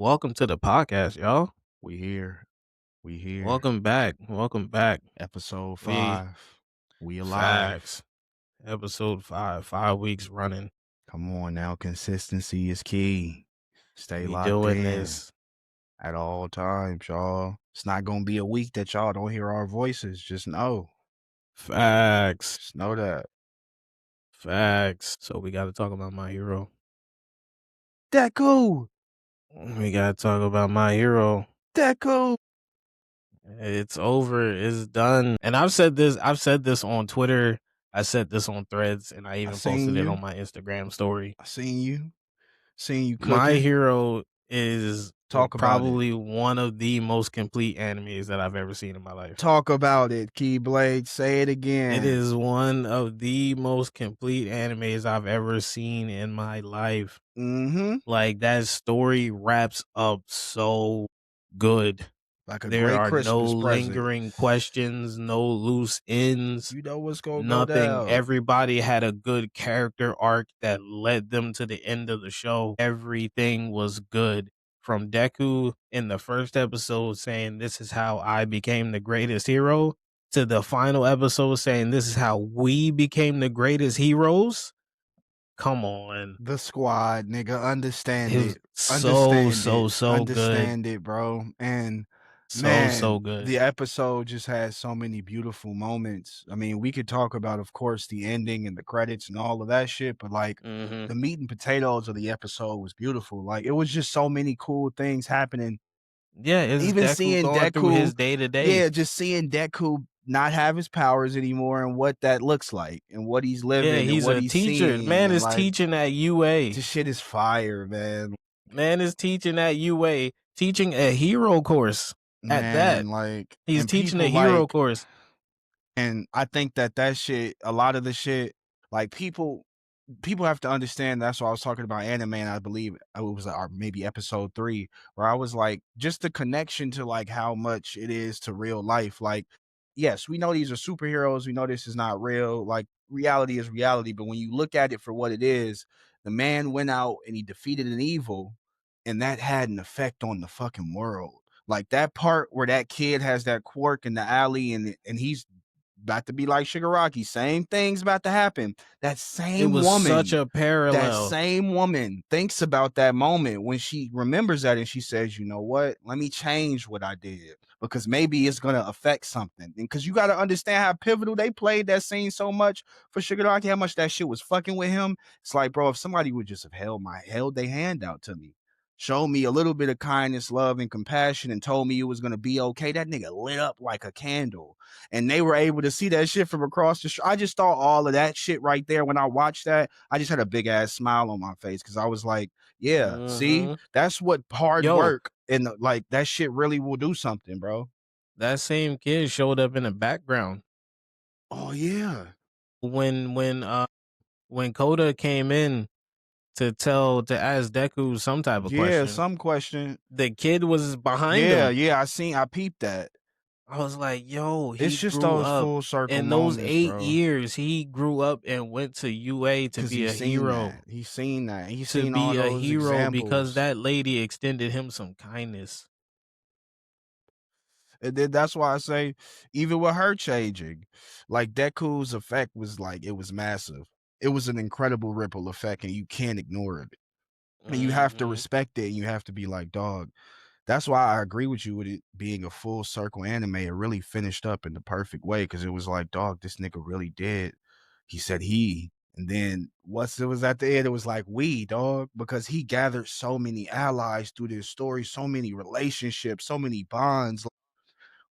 Welcome to the podcast, y'all. We here. We here. Welcome back. Welcome back. Episode We 5. We alive. facts. Episode 5, 5 weeks running. Come on now. Consistency is key. Stay We locked doing in this. at all times, y'all. It's not gonna be a week that y'all don't hear our voices. Just know. Facts. Just know that. Facts. So we gotta talk about my hero. Deku! We gotta talk about my hero. Deku! It's over. It's done. And I've said this on Twitter. I said this on Threads, and I I even seen posted it you. on my Instagram story. I seen you. Seen you My cooking. hero is Talk about it. probably one of the most complete animes that I've ever seen in my life. Talk about it, Keyblade. Say it again. It is one of the most complete animes I've ever seen in my life. Mm-hmm. Like, that story wraps up so good. Like a There great are no Christmas present. lingering questions, no loose ends, You know what's gonna go nothing. down. Everybody had a good character arc that led them to the end of the show. Everything was good. From Deku in the first episode saying, "This is how I became the greatest hero," to the final episode saying, "This is how we became the greatest heroes." Come on. The squad, nigga, understand It was it. so, Understand so, it. so good. Understand it, bro. And So, so man, good. the episode just has so many beautiful moments. I mean, we could talk about, of course, the ending and the credits and all of that shit, but like Mm-hmm. the meat and potatoes of the episode was beautiful. Like it was just so many cool things happening. Yeah, it's Even Deku seeing going through Deku, his day to day. yeah, just seeing Deku not have his powers anymore and what that looks like and what he's Yeah, living and he's what a he's teacher. seeing Man and is like teaching at UA. this shit is fire, man. Man is teaching at UA, teaching a hero course at that. Man, like, He's and teaching a people hero like, course. and I think that shit, a lot of the shit, like people have to understand. That's why I was talking about anime, and I believe it was our maybe episode 3, where I was like, just the connection to like how much it is to real life. Like, yes, we know these are superheroes. We know this is not real. Like, reality is reality. But when you look at it for what it is, the man went out and he defeated an evil, and that had an effect on the fucking world. Like that part where that kid has that quirk in the alley and he's about to be like Shigaraki. Same thing's about to happen. That It same was such woman, a that parallel. same woman thinks about that moment when she remembers that and she says, you know what? Let me change what I did because maybe it's going to affect something. And because you got to understand how pivotal they played that scene so much for Shigaraki, how much that shit was fucking with him. It's like, bro, if somebody would just have held their hand out to me, showed me a little bit of kindness, love, and compassion, and told me it was going to be okay, that nigga lit up like a candle. And they were able to see that shit from across the street. I just thought all of that shit right there when I watched that. I just had a big ass smile on my face because I was like, yeah, see, Mm-hmm. that's what hard Yo, work and like that shit really will do something, bro. that same kid showed up in the background Oh, yeah. when Koda came in to ask Deku some type of Yeah, question. some question. The kid was behind Yeah, him. yeah, I peeped that. I was like, yo, It's he just grew those up. full circle In those moments, 8 bro. years, he grew up and went to UA to Because be he's a seen hero. that. He's seen that. He's To seen all be a those hero because examples. that lady extended him some kindness. And then that's why I say, even with her changing, like Deku's effect was like, it was massive. It was an incredible ripple effect, and you can't ignore it. And you have to Mhm. respect it, and you have to be like, dog. That's why I agree with you with it being a full circle anime. It really finished up in the perfect way because it was like, dog, this nigga really did. He said he. And then once it was at the end, it was like we, dog, because he gathered so many allies through this story, so many relationships, so many bonds.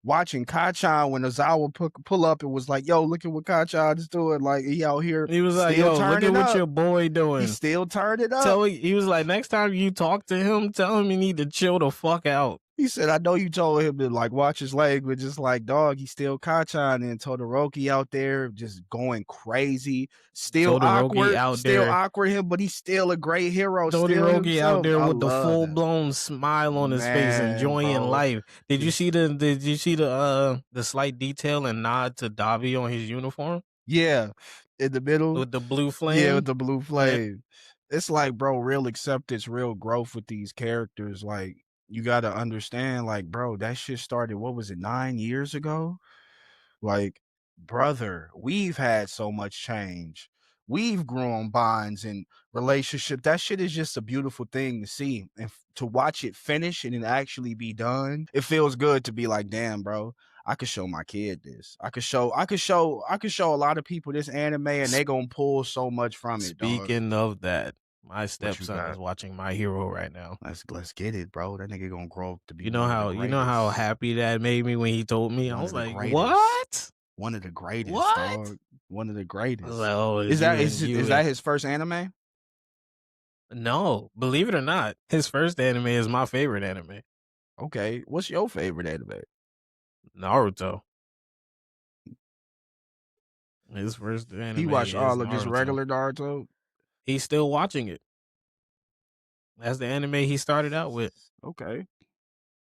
Watching Kachan when Ozawa pull up, it was like, yo, look at what Kachan is doing. Like, he out here He was like, still yo, look at turning what up. your boy He's doing. still turning up. He was like, next time you talk to him, tell him you need to chill the fuck out. He said, I know you told him to like watch his language. Just like, dog, he's still Kachan and Todoroki out there just going crazy. Todoroki out Still there. awkward him, but he's still a great hero, still Todoroki out himself. there I with the love full that. blown smile on his face, Man, enjoying bro. life. Did you see the slight detail and nod to Davi on his uniform Yeah, in the middle. with the blue Yeah, with flame? the blue Man, flame. it's like, bro, real acceptance, real growth with these characters. Like, you gotta understand, like, bro, that shit started, what was it, 9 years ago? Like, brother, we've had so much change. We've grown bonds and relationship. That shit is just a beautiful thing to see. And to watch it finish and it actually be done, it feels good to be like, damn, bro, I could show my kid this. I could show a lot of people this anime and they gonna pull so much from it, dog. Speaking of that, my What you stepson is got? watching My Hero right now. Let's get it, bro. That nigga gonna grow up to be You know one of the how greatest. happy that made me when he told me? I One was of the like, greatest. "What? One of the greatest, What?" dog. One of the I was greatest. like, "Oh, Is it's you that and is it you is and" that his first anime? No, believe it or not, his first anime is my favorite anime, Okay. What's your favorite anime? Naruto. His first He anime watched is all of just Naruto. regular Naruto? He's still watching it. That's the anime he started out with. Okay.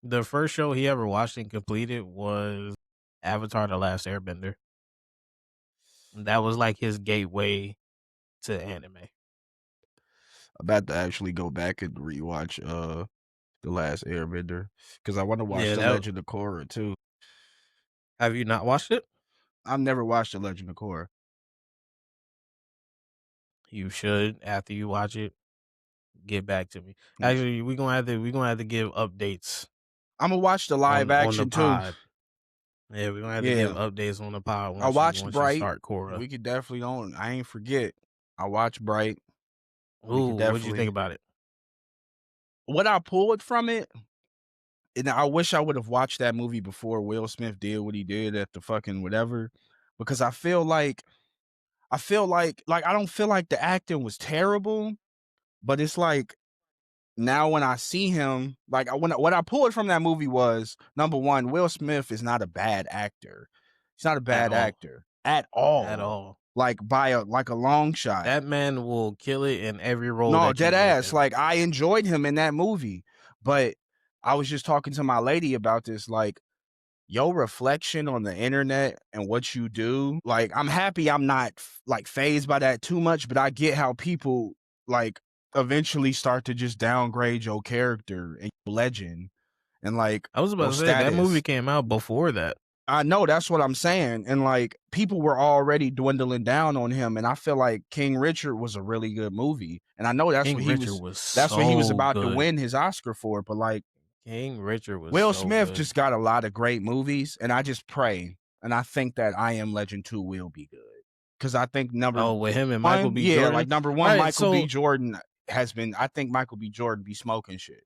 The first show he ever watched and completed was Avatar: The Last Airbender. That was like his gateway to anime. I'm about to actually go back and rewatch The Last Airbender because I want to watch Yeah, The that Legend of Korra too. have you not watched it? I've never watched The Legend of Korra. You should after you watch it, get back to me. Mm. Actually, we gonna have to give updates I'm gonna watch the live on the action too. pod. Yeah, we're gonna have to give Yeah. updates on the pod I watched once you Bright. start Cora. We could definitely don't I ain't forget. I watched Bright. We could Ooh, what'd you think definitely about it? what I pulled from it, and I wish I would have watched that movie before Will Smith did what he did at the fucking whatever, because I don't feel like the acting was terrible, but it's like now when I see him, like what I pulled from that movie was number one, Will Smith is not a bad actor. He's not a At bad all. actor at At all. all. Like by a long shot. That man will kill it in every role No, that you dead give ass. him. Like I enjoyed him in that movie, but I was just talking to my lady about this. Like your reflection on the internet and what you do, like I'm happy I'm not like phased by that too much, but I get how people like eventually start to just downgrade your character and your legend and like I was about your to say that movie status. came out before that. I know that's what I'm saying. And like people were already dwindling down on him. And I feel like King Richard was a really good movie. And I know King Richard was that's what he was so about to good. win his Oscar for. But like King Richard was Will so Smith good. just got a lot of great movies, and I just pray, and I think that I Am Legend 2 will be good. Because I think number Oh, with him and Michael one, B. yeah, Jordan. like number All one, right, Michael B. so Jordan has been, I think Michael B. Jordan be smoking shit.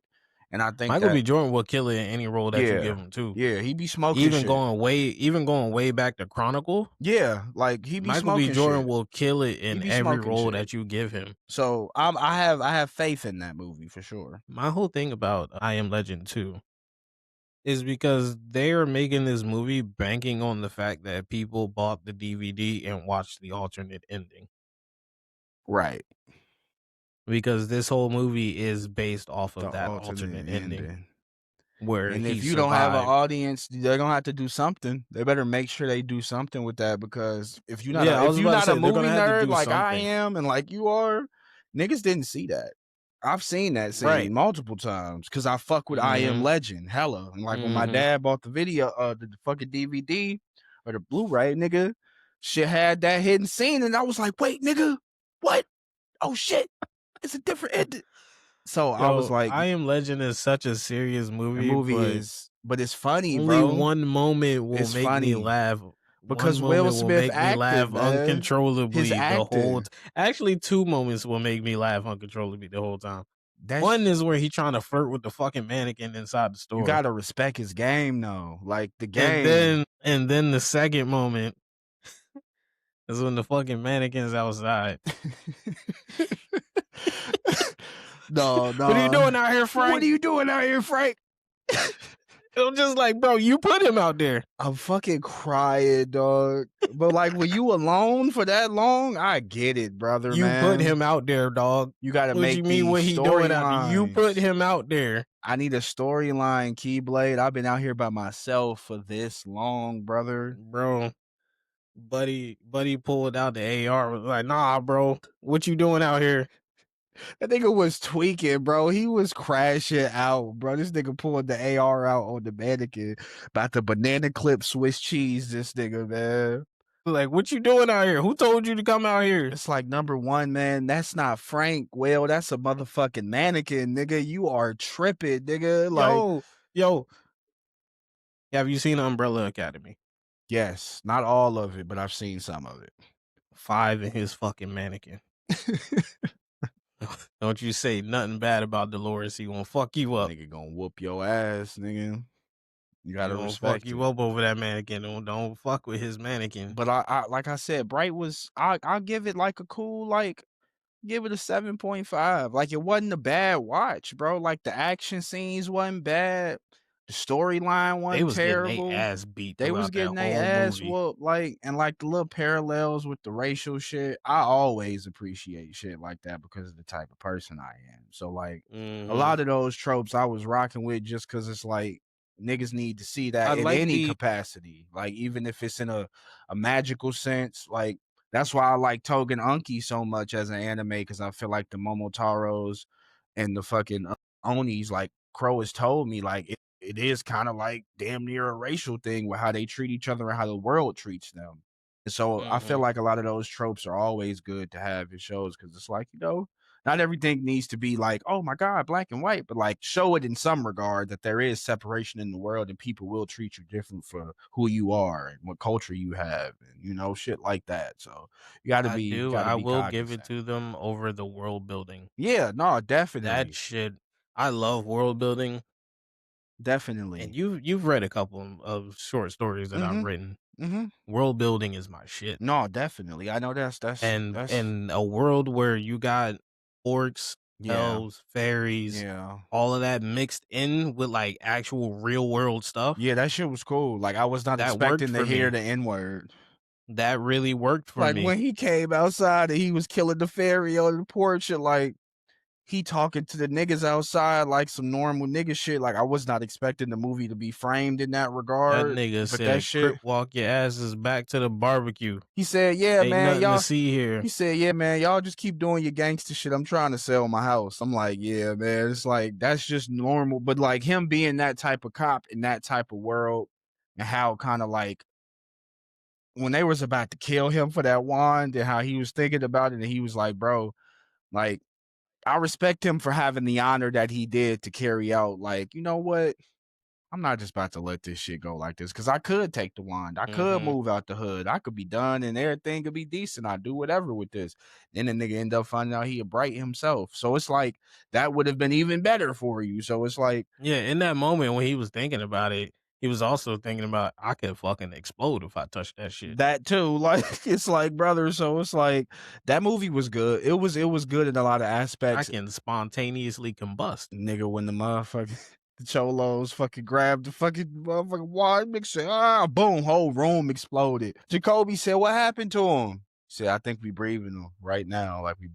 And I think Michael that, B. Jordan will kill it in any role that you yeah, give him too. yeah, he be smoking shit. Even going way back to Chronicle, Yeah, like he be Michael B. smoking Jordan shit. will kill it He in be every smoking role shit. that you give him. So I have faith in that movie for sure. My whole thing about I Am Legend 2 is because they are making this movie banking on the fact that people bought the DVD and watched the alternate ending. Right. Because this whole movie is based off The of that alternate alternate ending ending. where And he if you don't have an survived. audience, they're gonna have to do something. They better make sure they do something with that because Yeah, I if was you're about to not a say they're gonna movie have to nerd do like I something. am and like you are, niggas didn't see that. I've seen that Right. scene multiple times because I fuck with I Am Mm-hmm. Legend, hella. And like when my Mm-hmm. dad bought the video, the fucking DVD or the Blu-ray, nigga, shit had that hidden scene, and I was like, wait, nigga, what? Oh shit, it's a different ending. So I was Yo, like, I Am Legend is such a serious the movie, movie but is, but it's funny, only bro. one moment will It's make me funny laugh. One because Will moment will Smith make me acted, laugh man. His uncontrollably the whole acting. actually, two moments will make me laugh uncontrollably the whole time. One That's is where he trying to flirt with the fucking mannequin inside the you store. gotta respect his game though. Like the And game. then and then the second moment is when the fucking mannequin's outside. No, What are you no. doing out here, What are Frank? you doing out here, Frank? I'm just like, bro, you put him out there. I'm fucking crying, dog. But like, when you alone for that long, I get it, brother, You put man. him out there, dog. You gotta What you make mean these what he doing out there? You put storylines. him out there. I need a storyline, Keyblade. I've been out here by myself for this long, brother. Bro. Buddy pulled out the AR was like, nah, bro, what you doing out here? That nigga was tweaking, bro. He was crashing out, bro. This nigga pulled the AR out on the mannequin, about to banana clip Swiss cheese this nigga, man. Like, what you doing out here? Who told you to come out here? It's like, number one, man, that's not Frank. Well, that's a motherfucking mannequin, nigga. You are tripping, nigga. Like, Yo, have you seen Umbrella Academy? yes, not all of it, but I've seen some of it. Five in his fucking mannequin. Don't you say nothing bad about Dolores. He gonna fuck you up. Nigga gonna whoop your ass, nigga. You He gotta gonna fuck respect you it. up over that mannequin. Don't fuck with his mannequin. But I like I said, Bright was I'll give it like a cool, like, give it a 7.5. Like, it wasn't a bad watch, bro. Like, the action scenes wasn't bad. The storyline They wasn't was getting their terrible. ass beat They was throughout that getting their whole ass movie. whooped, like, and like the little parallels with the racial shit. I always appreciate shit like that because of the type of person I am. So like a Hmm. lot of those tropes I was rocking with just because it's like niggas need to see I that in like any the capacity. Like, even if it's in a magical sense, like that's why I like Togen Unki so much as an anime, because I feel like the Momotaros and the fucking Onis, like Crow has told me, like it is kind of like damn near a racial thing with how they treat each other and how the world treats them. And so I feel hmm like a lot of those tropes are always good to have in shows because it's like, not everything needs to be like, oh my God, black and white, but like show it in some regard that there is separation in the world and people will treat you different for who you are and what culture you have and shit like that. So I you do. gotta I be will give it cognizant. to them over the world building. Yeah, no, That definitely. shit. I love world building, and Definitely. you've read a couple of short stories that I've Mm-hmm. written. Mm-hmm. World building is my shit. No, definitely. I know And that's in a world where you got orcs, yeah. elves, fairies, Yeah. all of that mixed in with like actual real world stuff, Yeah, that shit was cool. Like, I was not that worked expecting to for hear me. the N word. That really worked for Like, me. when he came outside and he was killing the fairy on the porch and like he talking to the niggas outside like some normal nigga shit. Like, I was not expecting the movie to be framed in that That regard. nigga But that said, "Crip shit, walk your asses back to the barbecue. he said, yeah, Ain't man, nothing to y'all. see here." He said, yeah, man, y'all just keep doing your gangster shit. I'm trying to sell my house. I'm like, yeah, man. It's like that's just normal. But like him being that type of cop in that type of world and how kind of like when they was about to kill him for that wand and how he was thinking about it and he was like, bro, like I respect him for having the honor that he did to carry out, like, you know what? I'm not just about to let this shit go like this because I could take the wand. I could Mhm. move out the hood. I could be done and everything could be decent. I do whatever with this. Then the nigga end up finding out he a bright himself. So it's like that would have been even better for you. So it's like Yeah, in that moment when he was thinking about it, he was also thinking about, "I could fucking explode if I touch that shit. that too. Like it's like, brother. So it's like that movie was good. It was good in a lot of I aspects. can spontaneously combust." Nigga, when the motherfucker the cholos fucking grabbed the fucking motherfucking wine mixer, boom, whole room exploded. Jacoby said, "What happened to him?" He said, "I think we breathing him right now, like we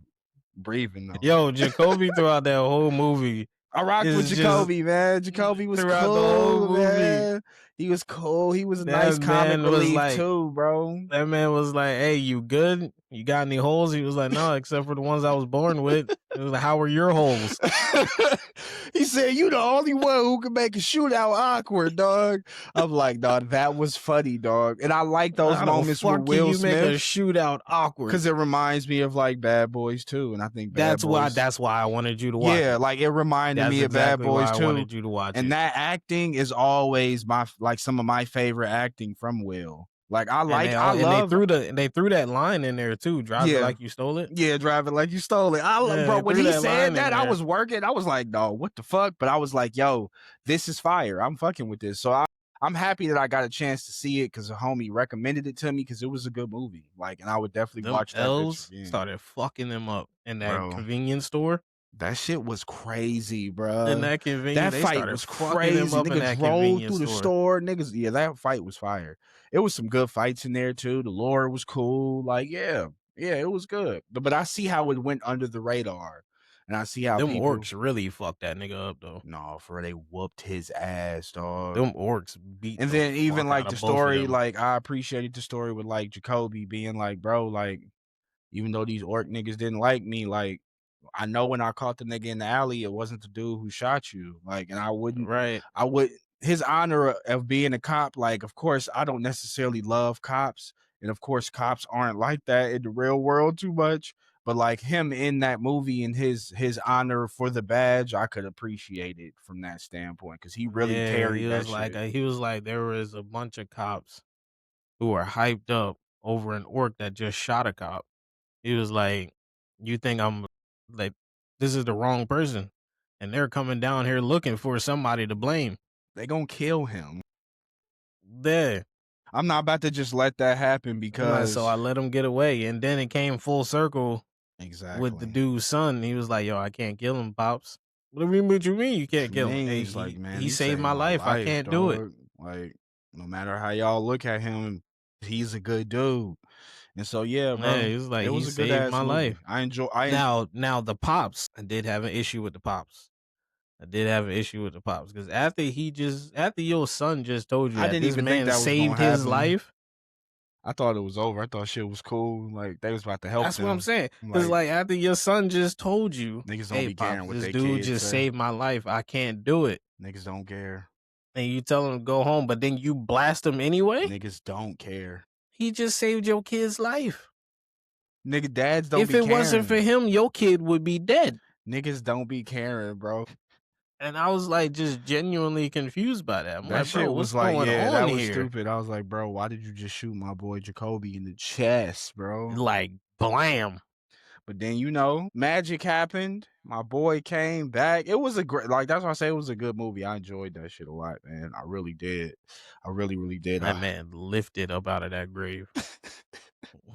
breathing him." Yo, Jacoby throughout that whole movie I rocked with is just Jacoby, man. Jacoby was throughout the whole cool, movie. man. He was cool. He was a nice That comic man was relief like, too, bro. that man was like, "Hey, you good? You got any holes?" He was like, "No, except for the ones I was born with." It was like, "How are your holes?" He said, "You the only one who can make a shootout awkward, dog." I'm like, dog, that was funny, dog. And I like those How the moments with fuck can Will you make a Smith shootout awkward? because it reminds me of like Bad Boys too. And I think Bad That's why. Boys, That's why I wanted you to watch yeah, it. like it reminded That's me of Bad exactly why Boys I too. wanted you to watch And it. that acting is always like some of my favorite acting from Will. Like I And they love, threw that line in there too. Drive it yeah. like you stole it. Yeah, driving like you stole it. Yeah, Bro, they when threw he that said line in that, I there. was working. I was like, no, what the fuck? But I was like, yo, this is fire. I'm fucking with this. So I'm happy that I got a chance to see it because a homie recommended it to me because it was a good movie. Like, and I would definitely Them watch that bitch elves again. started fucking them up in that Bro, convenience store. that shit was crazy, In bro. that convenience, That they fight started was fucking them crazy. up in Nigga that drove convenience through the store. store. Niggas, yeah, that fight was fire. It was some good fights in there too. The lore was cool. Like, yeah, it was good. But I see how it went under the radar. And I see how Them people, orcs really fucked that nigga up though. no, for they whooped his ass, dog. Them orcs beat And the then even fuck like out the of both of story, them. like I appreciated the story with like Jacoby being like, bro, like even though these orc niggas didn't like me, like I know when I caught the nigga in the alley, it wasn't the dude who shot you. Like, and Right. I would his honor of being a cop, like, of course, I don't necessarily love cops. And of course, cops aren't like that in the real world too much. But like him in that movie and his honor for the badge, I could appreciate it from that standpoint because he really Yeah, carried that shit. he was like there was a bunch of cops who were hyped up over an orc that just shot a cop. He was like, "You think I'm like this is the wrong person, and they're coming down here looking for somebody to blame." They gonna kill him. There, I'm not about to just let that happen I'm like, so I because let him get away, and then it came full circle with the exactly. dude's son. He was like, "Yo, I can't kill him, pops." What you mean you can't For kill him? me, Hey, he's like, man, he he saved saved my my life. I life, can't do it. dog. Like, no matter how y'all look at him, he's a good dude. And so, yeah, Yeah, bro, he was like, it he was a good saved ass my movie. life. I Now the pops, I did have an issue with the pops. I did have an issue with the pops because after your son just told you I that didn't this even think man that was gonna saved his happen. life. I thought it was over. I thought shit was cool. Like they was about to help That's what I'm them. saying. I'm Cause like like after your son just told you, niggas don't "Hey, be pops, caring what this they dude kids just say. saved my life. I can't do it." Niggas don't care. And you tell him to go home, but then you blast him anyway. Niggas don't care. He just saved your kid's life. Nigga dads don't If be it wasn't for caring. him, your kid would be dead. Niggas don't be caring, bro. And I was like just genuinely confused by that. I'm That like, bro, shit what's was like, going yeah, that on was here? stupid. I was like, bro, why did you just shoot my boy Jacoby in the chest, bro? Like, blam. But then magic happened. My boy came back. It was a great, like that's why I say it was a good movie. I enjoyed that shit a lot, man. I really did. I really, really did. That man lifted up out of that grave.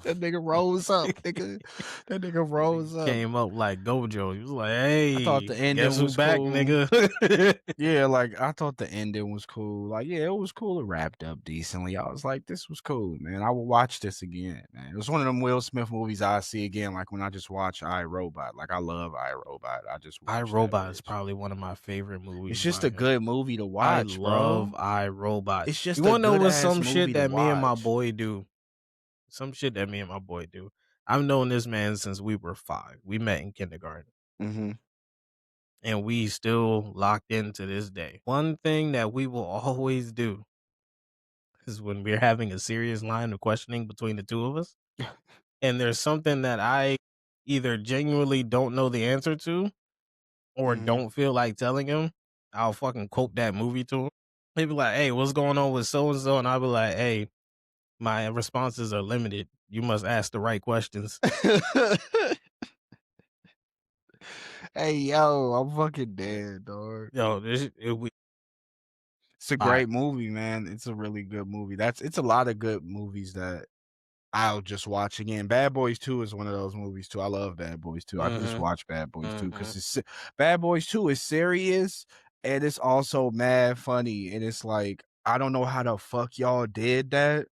That nigga rose up, nigga. That nigga Nigga rose up. came up like Gojo. He was like, I thought the "Hey, guess ending who was back, cool. nigga?" Yeah, like I thought the ending was cool. Like, yeah, it was cool. It wrapped up decently. I was like, this was cool, man. I will watch this again, man. It was one of them Will Smith movies I see again, like when I just watch I Robot. Like I love I Robot. I just I watch that Robot is bitch. probably one of my favorite movies It's just by a him. good movie to I watch, love bro. I Robot. It's You just a wanna know good what ass some shit movie to that me and my watch. boy do? Some shit that me and my boy do. I've known this man since we were 5. We met in kindergarten, Hmm. and we still locked in to this day. One thing that we will always do is when we're having a serious line of questioning between the 2 of us, and there's something that I either genuinely don't know the answer to or Hmm. don't feel like telling him, I'll fucking quote that movie to him. He'll be like, "Hey, what's going on with so and so?" And I'll be like, "Hey, my responses are limited. You must ask the right questions." Hey yo, I'm fucking dead, dog. Yo, this it, we It's a fire. great movie, man. It's a really good movie. It's a lot of good movies that I'll just watch again. Bad Boys 2 is one of those movies too. I love Bad Boys 2. I could just Mhm, watch Bad Boys 2 mhm. because Bad Boys 2 is serious and it's also mad funny. And it's like, I don't know how the fuck y'all did that,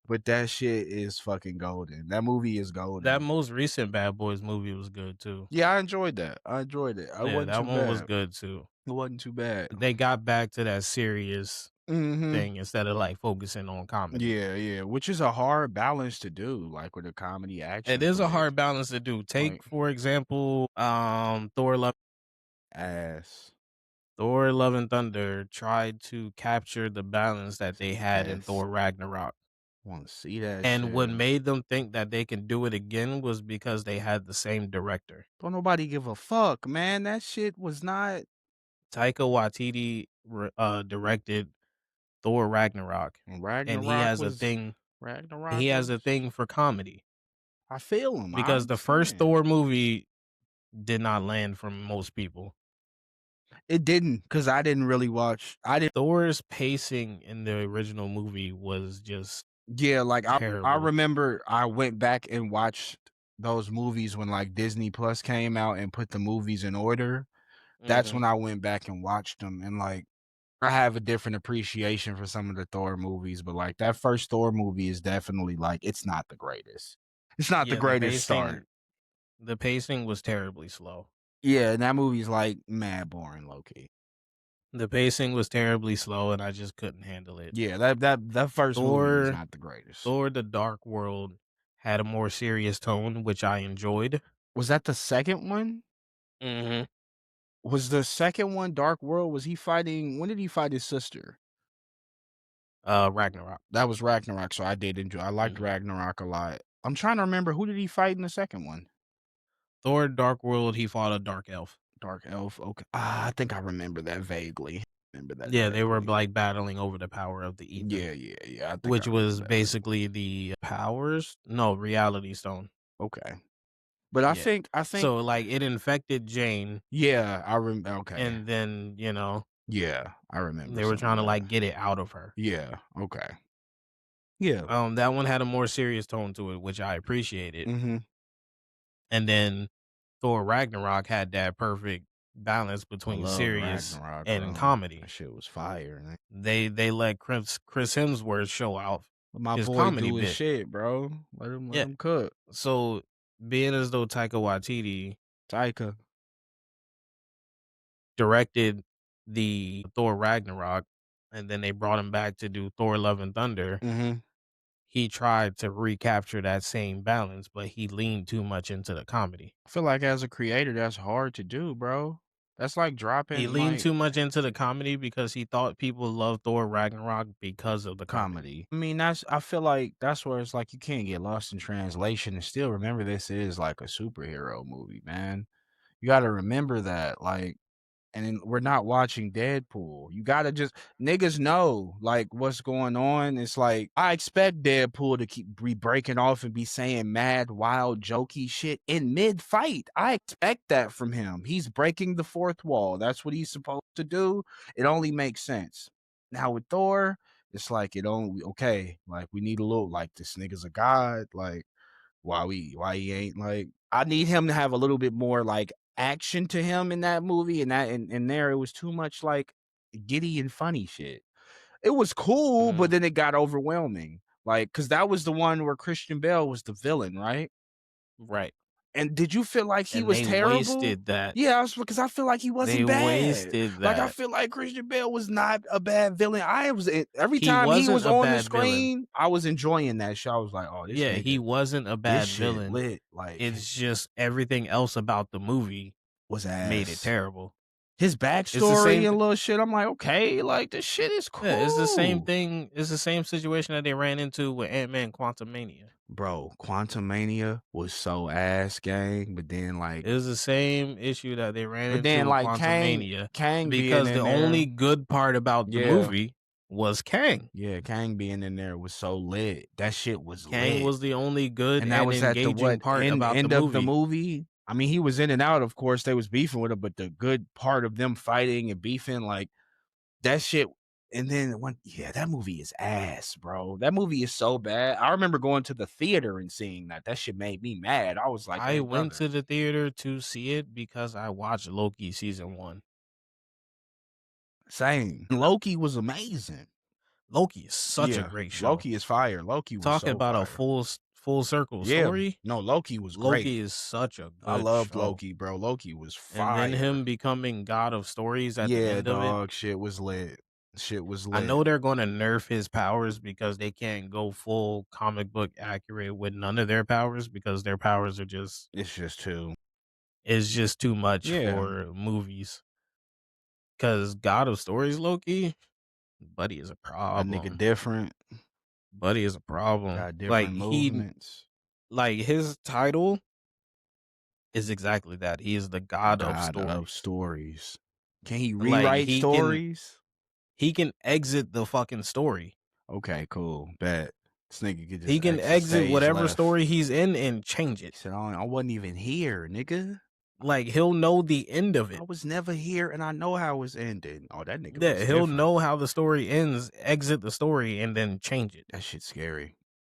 but that shit is fucking golden. That movie is That golden. most recent Bad Boys movie was good too. Yeah, I enjoyed that. I enjoyed it. It Yeah, wasn't that too one was bad. good too. It wasn't too bad. They got back to that serious Hmm. thing instead of like focusing on comedy. Yeah, yeah, which is a hard balance to do, like with a comedy It action is a flick. hard balance to do. Take Like for example, ass. Thor: Love and Thunder tried to capture the balance that they had in Ass. Thor: Ragnarok. Want to see that And what shit. made them think that they can do it again was because they had the same director. Don't nobody give a fuck, man. That shit was not Taika Waititi directed Thor: Ragnarok, and Ragnarok was he Ragnarok has a was thing for comedy I feel him. I because the first understand. Thor movie did not land from most people. It didn't because I didn't really watch. I didn't. Thor's pacing in the original movie was just Yeah, like I terrible. remember I went back and watched those movies when like Disney Plus came out and put the movies in order. That's Mhm. when I went back and watched them and like I have a different appreciation for some of the Thor movies, but like that first Thor movie is definitely like it's not the greatest. It's not the Yeah, greatest start. the pacing was terribly slow. Yeah, and that movie's like mad boring, low key. The pacing was terribly slow, and I just couldn't handle it. Yeah, that first movie was Thor not the greatest. Thor: The Dark World had a more serious tone, which I enjoyed. Was that the second one? Mhm. Was the second one Dark World? Was he fighting when did he fight his sister? Ragnarok. That was Ragnarok, so I liked Mhm. Ragnarok a lot. I'm trying to remember who did he fight in the second one? Thor: Dark World, he fought a dark elf. Dark Elf, okay. Ah, I think I remember that vaguely. Remember that Yeah, they were, vaguely. like, battling over the power of the ether, Yeah, yeah, yeah, I think I which remember was that vaguely. basically the powers no, reality stone. Okay. But I Yeah. think So, like, it infected Jane, yeah, okay. and then, Yeah, I remember they were some of trying to, that. like, get it out of her. Yeah, okay. Yeah. That one had a more serious tone to it, which I appreciated. Mhm. And then Thor: Ragnarok had that perfect balance I between love serious Ragnarok, and bro. That comedy. shit was fire, man. They let Chris Hemsworth show off Let my his boy comedy do his bit. shit, bro. Let Yeah. him cook. So, being as though Taika Waititi Taika. directed the Thor: Ragnarok, and then they brought him back to do Thor: Love and Thunder, Mhm. he tried to recapture that same balance, but he leaned too much into the comedy. I feel like as a creator, that's hard to do, bro. That's like He dropping leaned like too much into the comedy because he thought people loved Thor: Ragnarok because of the comedy. comedy. I mean, I feel like that's where it's like you can't get lost in translation and still remember this is like a superhero movie, man. You got to remember that. Like, and then we're not watching Deadpool. You gotta just niggas know like what's going on. It's like I expect Deadpool to be breaking off and be saying mad, wild, jokey shit in mid fight. I expect that from him. He's breaking the fourth wall. That's what he's supposed to do. It only makes sense. Now with Thor, it's like it only okay. Like we need a little like this nigga's a god. Like why he ain't like I need him to have a little bit more like action to him in that movie and that and there it was too much like giddy and funny shit. It was cool, but Mhm. then it got overwhelming. Like, cause that was the one where Christian Bale was the villain, right? Right. And did you feel like he And was they terrible? wasted that. Yeah, I was because I feel like he They wasn't bad. wasted Like I that. feel like Christian Bale was not a bad villain. I was every He time he wasn't was a on the bad villain. screen, I was enjoying that show. I was like, oh, Yeah, he wasn't a this bad shit villain. lit. Like It's just everything else about the movie was made it ass. terrible. His It's the backstory same and th little shit, I'm like, "Okay, like, this shit is Yeah, it's the same cool." thing it's the same situation that they ran into with Ant-Man: Quantumania. Bro, Quantumania was so ass gang, It was the same issue that they ran but into then, with like, Quantumania Kang being because the in only there good part about the yeah, movie was Kang. yeah, Kang being in there was so lit. That shit was Kang lit, was the only good and that and was at the engaging what, part about the end of the movie. movie? I mean, he was in and out, of course, they was beefing with him, but the good part of them fighting and beefing, like, that shit and then when yeah, that movie is ass, bro. That movie is so bad. I remember going to the theater and seeing that. That shit made me mad. I was like, I "Hey, went brother." to the theater to see it because I watched Loki season 1. Same. Loki was amazing. Loki is such a Yeah, great show. Loki is fire. Loki was Talking so about a fire. full circle Yeah. story, No, Loki was great. Loki is such a I good loved show. Loki, bro. Loki was And then fire. him becoming god of stories at the Yeah, end of it. dog. Shit was lit. Shit was I lit. know they're gonna nerf his powers because they can't go full comic book accurate with none of their powers because their powers are just It's just too. it's just too much Yeah. for movies. Cause God of Stories Loki, buddy is a That nigga problem. different. Buddy is a problem. Got different movements. Like his title is exactly that. He is the God of God of Stories. stories. Can he Like rewrite stories? he can exit the fucking story. Okay, cool. Bet. This nigga could He just can exit exit stage whatever left. story he's in and change He it. said, I wasn't even here, nigga. Like he'll know the end of I it. was never here and I know how it's ending. Oh, that nigga Yeah, was he'll different. know how the story ends, exit the story, and then change it. That shit's scary.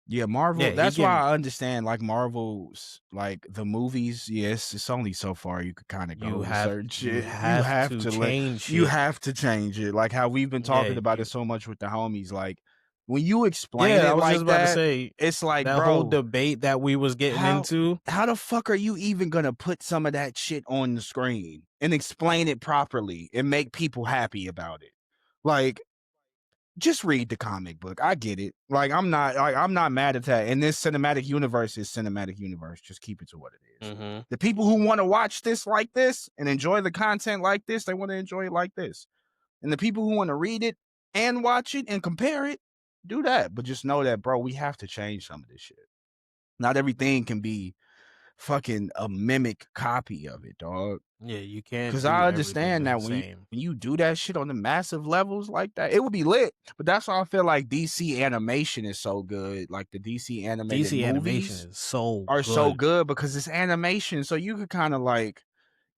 Yeah, Marvel. Yeah, he That's why can. I understand like Marvel's like the movies. Yes, it's only so far you could kind of go with certain You shit. You have have to to let change you shit. have to change it. Like how we've been Yeah, talking about it you. so much with the homies. Like when you explain Yeah, I it was just like about to that, say it's like, that whole bro, debate that we was getting how into. how the fuck are you even gonna put some of that shit on the screen and explain it properly and make people happy about it? Like just read the comic book. I get it. I'm not mad at that. And this cinematic universe is cinematic universe. Just keep it to what it is. Mhm. The people who want to watch this like this and enjoy the content like this, they want to enjoy it like this. And the people who want to read it and watch it and compare it, do that. But just know that, bro, we have to change some of this shit. Not everything can be fucking a mimic copy of it, dog. Yeah, you can't Cause do I everything understand the that same. when you do that shit on the massive levels like that, it would be lit. But that's why I feel like DC animation is so good. Like the DC animated DC animation movies is so are so good. good because it's animation. So you could kind of like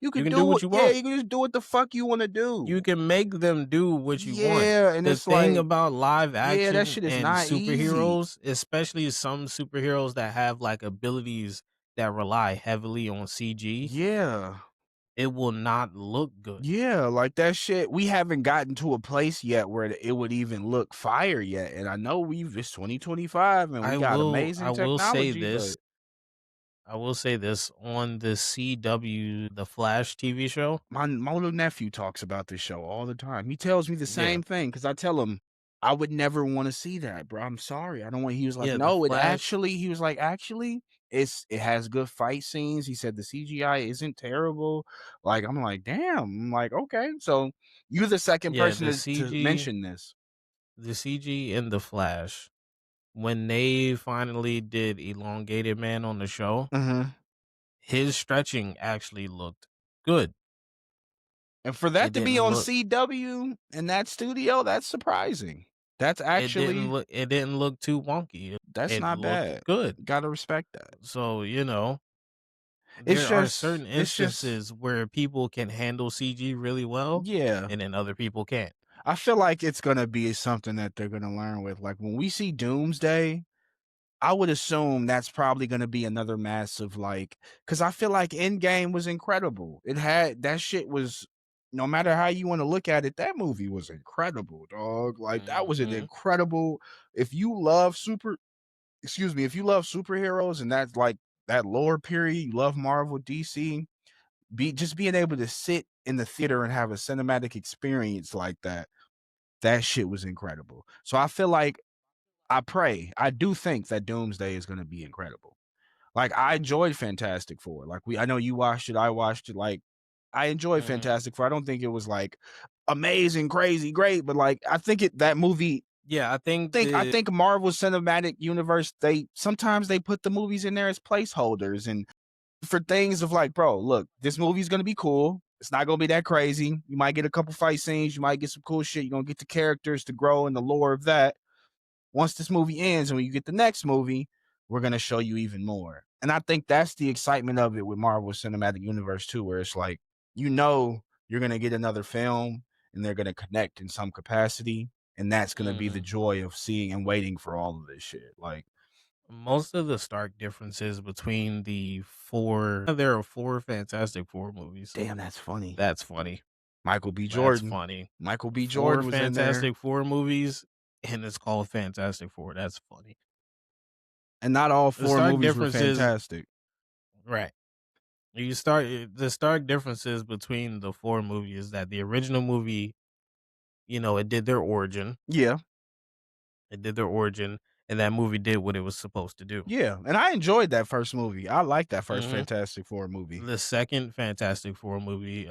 you You could can do do what it. you Yeah, want. you can just do what the fuck you want to You do. can make them do what you want. Yeah, and The it's thing like, about live yeah, that action shit is and not easy. superheroes, especially some superheroes that have like abilities that rely heavily on CG, Yeah. it will not look good. Yeah, like that shit. We haven't gotten to a place yet where it would even look fire yet. And I know it's 2025 and we got I amazing will say technology, this. but I will say this on the CW, the Flash TV show. my little nephew talks about this show all the time. He tells me the Yeah. same thing because I tell him I would never want to see that, bro. I'm sorry. I don't want. He was like, Yeah, the no, it Flash. actually. He was like, actually, it has good fight scenes. He said the CGI isn't terrible. Like I'm like, damn. I'm like, okay. So you're the second Yeah, person to mention this. the CG in the Flash. When they finally did elongated man on the show, Mhm. his stretching actually looked good. And for It that to be didn't on look CW in that studio, that's surprising. That's actually it didn't look too wonky. that's It not looked bad. good. Gotta respect that. So, It's there are just certain it's just instances where people can handle CG really well yeah. and then other people can't. I feel like it's gonna be something that they're gonna learn with. Like when we see Doomsday, I would assume that's probably gonna be another massive like because I feel like Endgame was incredible. It had that shit was no matter how you want to look at it, that movie was incredible, dog. Like that was an Mhm. incredible. If you love if you love superheroes and that's like that lore period, you love Marvel, DC, just being able to sit in the theater and have a cinematic experience like that, that shit was incredible. So I feel like I do think that Doomsday is gonna be incredible. Like I enjoyed Fantastic Four. Like I know you watched it, I watched it. Like I enjoyed Mhm. Fantastic Four. I don't think it was like amazing, crazy, great, but like I think that movie Yeah, I think I the think Marvel Cinematic Universe, they sometimes they put the movies in there as placeholders and for things of like, bro, look, this movie's gonna be cool. It's not gonna be that crazy. You might get a couple fight scenes, you might get some cool shit. You're gonna get the characters to grow in the lore of that. Once this movie ends and when you get the next movie, we're gonna show you even more. And I think that's the excitement of it with Marvel Cinematic Universe too, where it's like, you're gonna get another film and they're gonna connect in some capacity. And that's gonna be the mhm. joy of seeing and waiting for all of this shit. Like, Most of the stark differences between the 4 there are 4 Fantastic Four movies. damn, that's funny. That's funny. Michael B. That's Jordan. funny. Michael B. 4 Jordan was in there. Fantastic Four movies, and it's called Fantastic Four. That's funny. And not all The 4 stark movies were differences fantastic. right. The stark differences between the 4 movies is that the original movie, it did their origin. Yeah, It did their origin, and that movie did what it was supposed to do. yeah, and I enjoyed that first movie. I like that first Mhm. Fantastic Four movie. The second Fantastic Four movie,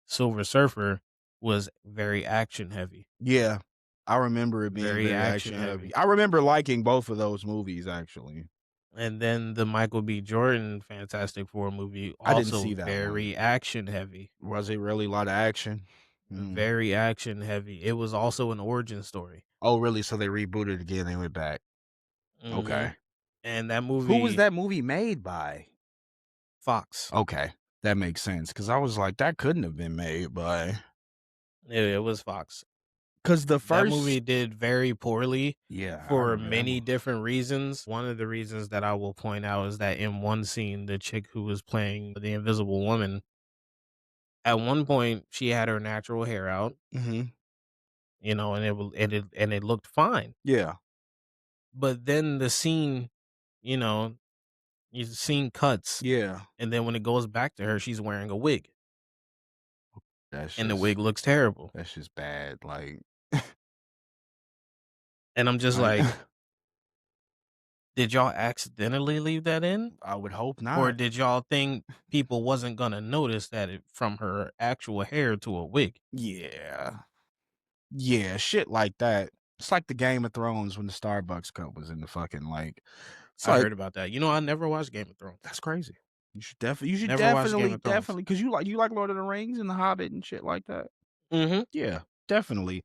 Silver Surfer, was very action heavy. Yeah, I remember it being Very very action action heavy. heavy. I remember liking both of those movies, actually. And then the Michael B. Jordan Fantastic Four movie, I didn't also see that one. very action heavy. Was it really a lot of action? Mm. Very action heavy. It was also an origin story. Oh, really? So they rebooted again, they went back. Mhm. Okay. And that Who was movie, that movie made by? Fox. Okay, that makes sense. Because I was like, "That couldn't have been made by." It was Fox. Because the That first movie did very poorly yeah, I for remember that many movie. different reasons. One of the reasons that I will point out is that in one scene, the chick who was playing the Invisible Woman, at one point, she had her natural hair out, Mhm. and it looked fine. Yeah, But then the scene, you know, you scene cuts, yeah. and then when it goes back to her, she's wearing a wig, That's and the just wig looks terrible. that's just bad, like And I'm just Like, like, did y'all accidentally leave that in? I would hope Or not. did y'all think people wasn't gonna notice that it from her actual hair to a wig? Yeah. Yeah, shit like that. It's like the Game of Thrones when the Starbucks cup was in the fucking, like it's I like heard about that. You know, I never watched Game of Thrones. that's crazy. You should Never watched Game of Thrones. definitely, because you like Lord of the Rings and The Hobbit and shit like that? Mhm. Yeah, definitely.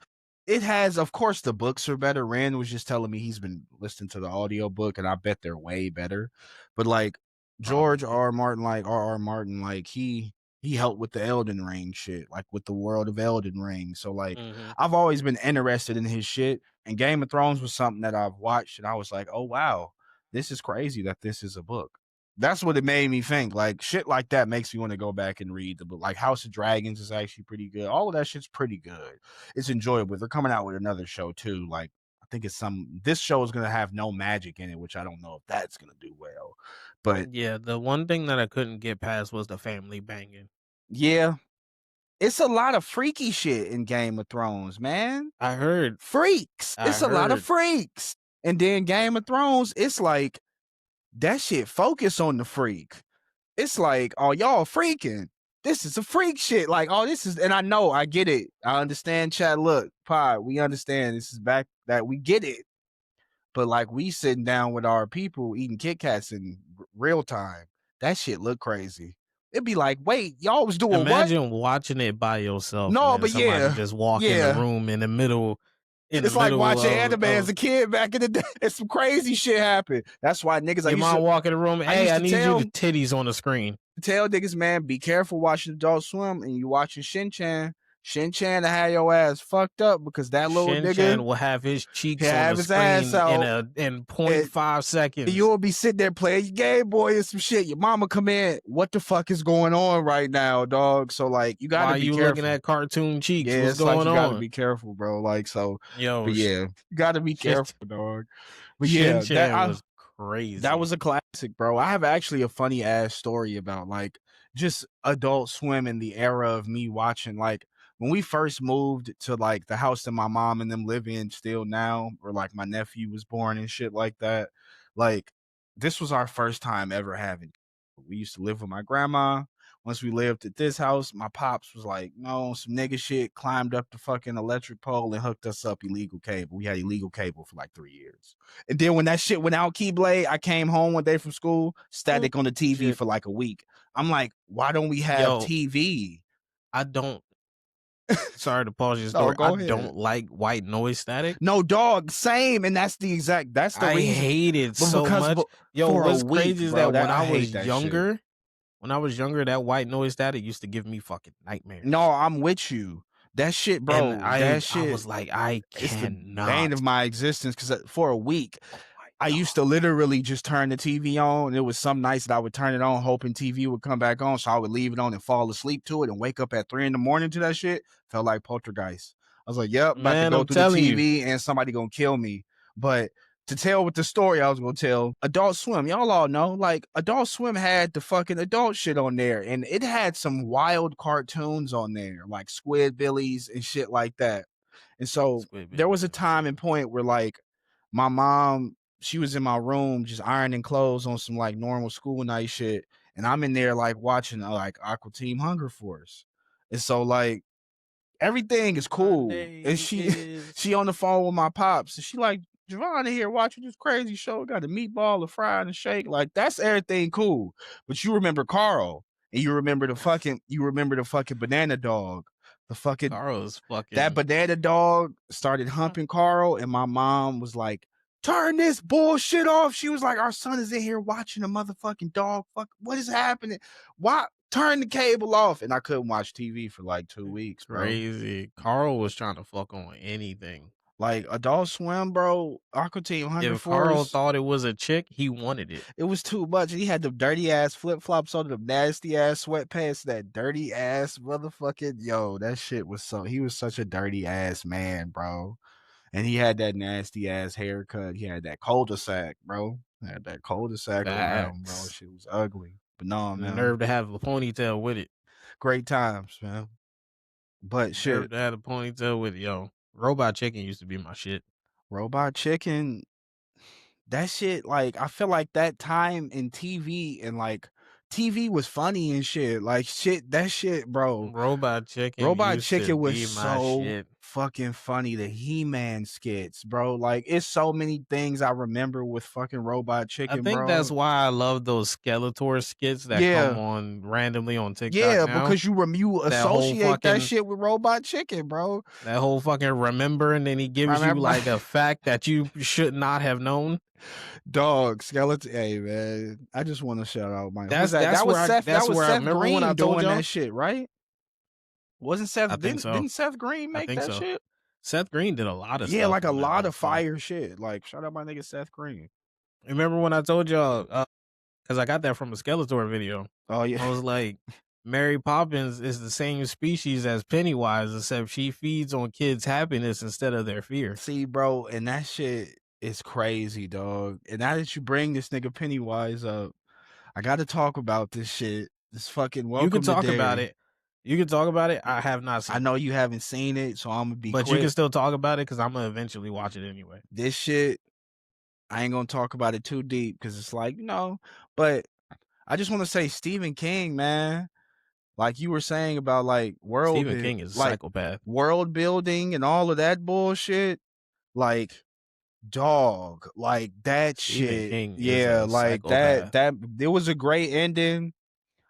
It has, of course, the books are better. Rand was just telling me he's been listening to the audiobook, and I bet they're way better. But like George Probably. R. Martin, like R. R. Martin, like he helped with the Elden Ring shit, like with the world of Elden Ring. So like Mhm. I've always been interested in his shit. And Game of Thrones was something that I've watched, and I was like, oh wow, this is crazy that this is a book. That's what it made me think. Like shit like that makes me want to go back and read the book. Like House of Dragons is actually pretty good. All of that shit's pretty good. It's enjoyable. They're coming out with another show too. Like I think it's this show is gonna have no magic in it, which I don't know if that's gonna do well. But Yeah, the one thing that I couldn't get past was the family banging. yeah, it's a lot of freaky shit in Game of Thrones, man. I heard Freaks. I It's a lot of heard freaks. And then Game of Thrones, it's like that shit focus on the freak. It's like, oh, y'all freaking. This is a freak shit. Like, oh, this is, and I know, I get it. I understand, chat. Look, Pod, we understand. This is back that we get it. But like, we sitting down with our people eating Kit Kats in real time. That shit look crazy. It'd be like, wait, y'all was doing what? imagine watching it by yourself and No, then but somebody yeah, just walk in the yeah. room in the It's like middle watching anime as of a kid back in the day. It's some crazy shit happened. That's why niggas your mom walk in the room, I "Hey, used I to need you to titties on the screen." tell niggas, man, be careful watching Adult Swim and you watching Shin Chan. Shin Chan to have your ass fucked up because that little Shin nigga Chan will have his he cheeks on have the his ass screen out in point and five seconds. you'll be sitting there playing your Game Boy and some shit. Your mama come in. What the fuck is going on right now, dog? So like you gotta Why be you looking careful. at cartoon cheeks? Yeah, What's it's like going you gotta on? be careful, bro. Like so, Yo, but yeah, you gotta be Shin, careful, dog. But Shin yeah, Chan was that crazy. was a classic, bro. I have actually a funny ass story about like just Adult Swim in the era of me watching. Like when we first moved to like the house that my mom and them live in still now, or like my nephew was born and shit like that. Like this was our first time ever having. We used to live with my grandma. Once we lived at this house, my pops was like, no, some nigga shit, climbed up the fucking electric pole and hooked us up illegal cable. We had illegal cable for like 3 years. And then when that shit went out, Keyblade, I came home one day from school, Mm, static on the TV shit. for like a week. I'm like, why don't we have Yo, TV? I don't sorry to pause your No, story. I go ahead. don't like white noise static. No, dog, same. And that's the I reason. hate it But so much. Yo, for a what's week, crazy is bro, that that I hate that shit. when I was younger, that white noise static used to give me fucking nightmares. No, I'm with you. That shit, And bro, that I shit, was like, I it's the bane of cannot. my existence because for a week, Oh my I used to god. literally just turn the TV on. And it was some nights that I would turn it on, hoping TV would come back on. So I would leave it on and fall asleep to it and wake up at 3 in the morning to that shit. Felt like poltergeist. I was like, yep, about to Man, go I'm through the telling you. TV and somebody gonna kill me. But to tell what the story I was gonna tell, Adult Swim, y'all all know, like Adult Swim had the fucking adult shit on there, and it had some wild cartoons on there, like Squidbillies and shit like that. And so there was Squidbillies a was time and insane. point where like my mom, she was in my room just ironing clothes on some like normal school night shit. And I'm in there like watching like Aqua Team Hunger Force. And so like everything is cool. And Sunday she is she on the phone with my pops. And she like, Javon in here watching this crazy show. Got a meatball, a fry, and a shake. Like that's everything cool. But you remember Carl. And you remember the fucking banana dog. The fucking Carl's that fucking banana dog started humping Carl, and my mom was like, turn this bullshit off. She was like, our son is in here watching a motherfucking dog. Fuck, what is happening? Why? Turn the cable off. And I couldn't watch TV for like 2 weeks, bro. crazy. Carl was trying to fuck on anything. Like Adult Swim, bro, Aqua Team Hunger If Carl Force, thought it was a chick, he wanted it. it was too much. He had them dirty ass flip flops on, them nasty ass sweatpants, that dirty ass motherfucking yo. That shit was so. He was such a dirty ass man, bro. And he had that nasty ass haircut. He had that cul-de-sac, bro. Had that cul-de-sac around him, bro. Facts. Shit was ugly. But no, And the man. nerve to have a ponytail with it. Great times, man. But Nerve shit. to have a ponytail with it. Yo, Robot Chicken used to be my shit. Robot Chicken, that shit, like, I feel like that time in TV and, like, TV was funny and shit, like, that shit, bro. Robot Chicken Robot used to Chicken was be my so shit. fucking funny, the He-Man skits, bro, like, it's so many things I remember with fucking Robot I Chicken, think that's bro. why I love those Skeletor skits that come Yeah. on randomly on TikTok Yeah, now. because you That whole associate that fucking shit with Robot Chicken, bro. that whole fucking remember, and then he gives you Remember like a fact that you should not have known. Dog, skeleton. Hey man, I just want to shout out my who's that? That That's was where I Seth remember when I Green told doing y'all. that shit, right? Wasn't Seth I think so. didn't Seth Green I make think that so. shit? Seth Green did a lot of Yeah, stuff like a on lot that of show. fire shit. Like shout out my nigga Seth Green. Remember when I told y'all, because I got that from a Skeletor video. Oh yeah. I was like, Mary Poppins is the same species as Pennywise, except she feeds on kids' happiness instead of their fear. See, bro, and that shit is crazy, dog. And now that you bring this nigga Pennywise up, I got to talk about this shit. This fucking You could Welcome to talk about Derry. it. You can talk about it. I have not I seen it, know you haven't seen it, so I'm gonna be but you can quick. still talk about it because I'm gonna eventually watch it anyway. This shit, I ain't gonna talk about it too deep because it's like, but I just want to say Stephen King, man. Like you were saying about Stephen King is a psychopath. world building and all of that bullshit. Like, dog, like that Stephen shit. King is Yeah, a like psychopath. that it was a great ending.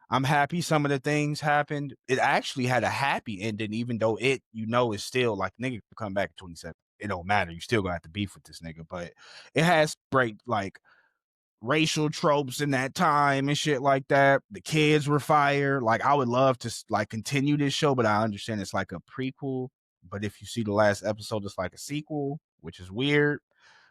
I'm happy some of the things happened. It actually had a happy ending, even though is still like nigga to come back at 27. It don't matter. You still gonna have to beef with this nigga, but it has break like racial tropes in that time and shit like that. The kids were fire. Like I would love to like continue this show, but I understand it's like a prequel. But if you see the last episode, it's like a sequel, which is weird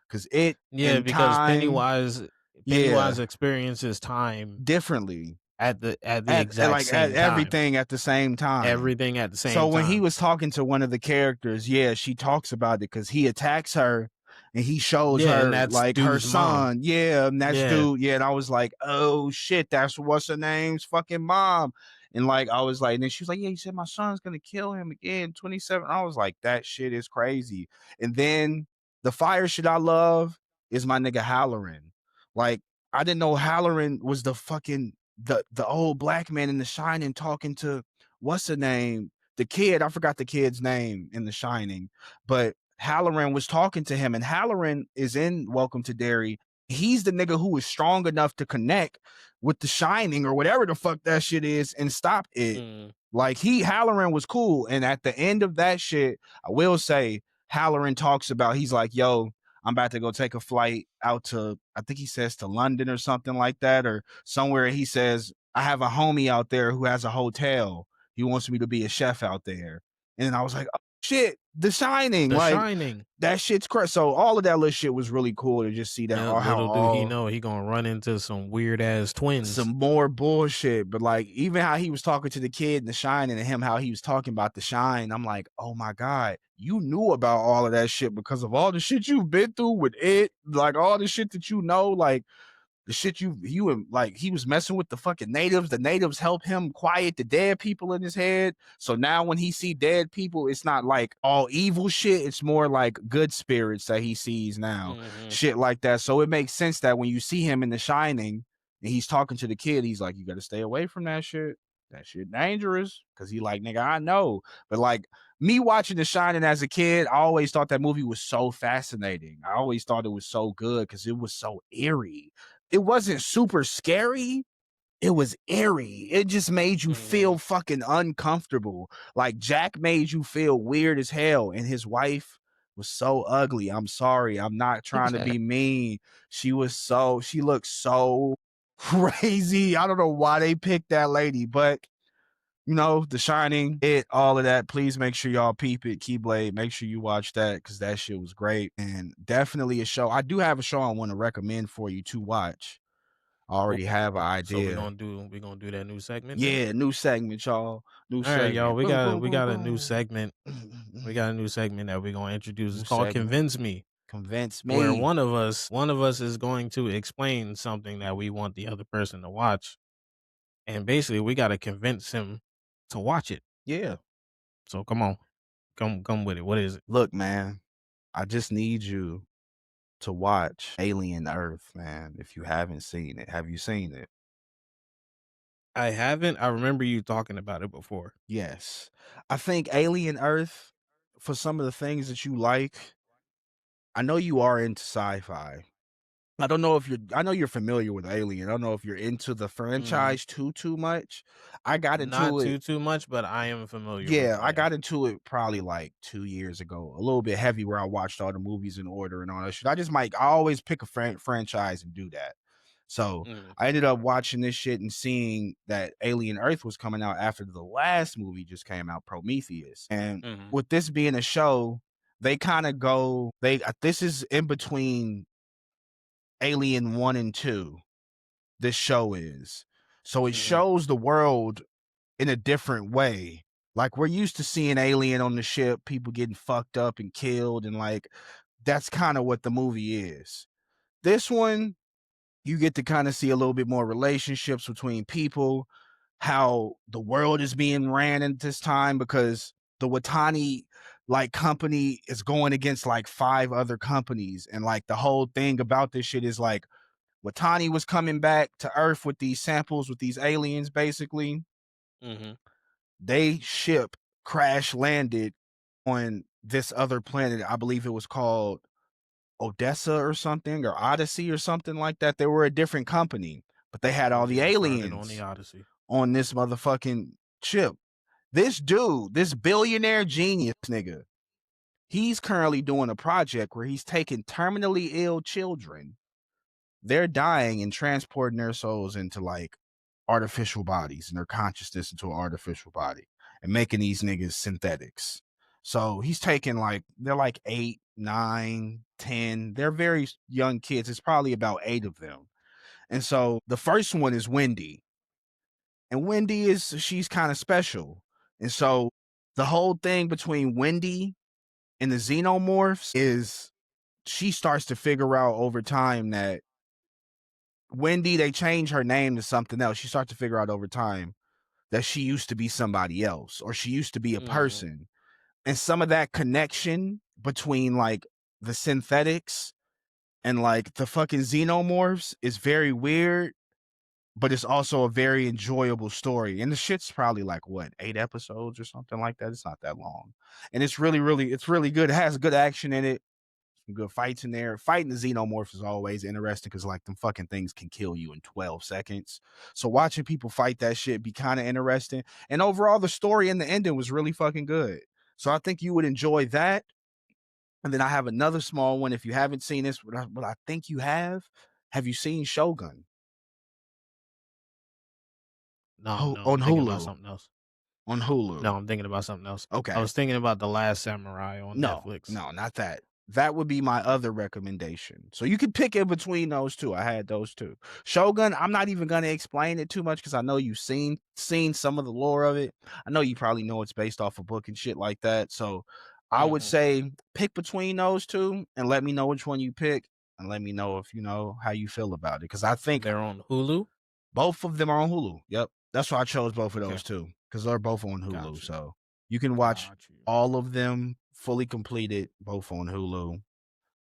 because it Yeah, in because time, Pennywise yeah, experiences time differently at the exact at same time. everything at the same time. Everything at the So same when he time. was talking to one of the characters, yeah, she talks about it because he attacks her and he shows Yeah, and her that's like her dude's mom. son. Yeah, and that's Yeah. dude. Yeah, and I was like, oh shit, that's what's her name's fucking mom. And like I was like, and then she was like, yeah, you said my son's gonna kill him again, 27. I was like, that shit is crazy. And then the fire shit I love is my nigga Halloran. Like, I didn't know Halloran was the fucking the old black man in The Shining talking to what's the name? The kid, I forgot the kid's name in The Shining, but Halloran was talking to him, and Halloran is in Welcome to Derry. He's the nigga who is strong enough to connect with The Shining or whatever the fuck that shit is and stop it. Mm. Like Halloran was cool, and at the end of that shit, I will say Halloran talks about he's like, "Yo, I'm about to go take a flight out to I think he says to London or something like that or somewhere." He says, "I have a homie out there who has a hotel. He wants me to be a chef out there." And I was like, "Oh, shit, The Shining." The Like Shining. that shit's crazy. So all of that little shit was really cool to just see that Yeah, all how little do he all know he gonna run into some weird ass some twins. more bullshit. But like even how he was talking to the kid in The Shine and him how he was talking about The Shine, I'm like, oh my God, you knew about all of that shit because of all the shit you've been through with it, like all the shit that like the shit you and like he was messing with the fucking natives. The natives help him quiet the dead people in his head. So now when he see dead people, it's not like all evil shit. It's more like good spirits that he sees now. Mhm. Shit like that. So it makes sense that when you see him in The Shining and he's talking to the kid, he's like, you got to stay away from that shit. That shit dangerous. Cause he like, nigga, I know. But like me watching The Shining as a kid, I always thought that movie was so fascinating. I always thought it was so good because it was so eerie. It wasn't super scary. It was eerie. It just made you feel Mhm. fucking uncomfortable. Like Jack made you feel weird as hell. And his wife was so ugly. I'm sorry. I'm not trying to be mean. She looked so crazy. I don't know why they picked that lady, but The Shining, all of that. Please make sure y'all peep it. Keyblade, make sure you watch that because that shit was great. And definitely a show. I do have a show I want to recommend for you to watch. I already have an So we're idea. gonna do that new segment then. Yeah, new segment, y'all. New All right, y'all. segment. We Boom, got boom, we boom, got a new boom. segment. We got a new segment that we're gonna introduce. It's New called segment. "Convince Me," Convince where me. one of us is going to explain something that we want the other person to watch, and basically we got to convince him to watch it. Yeah. So come on, come with it. What is it? Look, man. I just need you to watch Alien Earth, man, if you haven't seen it. Have you seen it? I haven't. I remember you talking about it before. Yes. I think Alien Earth, for some of the things that you like, I know you are into sci-fi. I know you're familiar with Alien. I don't know if you're into the Mhm. franchise too much. I got Not into it. too much, but I am familiar with Yeah, it, I yeah. got into it probably like 2 years ago, a little bit heavy where I watched all the movies in order and all that shit. I always pick a franchise and do that. So, Mhm, I ended up watching this shit and seeing that Alien Earth was coming out after the last movie just came out, Prometheus. And mhm, with this being a show, they kinda go this is in between Alien 1 and 2, this show is. So, it mhm, shows the world in a different way. Like we're used to seeing Alien on the ship, people getting fucked up and killed, and like that's kind of what the movie is. This one, you get to kind of see a little bit more relationships between people, how the world is being ran at this time because the Watani like company is going against like 5 other companies, and like the whole thing about this shit is like Watani was coming back to Earth with these samples with these aliens basically. mhm. They ship crash landed on this other planet. I believe it was called Odessa or something, or Odyssey or something like that. They were a different company, but they had all the Yeah, started on the aliens Odyssey. on this motherfucking ship. This dude, this billionaire genius nigga, he's currently doing a project where he's taking terminally ill children, they're dying and transporting their souls into like artificial bodies and their consciousness into an artificial body and making these niggas synthetics. So he's taking like they're like 8, 9, 10. They're very young kids. It's probably about 8 of them. And so the first one is Wendy. And Wendy is she's kind of special. And so the whole thing between Wendy and the xenomorphs is she starts to figure out over time that Wendy, they change her name to something else. She starts to figure out over time that she used to be somebody else or she used to be a Mhm, person. And some of that connection between like the synthetics and like the fucking xenomorphs is very weird, but it's also a very enjoyable story. And the shit's probably like what, 8 episodes or something like that. It's not that long. And it's really good. It has good action in it, some good fights in there. Fighting the xenomorphs is always interesting because like them fucking things can kill you in 12 seconds. So watching people fight that shit be kind of interesting. And overall, the story and the ending was really fucking good. So I think you would enjoy that. And then I have another small one. If you haven't seen this, but I think you have you seen Shogun No, no, On I'm thinking about Hulu? something else. On Hulu. No, I'm thinking about something else. I Okay. was thinking about The Last Samurai on No, Netflix. no, not that. That would be my other recommendation. So you could pick in between those two. I had those two. Shogun, I'm not even gonna explain it too much because I know you've seen some of the lore of it. I know you probably know it's based off a book and shit like that. So I would Mhm. say pick between those two and let me know which one you pick and let me know if you know how you feel about it. Because I think They're on Hulu? both of them are on Hulu. Yep. That's why I chose both of Okay, those too, because they're both on Hulu. got you, So you can watch got you. all of them fully completed, both on Hulu.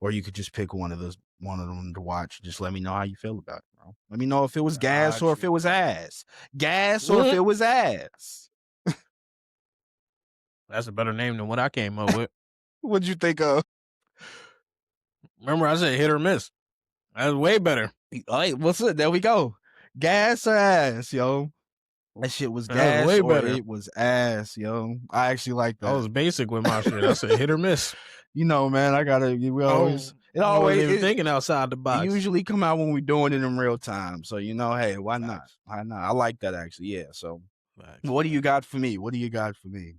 Or you could just pick one of them to watch. Just let me know how you feel about it, bro. Let me know if it was gas or Got if it you. was ass. Gas or if Mm, it was ass. that's a better name than what I came up with. What'd you think of? Remember I said hit or miss. That's way better. All right, what's it? There we go. Gas or ass, yo. That shit was That's gas way or better. it was ass, yo. I actually like I that. was basic with my shit. I said hit or miss. You know, man, I gotta. We Oh, always. It I wasn't always. even thinking outside the It box. usually come out when we're doing it in real time. So you know, hey, why not? Facts, Why not? I like that actually. Yeah. So facts, what do you facts. got for me? What do you got for me?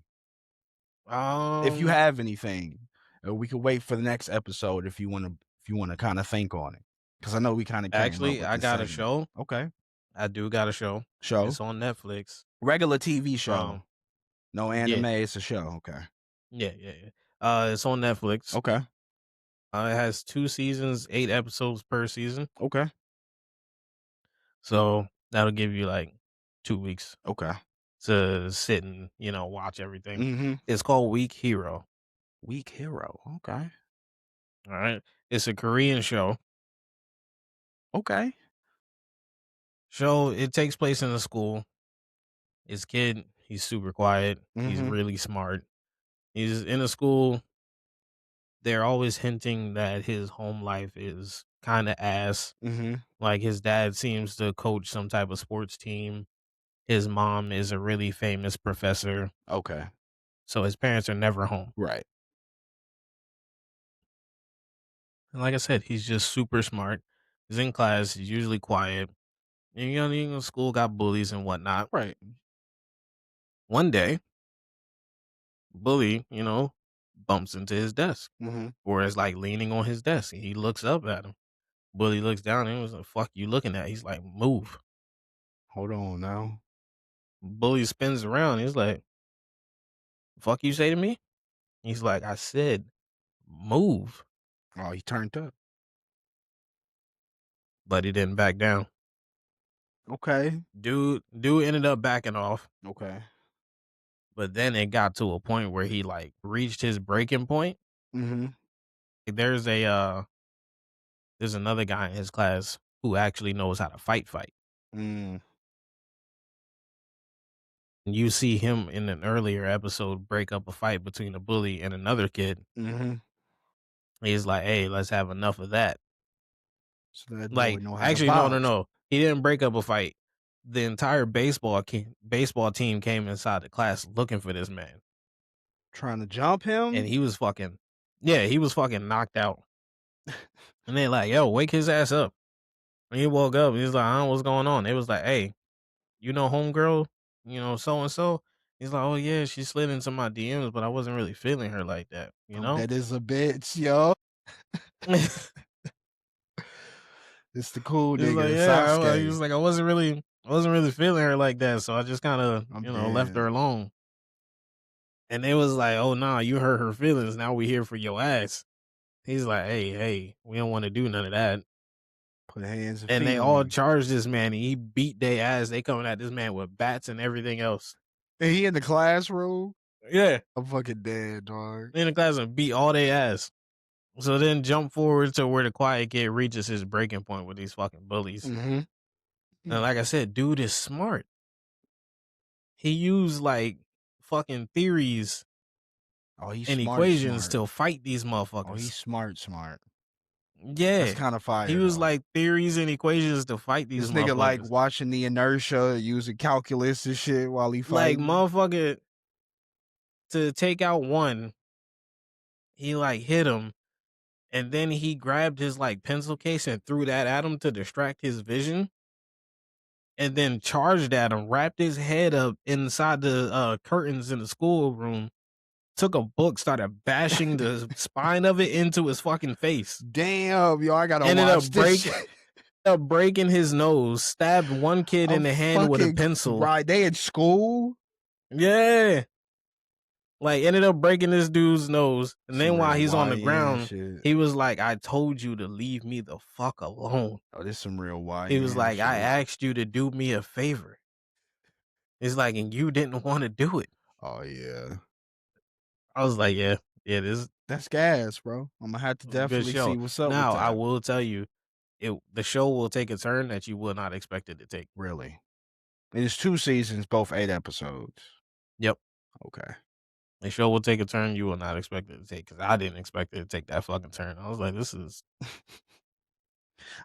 If you Um, have anything, we could wait for the next episode if you want to. If you want to kind of think on it, because I know we kind of came up actually, with I this got a segment. show. Okay. I do got a show. Show It's on Netflix. regular TV show. Um, No yeah, anime. It's a show. Okay. yeah, yeah, yeah. It's on Netflix. Okay. It has 2 seasons, 8 episodes per season. Okay. So that'll give you like 2 weeks Okay. to sit and watch everything. Mm-hmm. It's called Weak Hero. Weak hero. Okay. All right. It's a Korean show. Okay. It takes place in a school. His kid, he's super quiet. He's Mhm. really smart. He's in a school. They're always hinting that his home life is kind of ass. Mhm. Like his dad seems to coach some type of sports team. His mom is a really famous professor. Okay. So his parents are never home. Right. And like I said, he's just super smart. He's in class. He's usually quiet. And school got bullies and whatnot. Right. One day, bully, bumps into his desk Mhm. or is like leaning on his desk. He looks up at him. Bully looks down and he was like, fuck you looking at? He's like, move. Hold on now. Bully spins around. He's like, fuck you say to me? He's like, I said, move. Oh, he turned up. But he didn't back down. Okay. Dude ended up backing off. Okay. But then it got to a point where he like reached his breaking point. Mhm. There's a there's another guy in his class who actually knows how to fight. Mm. And you see him in an earlier episode break up a fight between a bully and another kid. Mhm. He's like, "Hey, let's have enough of that." So that boy Like, know how to actually, no, no, box. no. He didn't break up a fight. The entire baseball team came inside the class looking for this man, Trying to jump and him? he was fucking, yeah, he was fucking knocked out. And they like, "Yo, wake his ass up." When he woke up, he was like, "I don't know what's going on." They was like, "Hey, you know, homegirl, so and so." He's like, "Oh yeah, she slid into my DMs, but I wasn't really feeling her like that, you Oh, know." that is a bitch, yo. It's the cool He's like, nigga, "Yeah," he was Sasuke. like, I wasn't really feeling her like that, so I just kind of, I'm left dead. her alone." And they was like, "Oh nah, you hurt her feelings. Now we here for your ass." He's like, "Hey, we don't want to do none of that." Put hands and And feet they on all him. charged this man, and he beat their ass. They coming at this man with bats and everything else. And he in the classroom? Yeah, I'm fucking dead, dog. in the class and beat all their ass. So then jump forward to where the quiet kid reaches his breaking point with these fucking bullies. Mhm. And like I said, dude is smart. He used like fucking theories Oh, he's and smart, equations smart. to fight these Oh, he's motherfuckers. smart, smart. That's Yeah. kinda He fire, was though. like theories and equations to fight these This nigga like motherfuckers. watching the inertia, using calculus and shit while he Like fighting. motherfucker to take out one, he like hit him and then he grabbed his like pencil case and threw that at him to distract his vision and then charged at him, wrapped his head up inside the curtains in the schoolroom, took a book, started bashing the spine of it into his fucking face. Damn, yo, I gotta Ended up watch this break shit. up breaking his nose, stabbed one kid I'm in the hand with a fucking pencil. right. They in school? Yeah. Like ended up breaking this dude's nose. And Some then while real he's on the YN ground, shit. he was like, I told you to leave me the fuck alone. Oh, this some real He was YN like, I shit. asked you to do me a favor. It's like, and you didn't want to do it. Oh, yeah. I was like, yeah, this That's gas, bro. Imma have to is a good definitely see show. what's up with Now, I that. will tell you, the show will take a turn that you will not expect it to take. Really. And it's 2 seasons, both 8 episodes. Yep. Okay. The show will take a turn you will not expect it to take because I didn't expect it to take that fucking turn. I was like, this is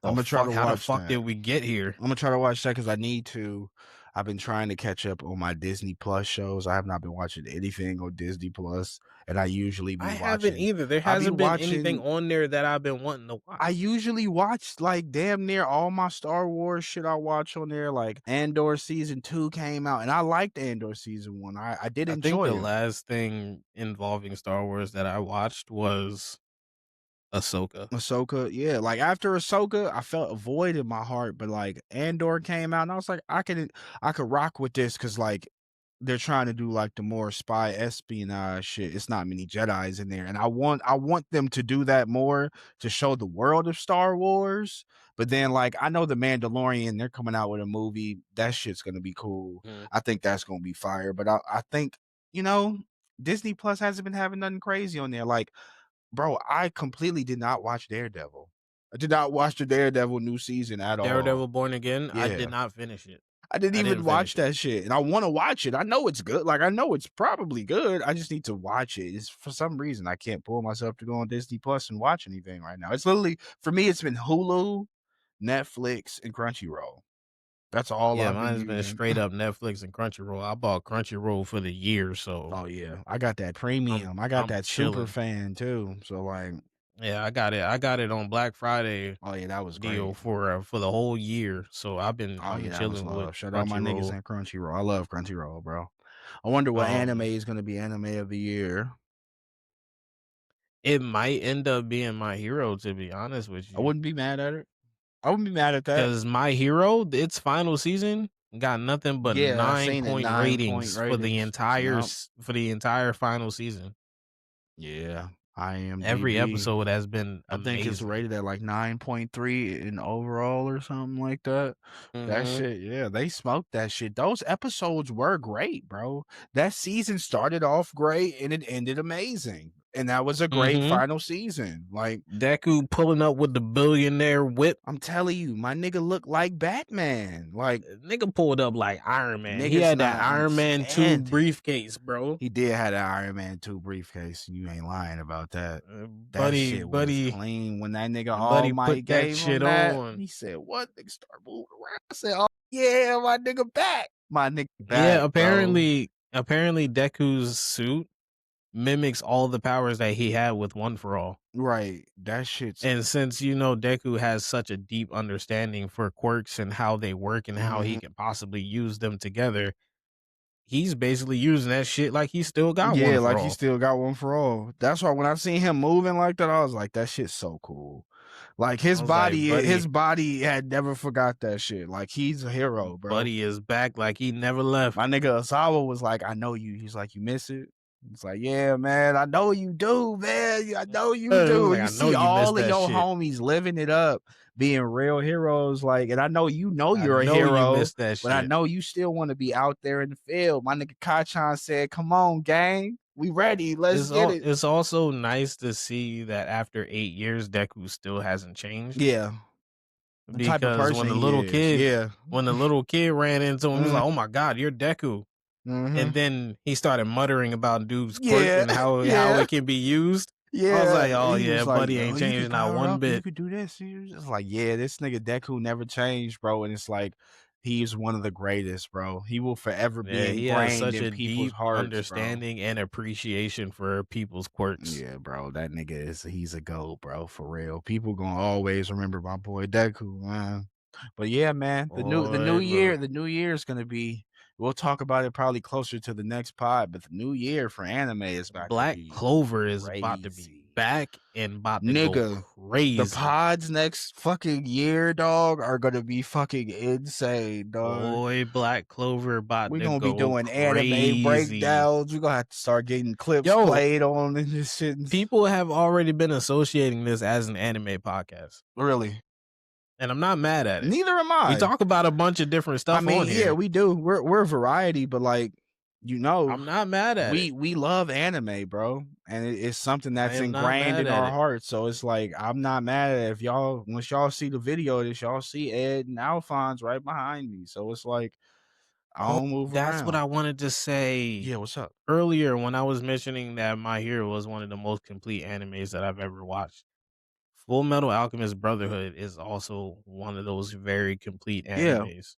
the Imma try to fuck. How the watch fuck did that. we get here? Imma try to watch that because I need to. I've been trying to catch up on my Disney Plus shows. I have not been watching anything on Disney Plus, and I usually I be haven't watching either. There I be hasn't been anything watching on there that I've been wanting to I watch. usually watch, like, damn near all my Star Wars shit I watch on there, like, Andor season 2 came out, and I liked Andor season 1. I did I think enjoy the him. last thing involving Star Wars that I watched was Ahsoka. Ahsoka, yeah, like, after Ahsoka, I felt a void in my heart, but, like, Andor came out, and I was like, I could rock with this because like, they're trying to do, like, the more spy espionage shit. It's not many Jedis in there, and I want them to do that more to show the world of Star Wars, but then, like, I know The Mandalorian, they're coming out with a movie. That shit's gonna be cool. Mhm. I think that's gonna be fire, but I think, you know, Disney Plus hasn't been having nothing crazy on there, like, bro, I completely did not watch Daredevil. I did not watch the Daredevil new season at all. Daredevil Born Again, I did Yeah. not finish it. I didn't I even didn't watch finish it. that shit, and I wanna watch it. I know it's good, like, I know it's probably good, I just need to watch it. It's for some reason, I can't pull myself to go on Disney Plus and watch anything right now. It's literally for me, it's been Hulu, Netflix, and Crunchyroll. That's all Yeah, I've been mine's been using. straight up Netflix and Crunchyroll. I bought Crunchyroll for the year, so Oh, yeah. I got that I'm premium. I got I'm that super chilling. fan too, so, like, Yeah, I got it. I got it on Black Friday oh, yeah, that was deal great. for the whole year. So Oh, I'm yeah, that was chilling with love. Shout out my niggas Crunchyroll. in Crunchyroll. I love Crunchyroll, bro. I wonder what anime Um, is gonna be anime of the year. it might end up being My Hero, to be honest with I you, wouldn't be mad at it. I wouldn't be mad at that. because My Hero, its final season got nothing but Yeah, I seen it, 9 point 9-point ratings ratings. Yep. for the entire final season. Yeah, Every IMDb. episode has been I think it's amazing. rated at like 9.3 in overall or something like that. That Mhm. shit, yeah, they smoked that shit. Those episodes were great, bro. That season started off great and it ended amazing. And that was a great Mhm. final season. Like, Deku pulling up with the billionaire whip. I'm telling you, my nigga looked like Batman. Like, Nigga pulled up like Iron Man. He niggas had that not Iron Man 2 understanding. briefcase, bro. He did have that Iron Man 2 briefcase. You ain't lying about that. That Buddy, shit was buddy, clean. When that nigga All buddy Might put that gave shit him that, on. he said, "What?" Nigga start moving around. I said, "Oh yeah, my nigga back. My nigga Yeah, back, bro." apparently Deku's suit mimics all the powers that he had with One for All. Right. That shit's And since you know Deku has such a deep understanding for quirks and how they work and how he mhm. can possibly use them together, he's basically using that shit like he still got One Yeah, for like he All. still got One for All. That's why when I seen him moving like that, I was like, that shit's so cool. Like I was like, his body had never forgot that shit. Like he's a hero, bro. buddy is back like he never left. My nigga Asawa was like, "I know you." He's like, "You miss it?" It's like, "Yeah, man, I know you do, man. I know you It was do." like, You I know see you missed all of that your shit. homies living it up, being real heroes. Like, and I know I you're a know you hero, missed that but I shit. know you still want to be out there in the field. My nigga Kachan said, "Come on, gang, we ready. Let's get it." It's also nice to see that after 8 years, Deku still hasn't changed. Yeah, the type of Because person he is. Yeah. when the little kid ran into him, he was Mm, like, "Oh my god, you're Deku." mm-hmm. And then he started muttering about dude's quirk Yeah, and how yeah. it can be used. I was Yeah, like, "Oh he yeah, was like, buddy "Oh, ain't you could changed not power one up and you bit." could do this." He was just like, "Yeah, this nigga Deku never changed, bro." And it's like, he's one of the greatest, bro. He will forever be Yeah, he has ingrained such in a people's deep hearts, bro. understanding and appreciation for people's quirks. Yeah, bro, that nigga he's a goat, bro, for real. People gonna always remember my boy Deku, man. But yeah, man, Boy, look, the new year is gonna be. We'll talk about it probably closer to the next pod, but the new year for anime is about to Black be Clover is about to be crazy. back and about to go Nigga, the crazy. pods next fucking year, dog, are gonna be fucking insane, dog. Boy, Black Clover about We're to gonna be go doing anime crazy. breakdowns. We're gonna have to start getting clips Yo, played on and this shit. people have already been associating this as an anime podcast, Really. and I'm not mad at it. Neither am We I. talk about a bunch of different I stuff on mean, yeah, here. we do. We're variety, but like, you know, I'm not mad at it. we love anime, bro, and it's something I that's am not ingrained mad in at our it. hearts. So it's like I'm not mad at it. If y'all once y'all see the video of this, y'all see Ed and Alphonse right behind me. So it's like I Oh, don't move that's what around. I wanted to say Yeah, what's up? earlier when I was mentioning that My Hero was one of the most complete animes that I've ever watched. Full Metal Alchemist Brotherhood is also one of those very complete Yeah. animes.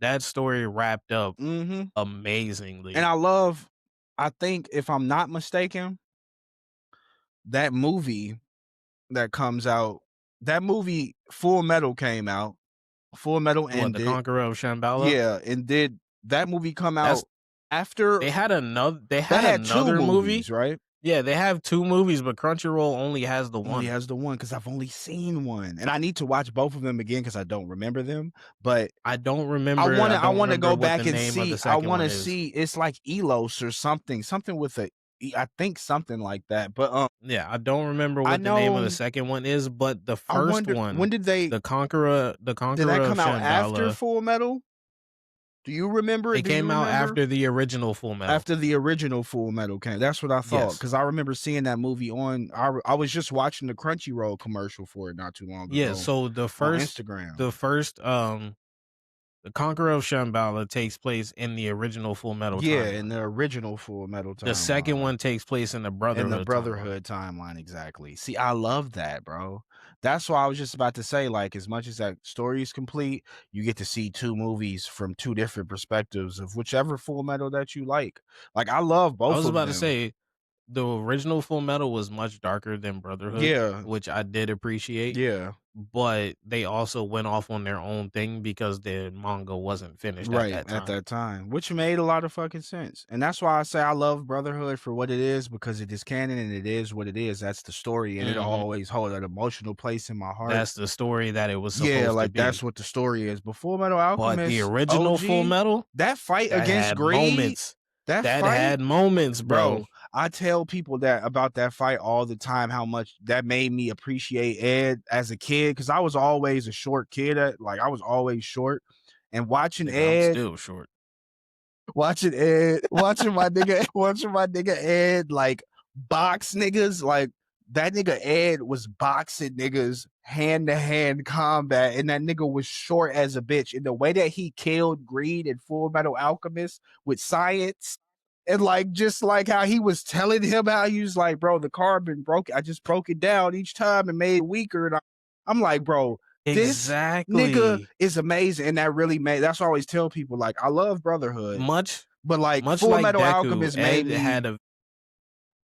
That story wrapped up Mm-hmm. And amazingly. I love. I think if I'm not mistaken, that movie that comes out, that movie Full Metal came out. Full Metal What, The ended. Conqueror of Shambhala? Yeah, and did that movie come That's out after they that had had 2 another movie. movies, right? Yeah, they have 2 movies, but Crunchyroll only has the Only one. has the one because I've only seen one, and I need to watch both of them again because I don't remember them. But I I don't wanna remember go what the back and name of see. the I second one wanna is. see. It's like Elos or something with a I think something like that. But Yeah, I don't remember I what the name of the know. second one is, but the I first wonder one, when The did that Conqueror of come out after Shambhala, Full Metal? Do you remember It it? Do you came out remember? after the original Full Metal. After the original Full Metal came. That's what I thought, Yes. because I remember seeing that movie on I was just watching the Crunchyroll commercial for it not too long Yeah, ago so on Instagram. the first the Conqueror of Shambhala takes place in the original Full Metal Yeah, in timeline. the original Full Metal The second timeline. one takes place in the In the Brotherhood timeline. Brotherhood timeline, exactly. See, I love that, bro. That's why I was just about to say, like, as much as that story is complete, you get to see 2 movies from 2 different perspectives of whichever Full Metal that you like. Like, I love I both was of about to them. say the original Full Metal was much darker than Brotherhood, Yeah, which I did appreciate, yeah. but they also went off on their own thing because the manga wasn't finished at Right, that at time. that time, which made a lot of fucking sense. And that's why I say I love Brotherhood for what it is, because it is canon and it is what it is. That's the story, and it'll Mhm. always hold an emotional place in my heart. That's the story that it was Yeah, supposed to like that's be. what the story is. But Full Metal But the Alchemist original Full OG, Metal, that fight that against had Greed, moments. that That fight, had moments, bro. bro. I tell people that about that fight all the time, how much that made me appreciate Ed as a kid, because I was always a short kid. Like I was always short, and watching Nigga, I'm Ed, still short. watching my nigga Ed like box niggas, like that nigga Ed was boxing niggas hand to hand combat, and that nigga was short as a bitch. And the way that he killed Greed in Full Metal Alchemist with science, and like just like how he was telling him how he was like, bro, the carbon broke. I just broke it down each time and made it weaker. And I'm like, bro, this nigga Exactly. is amazing, and that really made. That's why I always tell people like I love Brotherhood, Much but like much Full like Metal Deku, Alchemist made Ed me had a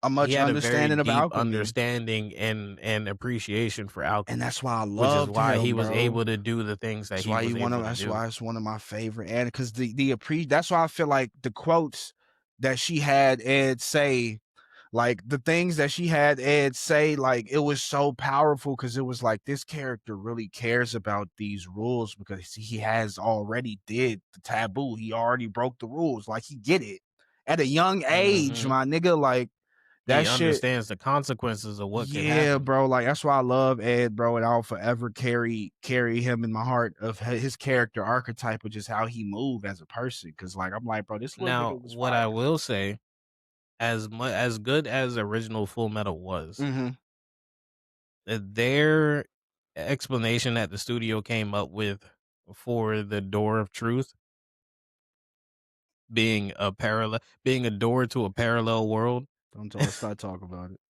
a he much had a very understanding of deep alchemy, understanding and appreciation for and alchemy, that's why I which is loved why he him, was bro. able to do the things that he was able to That's do. why it's one of my favorite, and because that's why I feel like the quotes that she had Ed say, like the things that she had Ed say, like it was so powerful, because it was like this character really cares about these rules because he has already did the taboo. He already broke the rules. Like he get it at a young age, Mhm. my nigga. Like that He shit. understands the consequences of what could Yeah, happen. bro. Like that's why I love Ed, bro, and I'll forever carry him in my heart of his character archetype of just how he moved as a person. Cause like I'm like, bro, this little Now, nigga was what I fire. will say, as good as original Full Metal was, Mm-hmm. their explanation that the studio came up with for the Door of Truth being a door to a parallel world, Don't talk, start talking about it.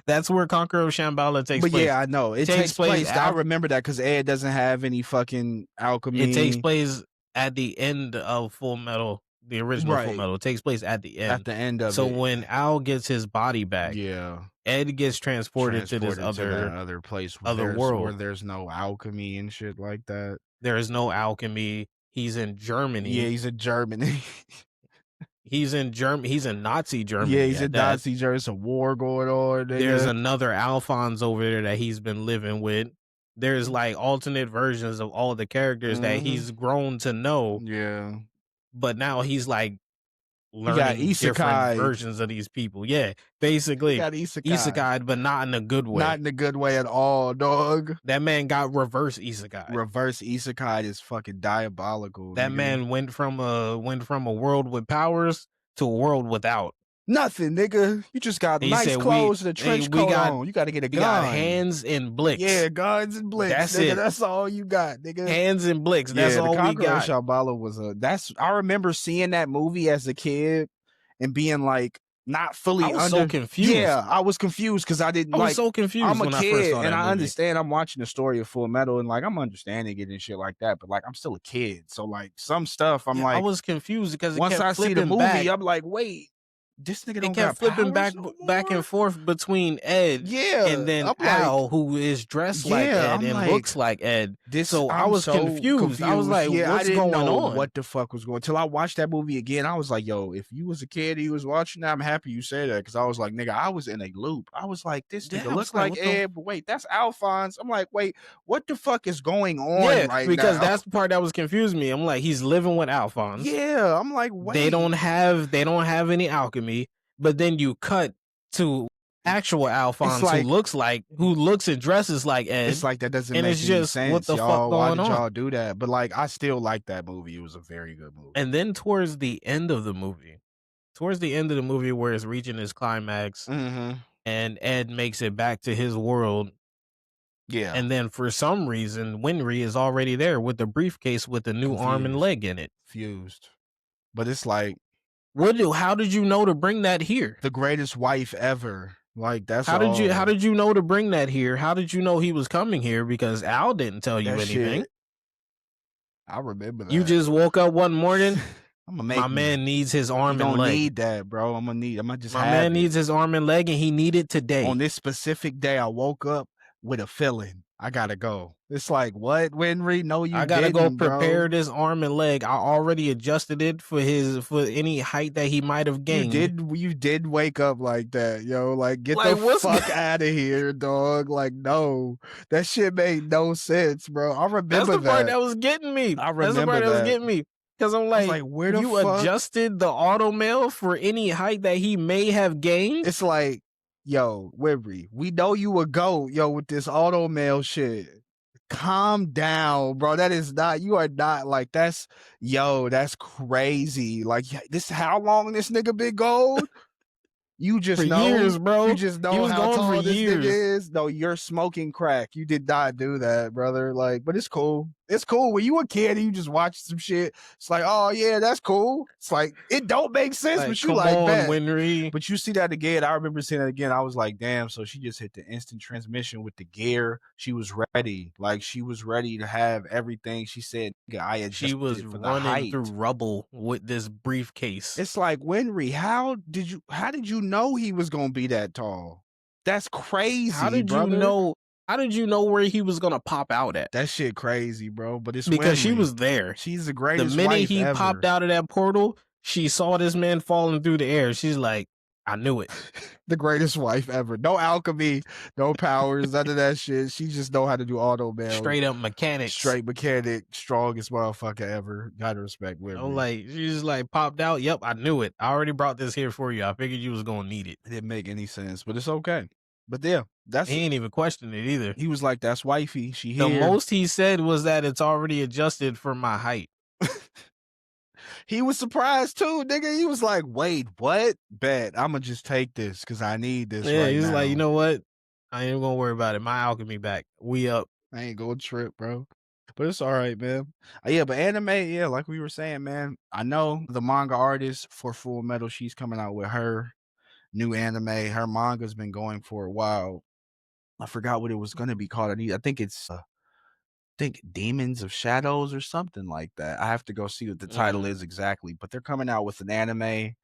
that's where Conqueror of Shambhala takes But place. yeah, I know It it takes takes place place. I after remember that because Ed doesn't have any fucking it takes alchemy. place at the end of Full Metal, the original Full Right Metal. It takes place at the at end. the end of So it. when Al gets his body back, Yeah, Ed gets transported to this transported to that other place other where world. there's no alchemy and shit like that. There is no alchemy. He's in Yeah, Germany. he's in Germany. He's in He's in Nazi Yeah, Germany he's at in that. Nazi Germany. It's a war going on, There's nigga. another Alphonse over there that he's been living with. There's like alternate versions of all the characters that Mm-hmm. he's grown to know, Yeah. but now he's like He got learning different isekai. versions of these people. Yeah, He basically got isekai. isekai, but not in a good Not way. in a good way at all, dog. That man got reverse isekai. Reverse isekai is fucking diabolical, That nigga. man went from a world with powers to a world without. Nothing, nigga. You just got He nice said clothes and a hey, trench coat on. You got to get a we got gun. hands and blicks. Yeah, guns and blicks, That's nigga. it. That's all you got, nigga. Hands and blicks. That's Yeah, the all we Conqueror of got. Shambhala was a. That's I remember seeing that movie as a kid and being like not I fully was so under. confused. Yeah, I was confused because I didn't I was like. so confused I'm a when I first kid saw and that I movie. understand. I'm watching the story of Full Metal and like I'm understanding it and shit like that. But like I'm still a kid, so like some stuff I'm Yeah, I like. was confused because it Once kept I see the flipping movie, back. I'm like, wait, this nigga It don't kept got flipping powers no back more. and forth between Ed and Yeah, then I'm like, Al, who is dressed like yeah, Ed I'm and like, looks like Ed. this So I I'm was so confused. I was confused. like, Yeah, I what's didn't going know on? what the fuck was going till I watched that movie again. I was like, yo, if you was a kid and you was watching that, I'm happy you said that because I was like, nigga, I was in a loop. I was like, this Yeah, nigga I look was like, like what the Ed, but wait, that's Alphonse. I'm like, wait, what the fuck is going on Yeah, right because now? that's the part that was confusing me. I'm like, he's living with Alphonse. Yeah, I'm like, They wait. don't have any alchemy, but then you cut to actual It's Alphonse like who looks and dresses like it's Ed, like that doesn't and make it's any just what sense, the fuck y'all. Why going did on? y'all do that? But like, I still like that movie. It was a very good movie. And then towards the end of the movie where it's reaching its climax Mm-hmm. and Ed makes it back to his world, Yeah, and then for some reason Winry is already there with the briefcase with the new arm and confused, leg in it. fused. But it's like How did you know to bring that here? the greatest wife ever. Like that's How all. did you know to bring that here? How did you know he was coming here? Because Al didn't tell you That anything. shit. I remember You that. just woke up one morning. I'm gonna My make me. man needs his You arm and don't leg. need that, bro. I'm gonna just My man have it. needs his arm and leg, and he need it On today. this specific day, I woke up with a feeling. I gotta go. It's like, what, Winry? No, you I gotta go didn't, prepare bro. this arm and leg. I already adjusted it for any height that he might have gained. You did wake up like that, yo. Like, get the Like what's fuck out of here, dog. Like, no. That shit made no sense, bro. I That's remember the part that. that was getting me. I That's the remember part that was that. getting me. Because I'm I was like, like, where the you fuck? adjusted the auto mail for any height that he may have gained. It's like, yo, Wibry, we know you a goat, yo, with this auto mail shit. Calm down, bro. That is not, you are not like, that's crazy. Like, this, how long this nigga been gold? You For just know? years, You bro. just He know was how gone for tall this nigga years. is? No, you're smoking crack. You did not do that, brother. Like, but it's cool. It's cool. When you a kid and you just watch some shit, it's like, oh yeah, that's cool. It's like, it don't make sense, Like, but you come like, on, bet. Winry. But you see that again. I remember seeing that again. I was like, damn. So she just hit the instant transmission with the gear. She was ready. Like, she was ready to have everything. She said, I She was adjusted for the running through height. rubble with this briefcase. It's like, Winry, how did you know he was gonna be that tall? That's How crazy, did you brother. know? How did you know where he was gonna pop out at? That shit crazy, bro. But it's Because she Winry. was there. She's the The greatest minute wife he popped ever. out of that portal, she saw this man falling through the air. She's like, I knew it. The greatest wife ever. No alchemy, no powers, none of that shit. She just know how to do auto mail. Straight up mechanics. Straight mechanic, strongest motherfucker ever. Gotta respect I'm Winry. like, she just like popped out. Yep, I knew it. I already brought this here for you. I figured you was gonna need it. It didn't make any sense, but it's okay. But yeah, He ain't even questioned it either. he was like, that's wifey. She The here. most he said was that it's already adjusted for my height. He was surprised too, nigga. He was like, wait, what? Bet. I'ma just take this because I need this Yeah, right he's now. like, you know what? I ain't gonna worry about it. My alchemy back. We up. I ain't going trip, bro. But it's all right, man. Yeah, but anime, yeah, like we were saying, man. I know the manga artist for Full Metal, she's coming out with her new anime. Her manga's been going for a while. I forgot what it was gonna be called. I think it's think Demons of Shadows or something like that. I have to go see what the title is exactly, but they're coming out with an anime.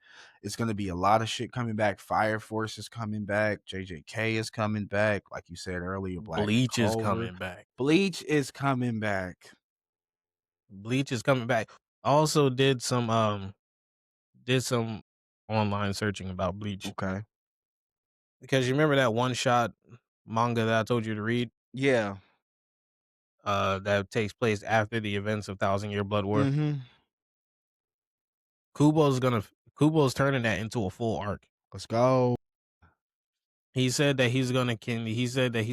It's going to be a lot of shit coming back. Fire Force is coming back. JJK is coming back. Like you said earlier, Black Bleach is Clover. coming back. Bleach is coming back. Bleach is coming back. I also did some online searching about Bleach. Okay. Because you remember that one shot manga that I told you to read? Yeah. That takes place after the events of Thousand Year Blood War. Mm-hmm. Kubo's turning that into a full arc. Let's go. He said that he's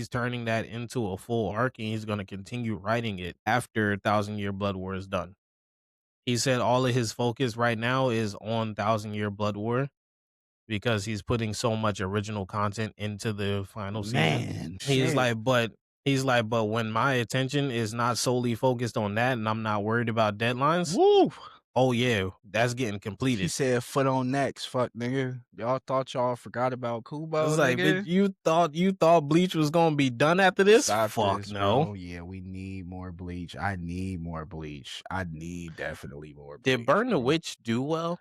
turning that into a full arc and he's gonna continue writing it after Thousand Year Blood War is done. He said all of his focus right now is on Thousand Year Blood War because he's putting so much original content into the final season. Man, He's shit. like, but when my attention is not solely focused on that and I'm not worried about deadlines, Woo. oh yeah, that's getting He completed. said foot on necks. Fuck, nigga. Y'all thought y'all forgot about Kubo, It's like, nigga? bitch, you thought Bleach was gonna be done after this? Stop Fuck this, no. bro. Yeah, we need more Bleach. I need more Bleach. I need definitely more Bleach. Did Burn the bro. Witch do well?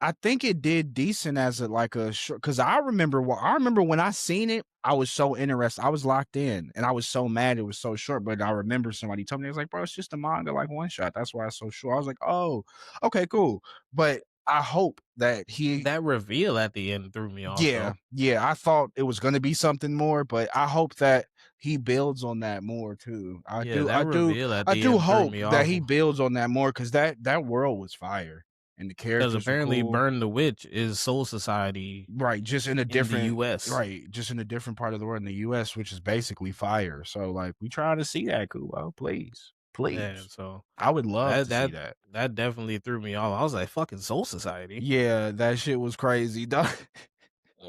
I think it did decent as a like a short because I remember when I seen it, I was so interested. I was locked in and I was so mad it was so short. But I remember somebody told me, it was like, bro, it's just a manga, like one shot. That's why it's so short. I was like, oh, okay, cool. But I hope that That reveal at the end threw me off. yeah, yeah. I thought it was gonna be something more, but I hope that he builds on that more too. I do reveal at the hope end threw me that off. he builds on that more because that world was fire. and the Because characters are apparently cool. Burn the Witch is Soul Society Right, just in a in the different US. right, just in a different part of the world in the US, which is basically fire. So like we trying to see that, Kubo. Please. Yeah, Please. so I would love that to see that that. that definitely threw me off. I was like, "Fucking Soul Society?" Yeah, that shit was crazy, dog.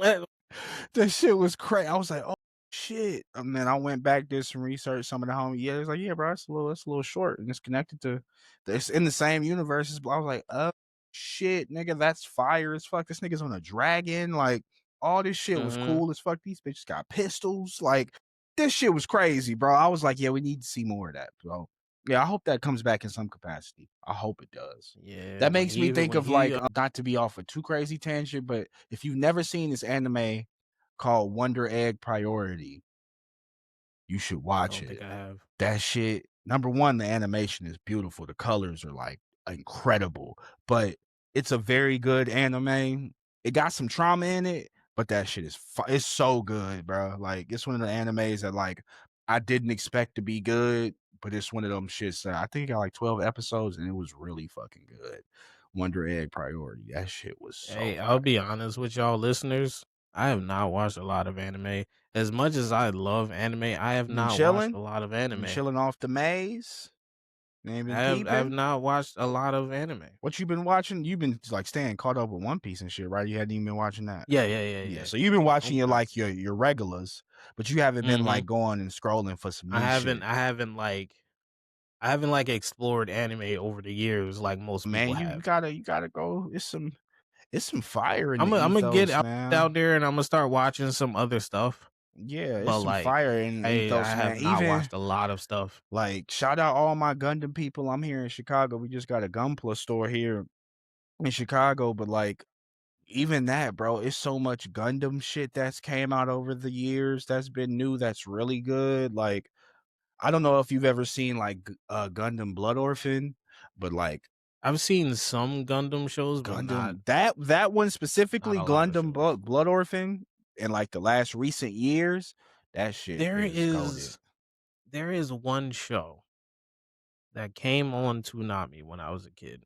Eh, That shit was crazy. I was like, "Oh shit!" And then I went back, did some research. Some of the homies, yeah, it's like, "Yeah, bro, it's a little short, and it's connected to, it's in the same universe." I was like, "Oh shit, nigga, that's fire as fuck." This nigga's on a dragon. Like all this shit was mhm. cool as fuck. These bitches got pistols. Like this shit was crazy, bro. I was like, "Yeah, we need to see more of that." So yeah, I hope that comes back in some capacity. I hope it does. Yeah, That makes me think when of he like, not to be off a too crazy tangent, but if you've never seen this anime called Wonder Egg Priority, you should I watch don't think it. I have. That shit, number one, the animation is beautiful. The colors are like incredible, but it's a very good anime. It got some trauma in it, but that shit is it's so good, bro. Like it's one of the animes that like I didn't expect to be good, but it's one of them shits that I think it got like 12 episodes and it was really fucking good. Wonder Egg Priority. That shit was so Hey, I'll be fire. honest with y'all listeners. I have not watched a lot of anime. As much as I love anime, I have You been not watched a chilling? lot of You been anime. chilling off the maze? You ain't been I have peeping? not watched a lot of anime. What you been watching? You've been like staying caught up with One Piece and shit, right? You hadn't even been watching that. Yeah, yeah, yeah, Yeah, yeah. so you've been watching your Okay. like your regulars, but you haven't been like Mhm. going and scrolling for some new shit. I haven't like explored anime over the years like most people Man, have. you gotta go. It's some fire in the Imma get ethos, man. out there and Imma start watching some other stuff, Yeah, it's but some like fire in the I ethos, have man. not Even watched a lot of stuff. like shout out all my Gundam people. I'm here in Chicago. We just got a Gunpla store here in Chicago, but like even that, bro, it's so much Gundam shit that's came out over the years that's been new that's really good. Like, I don't know if you've ever seen like Gundam Blood Orphan, but like I've seen some Gundam shows, but not Gundam that one specifically, a lot of Gundam shows. Blood Orphan, in like the last recent years, that shit There is goaded. is there is one show that came on Toonami when I was a kid,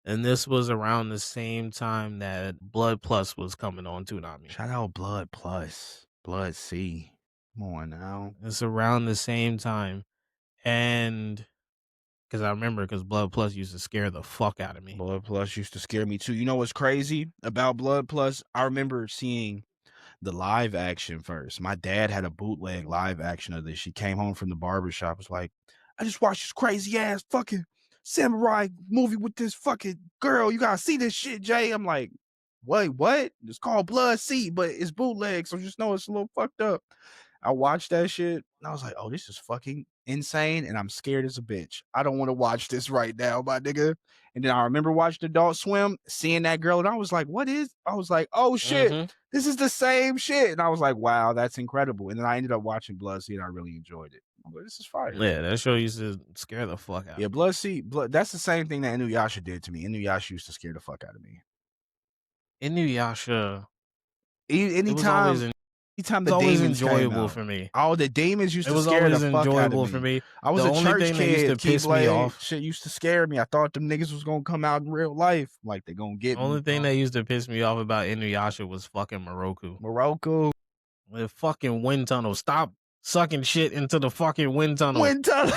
and this was around the same time that Blood Plus was coming on Toonami. Shout out Blood Plus, Blood C. Come on now. It's around the same time, and because I remember, because Blood Plus used to scare the fuck out of me. Blood Plus used to scare me too. You know what's crazy about Blood Plus? I remember seeing the live action first. My dad had a bootleg live action of this. She came home from the barber shop, was like, I just watched this crazy ass fucking samurai movie with this fucking girl. You gotta see this shit, Jay. I'm like, wait, what? It's called Blood Sea, but it's bootleg, so just know it's a little fucked up. I watched that shit and I was like, oh, this is fucking insane. And I'm scared as a bitch. I don't want to watch this right now, my nigga. And then I remember watching Adult Swim, seeing that girl, and I was like, what is? I was like, oh shit, Mhm. this is the same shit. And I was like, wow, that's incredible. And then I ended up watching Blood Sea and I really enjoyed it. I'm like, this is fire. Yeah, that show used to scare the fuck out Yeah, of me. Blood Sea, that's the same thing that Inuyasha did to me. Inuyasha used to scare the fuck out of me. Inuyasha, it was Anytime, anytime the always demons came enjoyable out, for me. all the demons used It to was scare the always fuck out of enjoyable for me. me. I was The a only church thing that used to kid, piss me Keyblade off shit used to scare me. I thought them niggas was gonna come out in real life, like they gonna the get me. only thing that used to piss me off about Inuyasha was fucking Moroku. Morocco, The fucking wind tunnel. Stop sucking shit into the fucking wind tunnel. winter.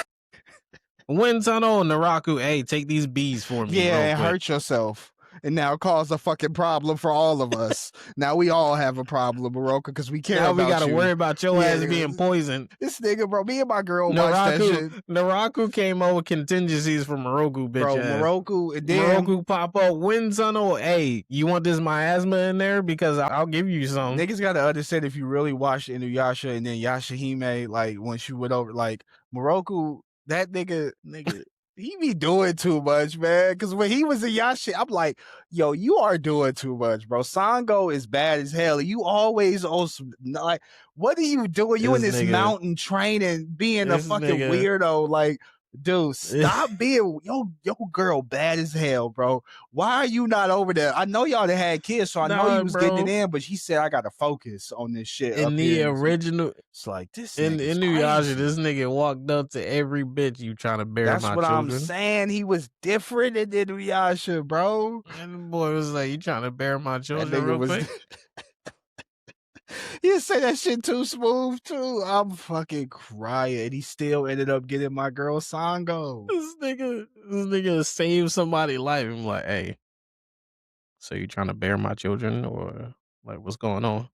Wind tunnel, Naraku. Hey, take these bees for me real Yeah, and quick. hurt yourself. And now cause a fucking problem for all of us. Now we all have a problem, Morocco, because we care Now we about gotta you. worry about your ass Yeah, being poisoned. this nigga, bro. Me and my girl watched that shit, Naraku came up with contingencies for Moroku, bitch bro. ass. Morocco, and then Moroku pop up, wind tunnel. Hey, you want this miasma in there? Because I'll give you some. niggas gotta understand if you really watched Inuyasha and then Yashahime, like once you went over, like Morocco, that nigga, he be doing too much, man. Cause when he was in Yashi, I'm like, yo, you are doing too much, bro. Sango is bad as hell. You always on some like, what are you doing? You in This this nigga, mountain training, being a this fucking nigga, weirdo, like. Dude, stop being yo girl bad as hell, bro. Why are you not over there? I know y'all done had kids, so I know you Nah, was getting it bro. in, but she said I gotta focus on this shit up In here. the original It's like this in nigga's Inuyasha, this crazy. nigga walked up to every bitch, "You trying to bury That's my what I'm children?" saying. He was different in Inuyasha, bro. And the boy was like, "You trying to bury my That children nigga real was quick?" he say that shit too smooth too. I'm fucking crying. And he still ended up getting my girl Sango. This nigga saved somebody's life. I'm like, "Hey, so you trying to bury my children or like what's going on?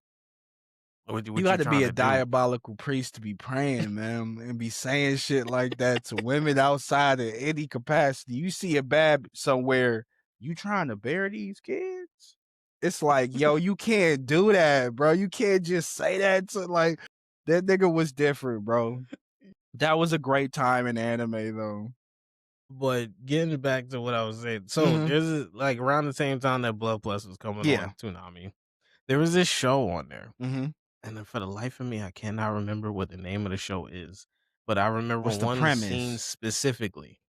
You What you got to be trying a to do?" diabolical priest to be praying, man, and be saying shit like that to women outside of any capacity. You see a bad somewhere, you trying to bury these kids? It's like, yo, you can't do that, bro. You can't just say that to like that nigga was different, bro. That was a great time in anime though. But getting back to what I was saying, so Mhm. there's like around the same time that Blood Plus was coming Yeah. on Toonami, there was this show on there, Mhm. and then for the life of me, I cannot remember what the name of the show is, but I remember What's the one scene premise? specifically.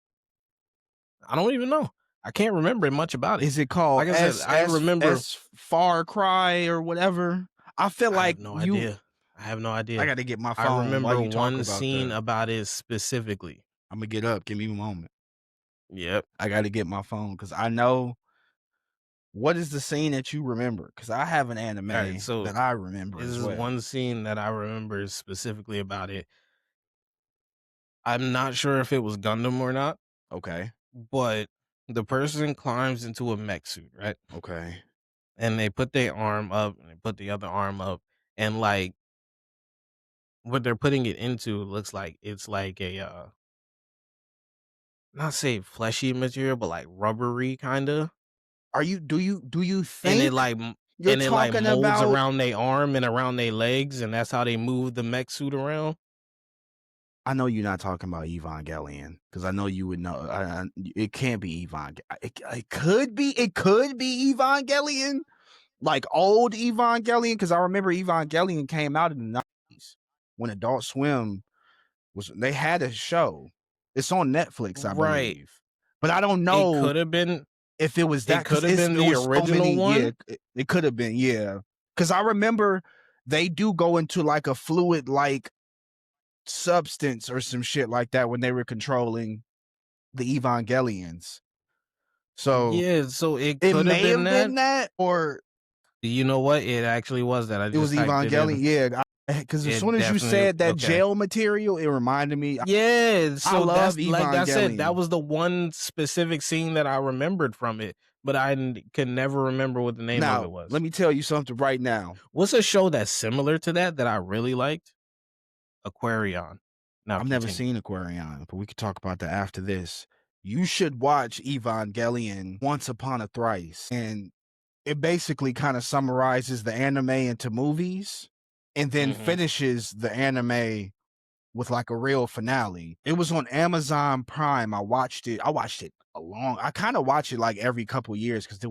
I don't even know. I can't remember much about it. Is it called Like I said, S I S remember. S Far Cry or whatever? I feel I like have no you idea. I have no I idea. gotta get my I phone while remember you talk one about scene that. about it specifically. Imma get up, give me a moment. Yep. I gotta get my phone because I know what is the scene that you remember? Because I have an All right. anime So that I remember this as is well. one scene that I remember specifically about it. I'm not sure if it was Gundam or not, Okay, but the person climbs into a mech suit, right? okay. And they put their arm up and they put the other arm up, and like what they're putting it into looks like it's like a not say fleshy material, but like rubbery kind of. Do you And it think like you're talking molds about around their arm and around their legs, and that's how they move the mech suit around. I know you're not talking about Evangelion because I know you would know. It can't be it could be Evangelion, like old Evangelion, because I remember Evangelion came out in the 90s when Adult Swim they had a show. It's on Netflix, I Right. believe. But I don't It know could have been if it was that it because could have been it the was so original many. Yeah, one. it could have been. Yeah, because I remember they do go into like a fluid like substance or some shit like that when they were controlling the Evangelions. So Yeah, so it it could have may been have that. been that, or You know what? It actually was that. I it was just typed it Evangelion. in. Yeah, because as It soon as you definitely said that okay. jail material, it reminded me. Yeah, I so love that's like I said, that Evangelion. was the one specific scene that I remembered from it, but could never remember what the name of Now, it let was. me tell you something right now. What's a show that's similar to that that I really liked? Aquarion. Now I've never continue. seen Aquarion, but we could talk about that after this. You should watch Evangelion Once Upon a Thrice. And it basically kind of summarizes the anime into movies and then Mhm. finishes the anime with like a real finale. It was on Amazon Prime. I watched it. I kind of watch it like every couple years because it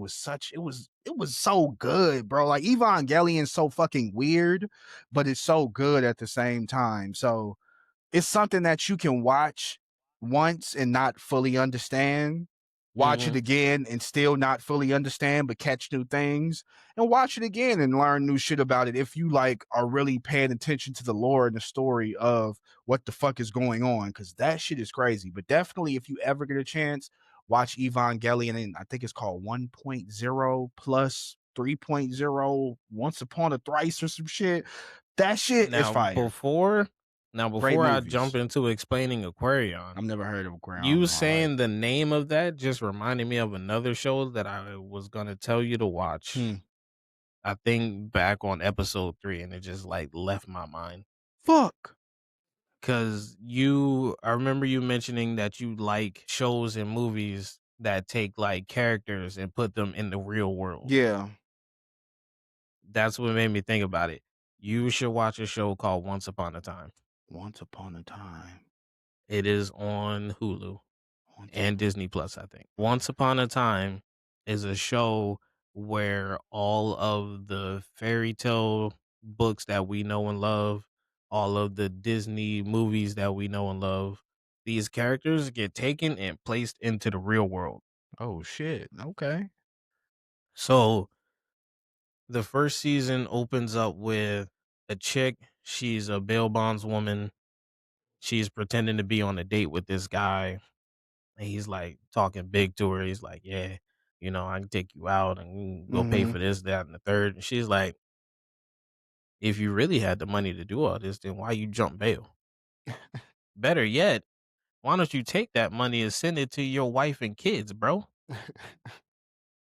was so good, bro. Like Evangelion's so fucking weird, but it's so good at the same time. So it's something that you can watch once and not fully understand, watch it Mhm. again and still not fully understand, but catch new things, and watch it again and learn new shit about it if you like are really paying attention to the lore and the story of what the fuck is going on, because that shit is crazy. But definitely, if you ever get a chance, watch Evangelion, and I think it's called 1.0 plus 3.0 Once Upon a Thrice or some shit. That shit is Now fire. before Great before I jump movies. into explaining Aquarion, I've never heard of a crown you in my life. saying the name of that just reminded me of another show that I was gonna tell you to watch. Hmm. I think back on episode 3 and it just like left my mind. Fuck. Cause I remember you mentioning that you like shows and movies that take like characters and put them in the real world. Yeah. That's what made me think about it. You should watch a show called Once Upon a Time. Once upon a time. It is on Hulu Once and upon Disney Plus, I think. Once Upon a Time is a show where all of the fairy tale books that we know and love, all of the Disney movies that we know and love, these characters get taken and placed into the real world. Oh shit. Okay. So the first season opens up with a chick. She's a bail bondswoman. She's pretending to be on a date with this guy. And he's like talking big to her. He's like, "Yeah, I can take you out and we can go pay Mm-hmm. for this, that, and the third." And she's like, "If you really had the money to do all this, then why you jump bail? Better yet, why don't you take that money and send it to your wife and kids, bro?"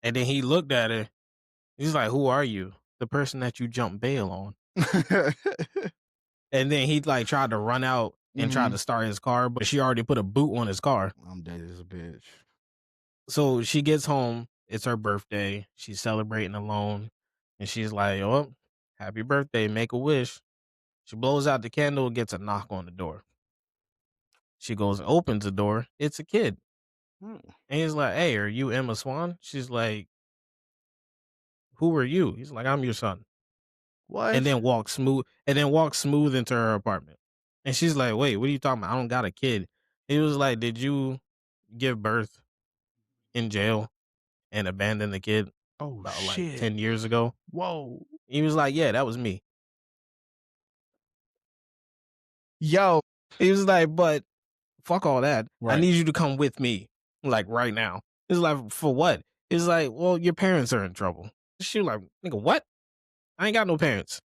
And then he looked at her. He's like, "Who are you? The person that you jumped bail on." And then he like tried to run out and tried Mm-hmm. to start his car, but she already put a boot on his car. I'm dead as a bitch. So she gets home. It's her birthday. She's celebrating alone. And she's like, "Oh, happy birthday. Make a wish." She blows out the candle, gets a knock on the door. She goes and opens the door. It's a kid. Mm. And he's like, "Hey, are you Emma Swan?" She's like, "Who are you?" He's like, "I'm your son." And What? then walks smooth into her apartment. And she's like, "Wait, what are you talking about? I don't got a kid." He was like, "Did you give birth in jail and abandon the kid Oh about like shit. 10 years ago?" Whoa. He was like, "Yeah, that was me." Yo. He was like, "But fuck all that. I Right. need you to come with me, like right now." He's like, "For what?" He's like, "Well, your parents are in trouble." She was like, "Nigga, what? I ain't got no parents."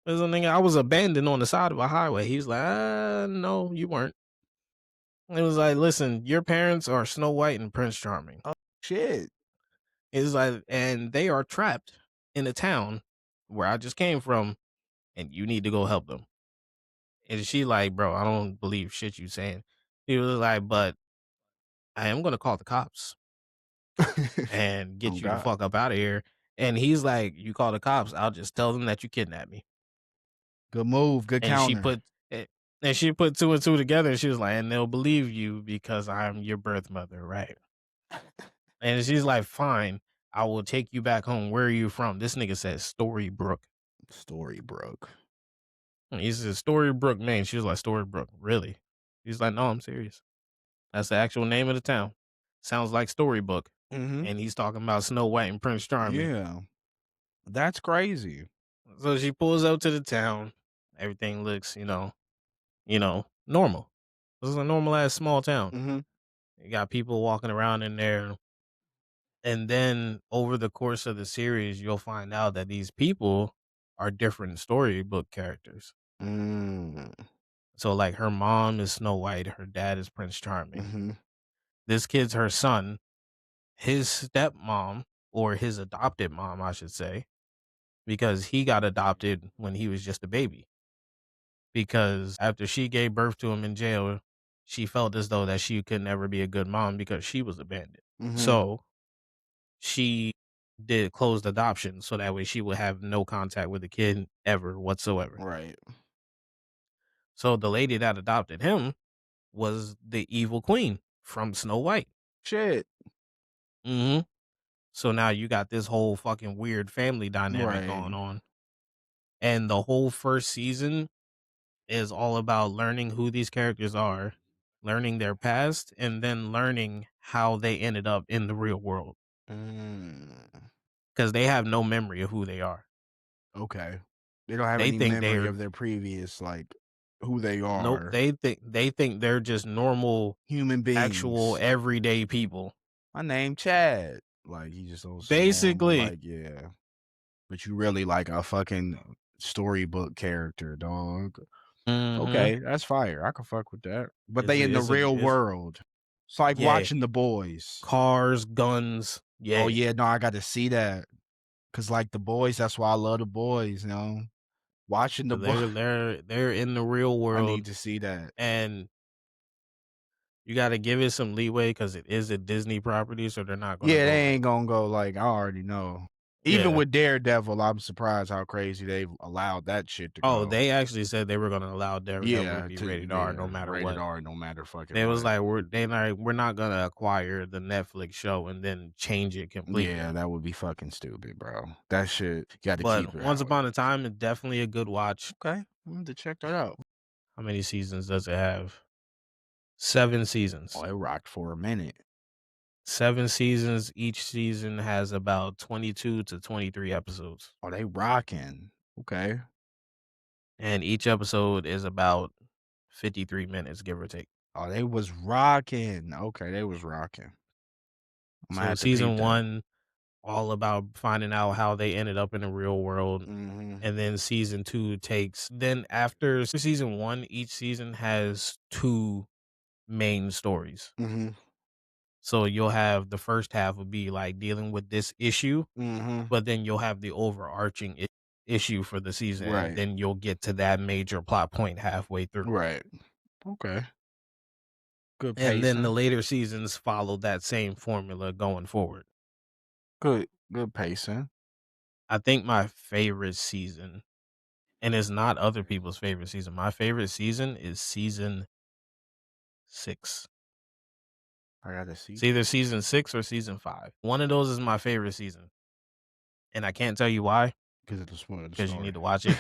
There's a nigga, I was abandoned on the side of a highway. He was like, no, you weren't." It was like, "Listen, your parents are Snow White and Prince Charming." Oh shit. It's like, and they are trapped in a town where I just came from, and you need to go help them. And she like, "Bro, I don't believe shit you saying." He was like, "But I am gonna call the cops and Oh get you the god. fuck up out of here." And he's like, "You call the cops, I'll just tell them that you kidnapped me." Good move. Good And she counter. put eh, and she put two and two together, and she was like, "And they'll believe you because I'm your birth mother, right?" And she's like, "Fine, I will take you back home. Where are you from?" This nigga says Storybrooke. Story broke. And he says Storybrooke, Maine. She was like, "Storybrooke, really?" He's like, "No, I'm serious. That's the actual name of the town. Sounds like Storybook." Mm-hmm. And he's talking about Snow White and Prince Charming. Yeah. That's crazy. So she pulls up to the town. Everything looks, normal. This is a normal ass small town. Mm-hmm. You got people walking around in there. And then over the course of the series, you'll find out that these people are different storybook characters. Mm. So, like, her mom is Snow White, her dad is Prince Charming. Mm-hmm. This kid's her son, his stepmom, or his adopted mom, I should say, because he got adopted when he was just a baby. Because after she gave birth to him in jail, she felt as though that she could never be a good mom because she was abandoned. Mm-hmm. So she did closed adoption so that way she would have no contact with the kid ever whatsoever. Right. So the lady that adopted him was the evil queen from Snow White. Shit. Hmm. So now you got this whole fucking weird family dynamic going Right. on. And the whole first season is all about learning who these characters are, learning their past, and then learning how they ended up in the real world Mm. because they have no memory of who they are. Okay. They don't have They any think memory they're of their previous, like, who they Nope, are. they think they're just normal, Human actual, beings. everyday people. My name Chad. Like, he just so normal, Basically. like, yeah. But you really like a fucking storybook character, dog. Mhm. Okay, that's fire. I can fuck with that. But It's they a in the it's a real it's world. It's like Yeah. watching The Boys. Cars, guns, Oh yeah. yeah, no, I got to see that. Cause like The Boys, that's why I love The Boys. Watching The So Boys, they're in the real I need world, to see that. and you gotta give it some leeway because it is a Disney property, so they're not gonna Yeah, go they like ain't gonna go like I already know. Even yeah. with Daredevil, I'm surprised how crazy they've allowed that shit to Oh, go. they actually said they were gonna allow Daredevil to Yeah, be to rated R no yeah, matter rated what. R, no matter fucking They was what. like, we're not gonna acquire the Netflix show and then change it Yeah, completely. that would be fucking stupid, bro. That shit, you got to keep But it Once how it Upon a is. Time is definitely a good watch. Okay, I'm gonna have to check that out. How many seasons does it have? 7 Oh, seasons. it rocked for a minute. 7 seasons, each season has about 22 to 23 episodes, Oh, they rocking. Okay. and each episode is about 53 minutes, give or take. Oh, they was rocking. Okay, they was rocking. Imma So have to peep season that. 1, all about finding out how they ended up in the real world, Mhm. and then season 2 takes then after season 1, each season has 2 main stories. Mhm. So you'll have the first half will be, like, dealing with this issue, Mhm. but then you'll have the overarching issue for the season, and Right. then you'll get to that major plot point halfway through. Right. Okay. Good And then the pacing. later seasons follow that same formula going forward. Good pacing. I think my favorite season, and it's not other people's favorite season, my favorite season is season 6. I gotta see It's either season 6 or season 5. One of those is my favorite season, and I can't tell you why, because it'll spoil the because you story. need to watch it.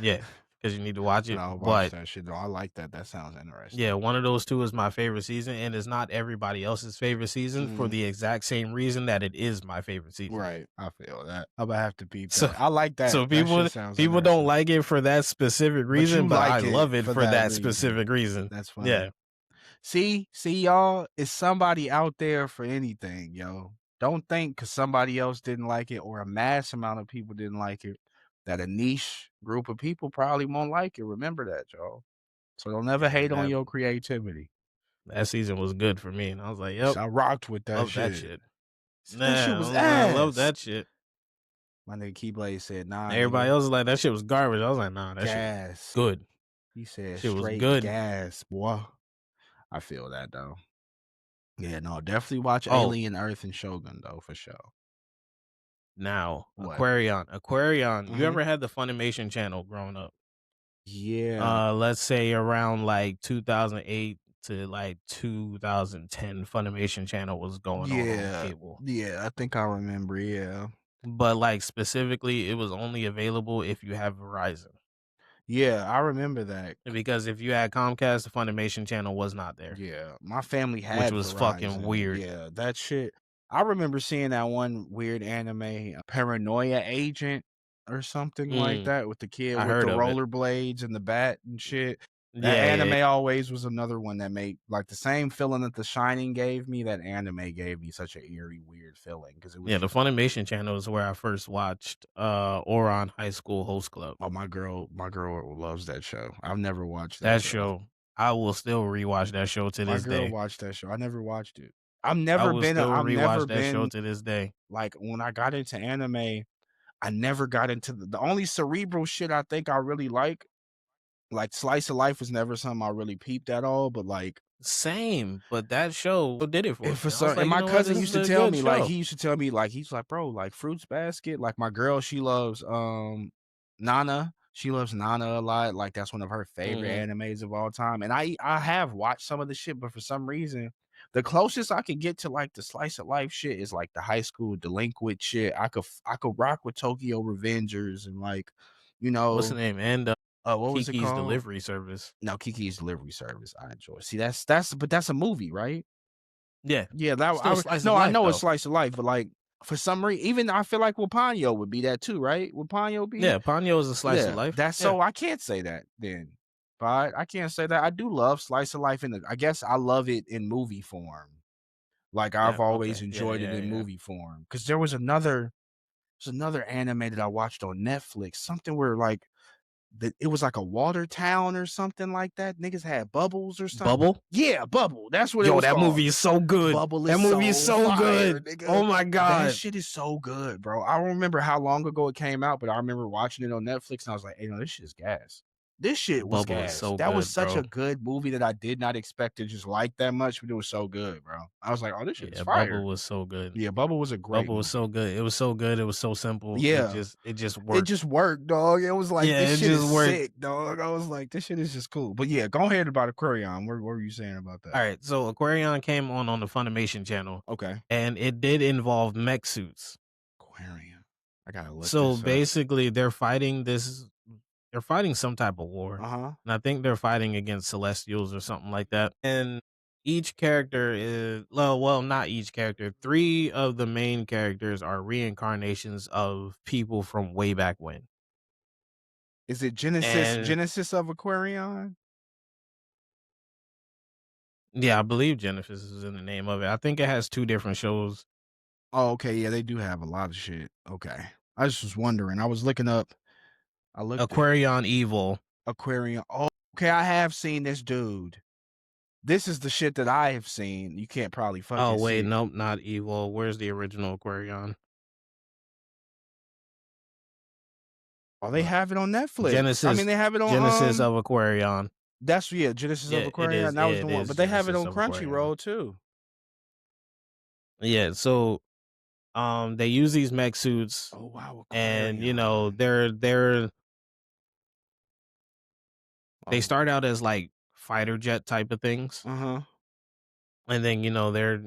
Yeah, because you need to watch And it, I'll watch but that shit, though. I like that. That sounds yeah, interesting. one of those 2 is my favorite season, and it's not everybody else's favorite season for Mhm. the exact same reason that it is my favorite season. Right. I feel that. Imma have to peep So that. I like so that. That people shit sounds people don't interesting. like it for that specific But you reason, but I like it love it for for that that reason. specific reason. That's funny. Yeah, See, y'all, it's somebody out there for anything, yo. Don't think because somebody else didn't like it or a mass amount of people didn't like it, that a niche group of people probably won't like it. Remember that, y'all. So don't never yeah, hate on your creativity. that season was good for me, and I was like, "Yep, So I rocked with that love that shit. shit." Said that shit Nah, was I love ass. that shit. My nigga Keyblade said, nah, Everybody nigga, else was like, "That shit was garbage." I was like, "Nah, that shit was gas. good. He said Shit was straight good." gas, boy. I feel that though. Yeah, no, definitely watch Oh, Alien, Earth, and Shogun though, for sure. now What? Aquarion, you Mhm. ever had the Funimation channel growing up? Yeah. Let's say around like 2008 to like 2010, Funimation channel was going on Yeah. cable. Yeah, I think I remember, yeah. But like specifically, it was only available if you have Verizon. Yeah, I remember that. Because if you had Comcast, the Funimation channel was not there, Yeah, my family which had was fucking Verizon. weird. Yeah, that shit I remember seeing that one weird anime, Paranoia Agent or something like Mm, that with the kid I with the heard of it. rollerblades and the bat and shit. That Yeah, yeah, yeah. anime always was another one that made like the same feeling that The Shining gave me, that anime gave me such an eerie, weird feeling because it was Yeah, the just Funimation channel is where I first watched Oron High School Host Club. oh, my girl loves that show. I've never watched that That show. show, I will still rewatch that show to My this girl day. watched that show. I never watched it. I will still I've never rewatch that show been to this day. like when I got into anime, I never got into the only cerebral shit I think I really like slice of life was never something I really peeped at all, but like Same, but that show did it for if for me. I was some and like, you my know what? cousin This used is to a tell good me, like, show. he used to tell me, like, he's like, "Bro, like, Fruits Basket," like, my girl, she loves, Nana. She loves Nana a lot, like, that's one of her favorite Mhm. animes of all time, and I have watched some of the shit, but for some reason, the closest I could get to, like, the slice of life shit is, like, the high school delinquent shit. I could rock with Tokyo Revengers and, like, you What's the know, name? And what was it Kiki's called? Delivery Service. No, Kiki's Delivery Service, I enjoy. See, but that's a movie, right? Yeah, Yeah, that still slice of no, I life know it's though. slice of life, but, like, for some reason, even I feel like Wapanyo would be that too, right? Would Ponyo be Yeah, Ponyo is a slice of yeah, life. that's Yeah, so I can't say that then. But I can't say that. I do love slice of life I guess I love it in movie form. Like, yeah. I've always Okay. Yeah, enjoyed it yeah, in yeah. movie form. Because there's another anime that I watched on Netflix, something where, like, it was like a water town or something like that. Niggas had bubbles or something. Bubble. Yeah, Bubble. That's what it Yo, was that called. movie is so good. Bubble That is movie is so so fire, good. nigga. Oh my That god. shit is so good, bro. I don't remember how long ago it came out, but I remember watching it on Netflix and I was like, hey, no, this shit is gas. This shit was Bubble is gas. so That was good, such a bro. good movie that I did not expect to just like that much, but it was so good, bro. I was like, oh, this shit is Yeah, fire. Bubble was so good. Yeah, Bubble was a great Bubble was so movie. good. It was so good. It was so simple. Yeah, It just it worked. just worked, dog. It was like, this Yeah, it shit just is worked. sick, dog. I was like, this shit is just cool. But yeah, go ahead about Aquarion. What were you saying about that? All right, so Aquarion came on the Funimation channel, Okay. and it did involve mech suits. Aquarion. I gotta look So this up. basically, they're fighting this. they're fighting some type of war, Uh-huh. and I think they're fighting against Celestials or something like that. And each character is well, not each character. 3 of the main characters are reincarnations of people from way back when. Is it Genesis And Genesis of Aquarion? yeah, I believe Genesis is in the name of it. I think it has 2 different shows. Oh, okay, yeah, they do have a lot of shit. Okay. I just was wondering. I was looking up I looked at Aquarion Evil. Aquarion. Oh, okay, I have seen this dude. This is the shit that I have seen. You can't probably Oh, fucking wait, see. nope, not Evil. Where's the original Aquarion? Oh, they Uh, have it on Netflix. I mean, Genesis they have it Genesis on of Aquarion. that's yeah, Genesis of Yeah, it Aquarion. is That was the it one, is but they have it Genesis on of Aquarion. Crunchyroll too. Yeah, so, they use these mech suits Oh wow, and, Aquarion. they Oh, start out as, like, fighter jet type of things, uh-huh. and then, they're,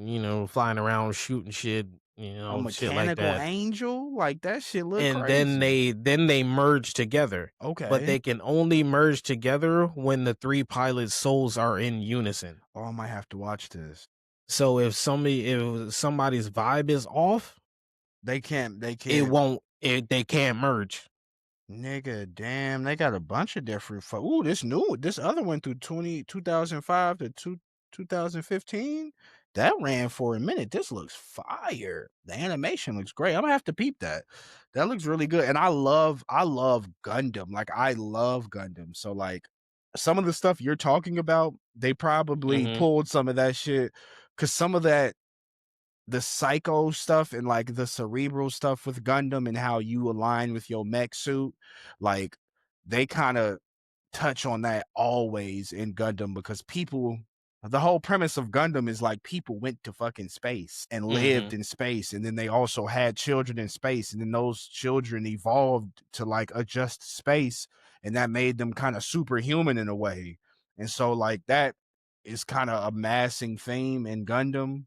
flying around shooting shit, A shit like mechanical that. angel? Like that shit look And then crazy. they merge together, but Okay. they can only merge together when the 3 pilots' souls are in unison. Oh, I might have to watch this. So if somebody's vibe is off, They it can't won't it they can't merge. nigga, damn, they got a bunch of different ooh, this other one through 2005 to 2015. That ran for a minute. This looks fire. The animation looks great. I'm gonna have to peep that. That looks really good. And I love Gundam. Like I love Gundam. So like some of the stuff you're talking about, they probably Mhm, pulled some of that shit because some of that the psycho stuff and like the cerebral stuff with Gundam and how you align with your mech suit, like they kind of touch on that always in Gundam because people the whole premise of Gundam is like people went to fucking space and lived mhm, in space and then they also had children in space and then those children evolved to like adjust space and that made them kind of superhuman in a way. And so like that is kind of a massing theme in Gundam,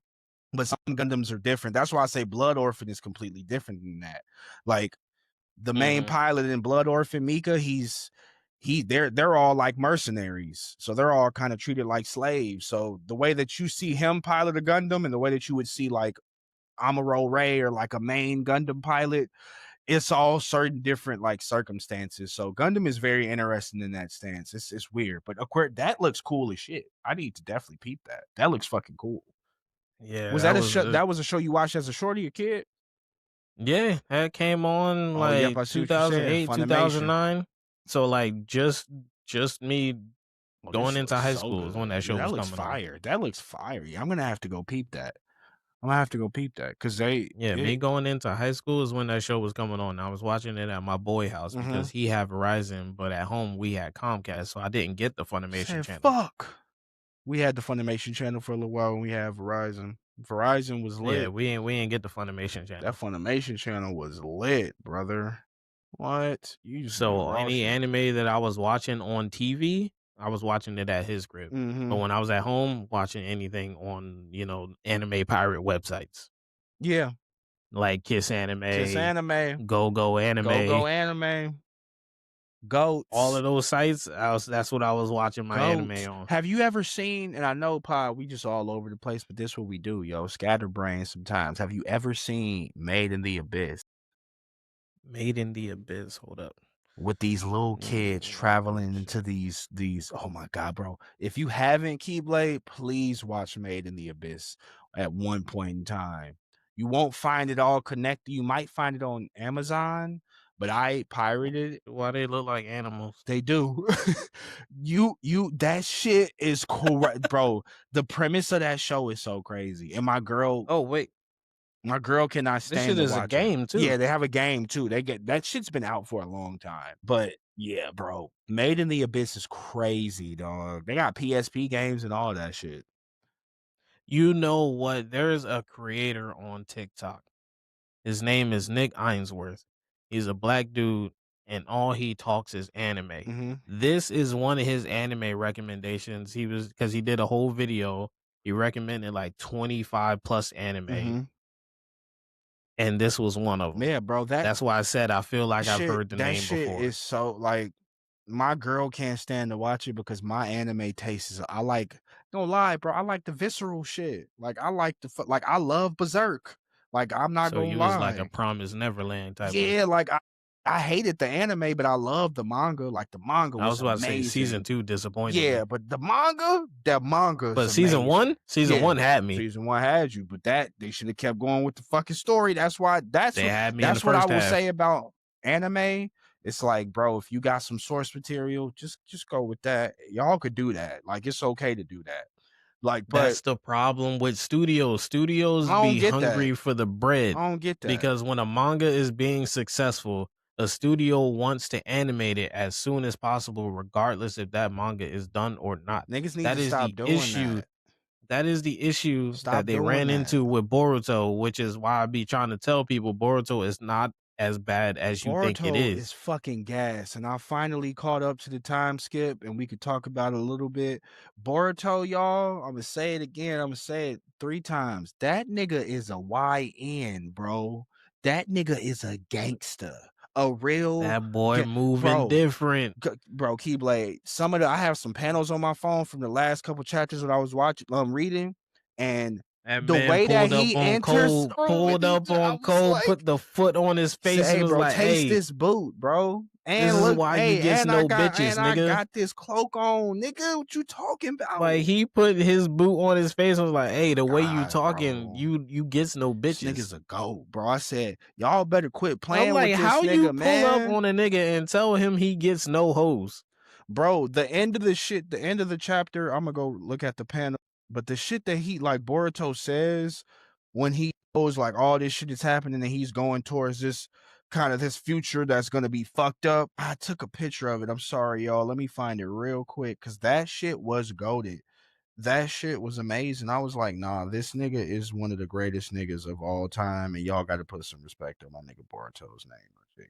but some Gundams are different. That's why I say Blood Orphan is completely different than that. Like the main mhm. pilot in Blood Orphan, Mika, they're all like mercenaries. So they're all kind of treated like slaves. So the way that you see him pilot a Gundam and the way that you would see like Amuro Ray or like a main Gundam pilot, it's all certain different like circumstances. So Gundam is very interesting in that stance. It's weird, but of course that looks cool as shit. I need to definitely peep that. That looks fucking cool. Yeah, Was that that a was show? That was a show you watched as a shorty, a kid? yeah, that came on, Oh, yep, like, I see what you're saying. 2008, Funimation. 2009. So, like, just me Oh, going this into looks high so school is when good. that Yeah, show that was looks coming on. fire. That looks fire. Yeah, I'm gonna have to go peep that. I'm gonna have to go peep that because Yeah, me going into high school is when that show was coming on. I was watching it at my boy house mm-hmm. because he had Verizon, but at home we had Comcast, so I didn't get the Funimation Said channel. fuck. We had the Funimation channel for a little while when we had Verizon. Verizon was Yeah, lit. we ain't get the Funimation That channel. Funimation channel was lit, brother. What? You used to get So raw any shit. anime that I was watching on TV, I was watching it at his crib. But Mm-hmm. when I was at home watching anything on, anime pirate websites Yeah. like Kiss Kiss Anime, Anime. Go Go Go Anime, Go Anime. all Goats. of those sites, that's what I was watching my anime Goats. on. Have you ever seen, and I know, Pod, we just all over the place, but this what we do, yo. Scatterbrain sometimes. Have you ever seen Made in the Abyss Made in the Abyss. Hold up. with these little kids Let me traveling into check. these oh my god, bro. If you haven't, Keyblade, please watch Made in the Abyss at one point in time. You won't find it all connected. You might find it on Amazon, but I pirated it. Why they look like animals? They do. You that shit is correct, bro. The premise of that show is so crazy. And Oh wait, my girl cannot this stand shit to is a watch it. game Yeah, too. they have a game too. They get that shit's been out for a long time. But yeah, bro. Made in the Abyss is crazy, dog. They got PSP games and all that shit. You know what? There's a creator on TikTok. His name is Nick Ainsworth. He's a black dude, and all he talks is anime. Mhm. This is one of his anime recommendations. He was because he did a whole video. He recommended like 25 plus anime, Mhm. and this was one of them. Yeah, bro. That That's why I said I feel like I've shit heard the that name shit before. is so like my girl can't stand to watch it because my anime taste is I like don't lie, bro. I like the visceral shit. Like I like like I love Berserk. Like I'm not So gonna you was like a lie. Promised Neverland type of. Yeah, like I hated the anime, but I love the manga. Like the manga I was was about to say season amazing. 2 disappointed Yeah, me. but that manga is But season amazing. 1? Season Yeah, 1 had me. season one had you, but that they should have kept going with the fucking story. That's why They had me in the that's what I first will half. say about anime. It's like, bro, if you got some source material, just go with that. Y'all could do that. Like it's okay to do that. Like, but That's the problem with studios. Studios I don't be get that. hungry for the bread I don't get that. because when a manga is being successful, a studio wants to animate it as soon as possible, regardless if that manga is done or not. Niggas need That to is stop the doing issue. that. That is the issue that Stop they doing ran that. into with Boruto, which is why I be trying to tell people Boruto is not as bad as you think it Boruto is. is fucking gas, and I finally caught up to the time skip, and we could talk about it a little bit. Boruto, y'all, I'm gonna say it again. I'm gonna say it 3 times. That nigga is a YN, bro. That nigga is a gangster, a real, That boy moving bro. different. Bro, Keyblade. Some of the I have some panels on my phone from the last couple chapters that I was watching, reading, and That the man way that he enters, I was like. Put the foot on his Say, face and "Hey, was bro, like, taste "Hey, this boot, bro. this And is look, why you hey, gets no bitches, and I nigga." got this cloak on, nigga. What you talking Like about? he put his boot on his face and was like, "Hey, the way you God, talking, bro. you gets no This bitches." nigga's a goat, bro. I said, y'all better quit I'm playing like, with this how you nigga, pull up man. on a nigga and tell him he gets no hoes? Bro, the end of the shit, the end of the chapter, I'm gonna go look at the panel. But the shit that he like Boruto says when he knows like all this shit is happening and he's going towards this kind of this future that's gonna be fucked up. I took a picture of it. I'm sorry, y'all. Let me find it real quick because that shit was goaded. That shit was amazing. I was like, nah, this nigga is one of the greatest niggas of all time, and y'all got to put some respect on my nigga Boruto's name.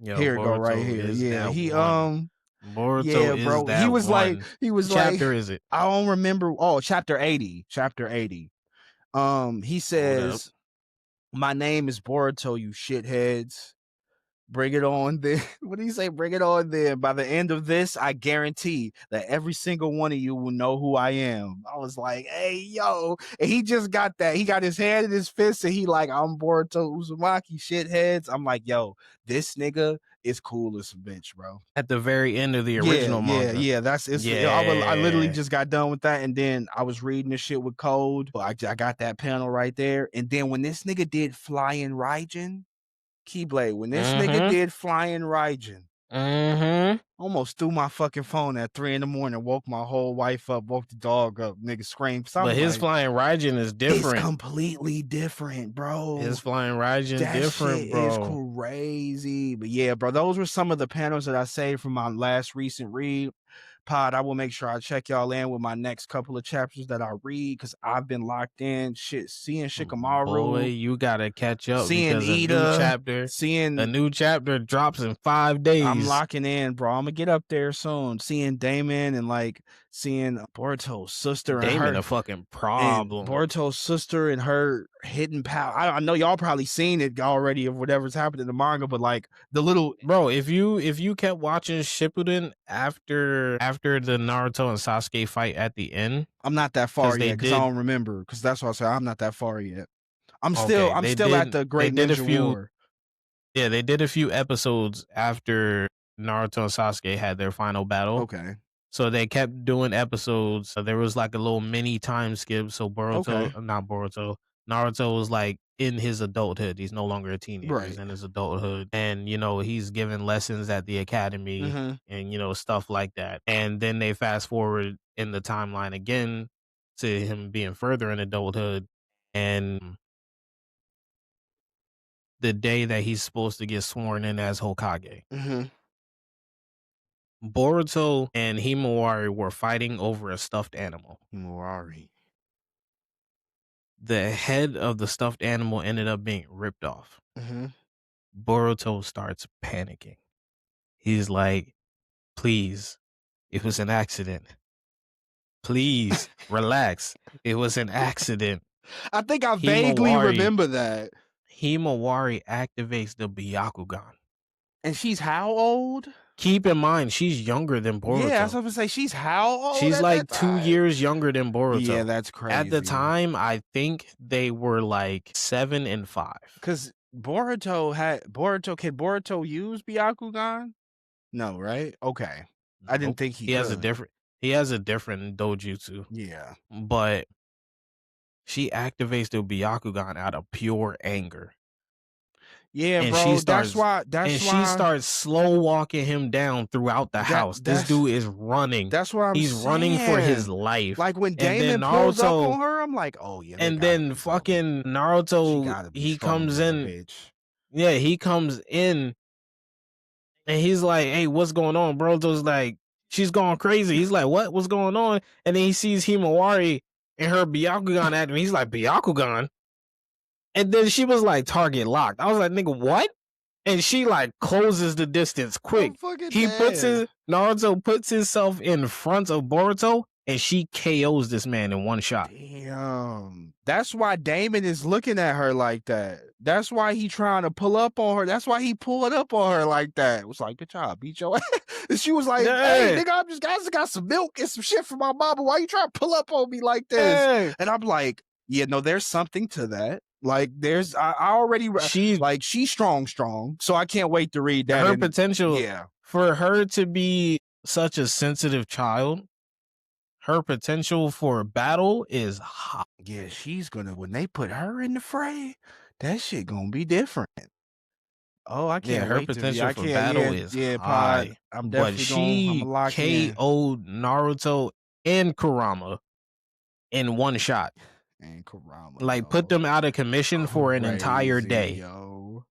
Yo, Here it go right Boruto here. is Yeah, that he one. Boruto yeah, is bro. that one. He What was like, chapter is it? I don't remember. Oh, chapter 80. Chapter 80. He Hold up. says, my name is Boruto, you shitheads. Bring it on then. What do you say? Bring it on then. By the end of this, I guarantee that every single one of you will know who I am. I was like, hey, yo. And he just got that. He got his hand in his fist and he like, I'm Boruto Uzumaki, shitheads. I'm like, yo, this nigga is cool as a bitch, bro. At the very end of the Yeah, original yeah, manga. yeah. That's it's. I literally Yeah. just got done with that, and then I was reading this shit with code. I got that panel right there, and then when this nigga did Flying Raijin, Keyblade, when this nigga Mm-hmm. did Flying Raijin, Mm-hmm. almost threw my fucking phone at 3 in the morning, woke my whole wife up, woke the dog up, nigga screamed. So I But was his like, flying Raijin is it's different. completely different, His bro. flying Raijin That different, shit is bro. crazy. But yeah, bro, those were some of the panels that I saved from my last recent read. Pod, I will make sure I check y'all in with my next couple of chapters that I read because I've been locked in. Shit, seeing Boy, Shikamaru, you gotta catch up seeing because Ida, a seeing new chapter drops in five I'm days. locking in, bro. I'm gonna get up there soon. Seeing Damon and like seeing Boruto's sister and Damon her a fucking problem. hidden power. I know y'all probably seen it already of whatever's happened in the manga, but like the little Bro, if you kept watching Shippuden after the Naruto and Sasuke fight at the end, I'm not that far because they yet because I did don't remember because that's what I said. I'm not that far yet. okay, I'm still at the they Great did a Ninja few War. yeah, they did a few episodes after Naruto and Sasuke had their final battle. Okay. So they kept doing episodes. So there was like a little mini time skip. So Okay. Not Boruto, Naruto was like in his adulthood. He's no longer a teenager. He's Right. in his adulthood. And, he's giving lessons at the academy Mm-hmm. and, stuff like that. And then they fast forward in the timeline again to him being further in adulthood. And the day that he's supposed to get sworn in as Hokage. Mm-hmm. Boruto and Himawari were fighting over a stuffed animal. Murari. The head of the stuffed animal ended up being ripped off. Mm-hmm. Boruto starts panicking. He's like, please, it was an accident. Please, relax. It was an accident. I think I vaguely Himawari, remember that. Himawari activates the Byakugan. And she's how old? keep in mind, she's younger than Yeah, I was Boruto. gonna say she's how old She's at that like 2 time? years younger than Yeah, Boruto. that's At the crazy. time, I think they were like 7 and 5. Cause Boruto use Byakugan? No, right? Okay. I didn't Nope. think he He has a could. different he has a different dojutsu, Yeah. but she activates the Byakugan out of pure anger. Yeah, And she bro. starts and she starts slow walking him down throughout the that house. This that's dude is running. that's what I'm He's running for his saying. life. Like when And Damon then pulls up Naruto on her, I'm like, oh yeah, they and gotta then be something. fucking She Naruto, gotta be he strong comes than a in. bitch. Yeah, he comes in and he's like, "Hey, what's going on?" Boruto's like, "She's going crazy." He's like, "What? What's going on?" And then he sees Himawari and her Byakugan at him. He's like, "Byakugan?" And then she was like, "Target locked." I was like, "Nigga, what?" And she like closes the distance I'm quick. fucking He puts dead. his Naruto puts himself in front of Boruto, and she KOs this man in one shot. Damn. That's why Damon is looking at her like that. That's why he trying to pull up on her. That's why he pulled up on her like that. It was like, bitch, I'll beat your ass. And she was like, hey, Yeah, nigga, I just got some milk and some shit for my mama. Why you trying to pull up on me like this? yeah. And I'm like, yeah, no, there's something to that. Like, I already, She like, she's strong. So I can't wait to read that. her And potential yeah. for her to be such a sensitive child, her potential for battle is high. Yeah, she's gonna, when they put her in the fray, that shit gonna be different. Oh, I Yeah, can't her wait to be. potential I for can't. battle Yeah, is yeah, Pod. high. I'm But definitely going. I'm she gonna lock in. KO'd Naruto and Kurama in one shot. And Karama, Like put yo, them out of commission for an entire crazy, day. yo.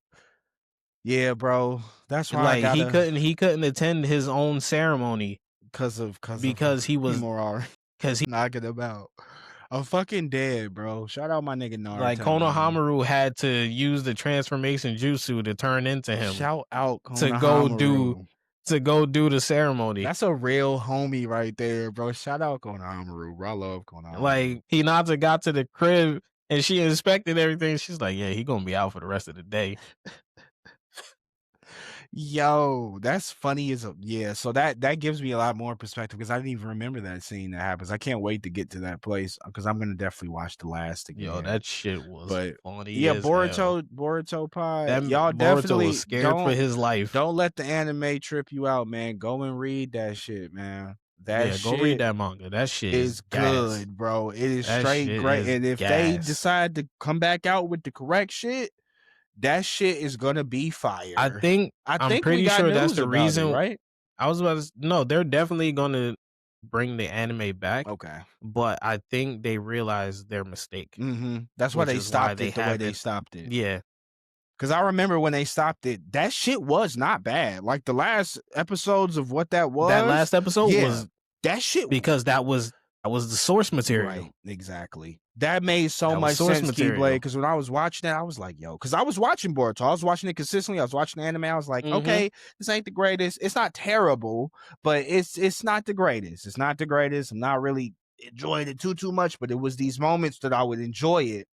Yeah, bro. That's why I Like gotta, he couldn't attend his own ceremony cause of because he was Himura because he knocking him out. I'm fucking dead, bro. Shout out my nigga like Naruto, man. Konohamaru had to use the transformation jutsu to turn into him Shout out to go do Konohamaru. the ceremony. That's a real homie right there, bro. Shout out Konohamaru, bro. I love Konohamaru. Like Hinata got to the crib and she inspected everything. She's like, "Yeah, he gonna be out for the rest of the day." Yo, that's funny as a yeah. So that gives me a lot more perspective because I didn't even remember that scene that happens. I can't wait to get to that place because I'm gonna definitely watch the last Yo, again. that shit was But funny yeah, as hell. Boruto Pod, That y'all Boruto was definitely scared for his life. don't let the anime trip you out, man. Go and read that shit, man. That Yeah, go read shit that manga. That shit is is gas. good, bro. It is That straight shit great. is And if they gas. decide to come back out with the correct shit, that shit is gonna be I fire. think I I'm think we pretty got sure that's news the about it, reason. right? I was about to no, they're definitely gonna bring the anime back, Okay. but I think they realized their mistake, That's why which they is why stopped they it the way they haven't. stopped it. Yeah, Because I remember when they stopped it, that shit was not bad. Like the last episodes of what that that was, last episode yeah, was that shit. because that was the source material. Right, exactly. That made so That was much source sense, Keyblade. material. Because when I was watching that, I was like, yo, because I was watching Boruto, I was watching it consistently. I was watching the anime. I was like, Mhm. okay, this ain't the greatest. It's not terrible, but it's not the greatest. It's not the greatest. I'm not really enjoying it too much, but it was these moments that I would enjoy it.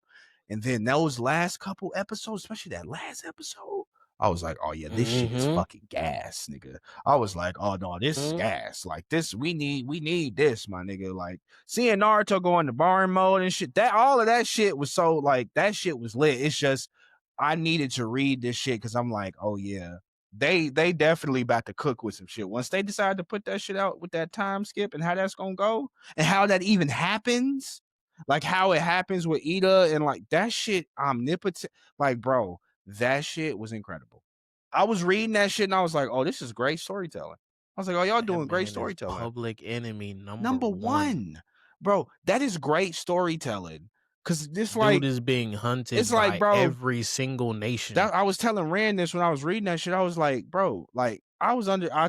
And then those last couple episodes, especially that last episode, I was like, oh yeah, this shit is Mhm. fucking gas, nigga. I was like, oh no, this is Mhm. gas. Like this, we need this, my nigga. Like seeing Naruto go into barn mode and shit, that all of that shit was so like that shit was lit. It's just I needed to read this shit because I'm like, oh yeah. They definitely about to cook with some shit. Once they decide to put that shit out with that time skip and how that's gonna go and how that even happens, like how it happens with Ida and like that shit omnipotent. Like, bro, that shit was incredible. I was reading that shit and I was like, oh, this is great storytelling. I was like, oh, y'all That doing great man is storytelling. public enemy number Number 1. one, bro, that is great storytelling. Cause this Dude like, is being it's hunted like, by bro, every single nation. that I was telling Rand this when I was reading that shit. I was like, bro, like I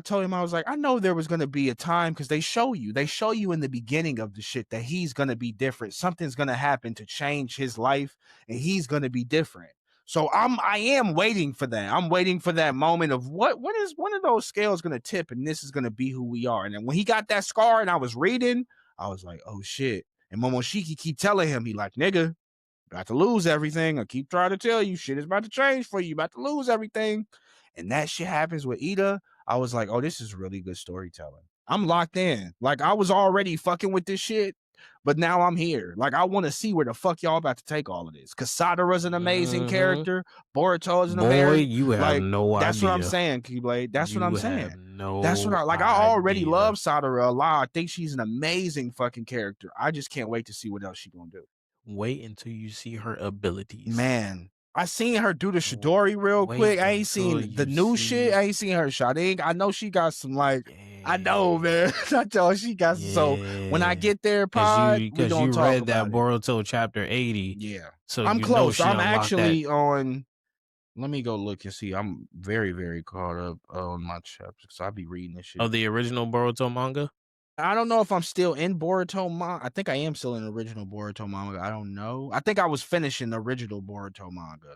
told him, I was like, I know there was gonna be a time because they show you in the beginning of the shit that he's gonna be different. Something's gonna happen to change his life, and he's gonna be different. So I am waiting for that. I'm waiting for that moment of what is one of those scales gonna tip, and this is gonna be who we are. And then when he got that scar and I was reading, I was like, oh shit. And Momoshiki keep telling him, he like, nigga, about to lose everything. I keep trying to tell you, shit is about to change for you. About to lose everything. And that shit happens with Ida. I was like, "Oh, this is really good storytelling." I'm locked in. Like I was already fucking with this shit, but now I'm here. Like I want to see where the fuck y'all about to take all of this. Cause Sadara's an amazing Mhm. character. Boruto is an Boy, American. you have Like no that's what I'm idea. saying, Keyblade. That's what I'm You saying. have That's what no I like. I already love idea. Sadara a lot. I think she's an amazing fucking character. I just can't wait to see what else she's gonna do. Wait until you see her abilities. Man, I seen her do the W Shidori real Wait quick. I ain't until seen the you new shit. see. I ain't seen her shotting. I know she got some like I know, Yeah. man. I tell her she got some. So when I Yeah. get there, Cause pod, you we cause gonna you talk read that about it. Boruto chapter 80, Yeah. so I'm you know close. she I'm unlocked that. actually on let me go look and see. I'm very, very caught up on my chapters because I be reading this shit. Of the original Boruto manga? I don't know if I'm still in Boruto manga. I think I am still in the original Boruto manga. I don't know. I think I was finishing the original Boruto manga.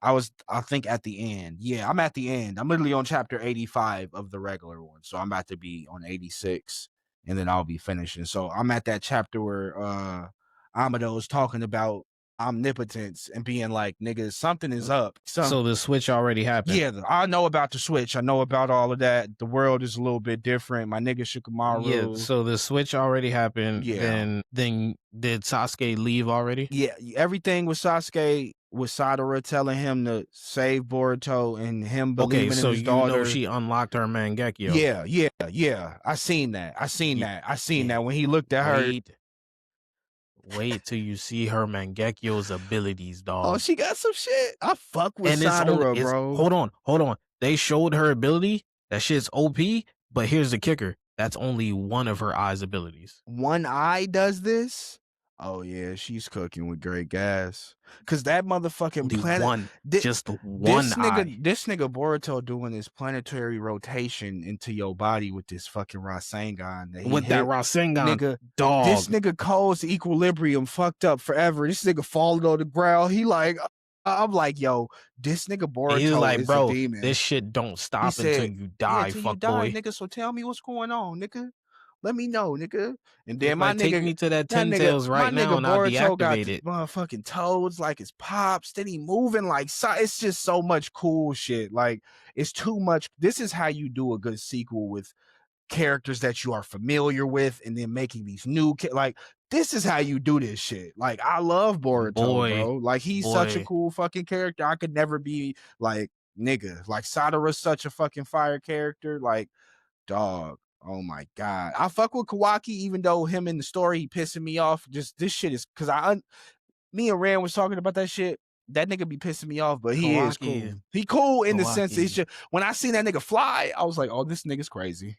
I think at the end. Yeah, I'm at the end. I'm literally on chapter 85 of the regular one. So I'm about to be on 86 and then I'll be finishing. So I'm at that chapter where Amado is talking about omnipotence and being like, nigga, something is up. So the switch already happened. Yeah, I know about the switch. I know about all of that. The world is a little bit different. My nigga Yeah, Shikamaru. so the switch already happened. Yeah. Then did Sasuke leave already? Yeah, everything with Sasuke with Sadara telling him to save Boruto and him Okay, believing in so his you know daughter. she unlocked her Mangekyo. Yeah, yeah, yeah. I seen that. I seen Ye- that. I seen yeah. that when he looked at her. Wait till you see her Mangekyo's abilities, Oh, dog. she got some shit. I fuck with And it's only Sadara, it's bro. hold on. They showed her ability. That shit's OP, but here's the kicker. That's only one of her eyes abilities. One Eye does this. Oh yeah, she's cooking with great gas. Cause that motherfucking Only planet, one, thi- just one eye. this nigga Boruto doing this planetary rotation into your body with this fucking Rasengan that he With that hit, Rasengan, nigga. This dog. nigga Cole's equilibrium fucked up forever. This nigga falling on the ground. He like, I'm like, yo, this nigga And he's Boruto like, is a bro, demon. this shit don't He stop until said, you "Yeah, die, till you fuck die, boy. nigga. So tell me what's going on, nigga. Let me know, nigga." And He's then like, take me to that Ten Tails my right now nigga and I'll Boruto got deactivate the it. motherfucking toads like his pops. Then he moving like it's just so much cool shit. Like it's too much. This is how you do a good sequel with characters that you are familiar with, and then making these new like this is how you do this shit. Like I love Boruto, Boy, bro. Like he's such a boy. cool fucking character. I could never be like nigga. Like Sadara's such a fucking fire character. Like dog. Oh my god. I fuck with Kawaki, even though him in the story he pissing me off. Just this shit is because me and Rand was talking about that shit. That nigga be pissing me off, but he is Kawaki, cool. He cool in the sense it's Kawaki, just when I seen that nigga fly, I was like, oh, this nigga's crazy.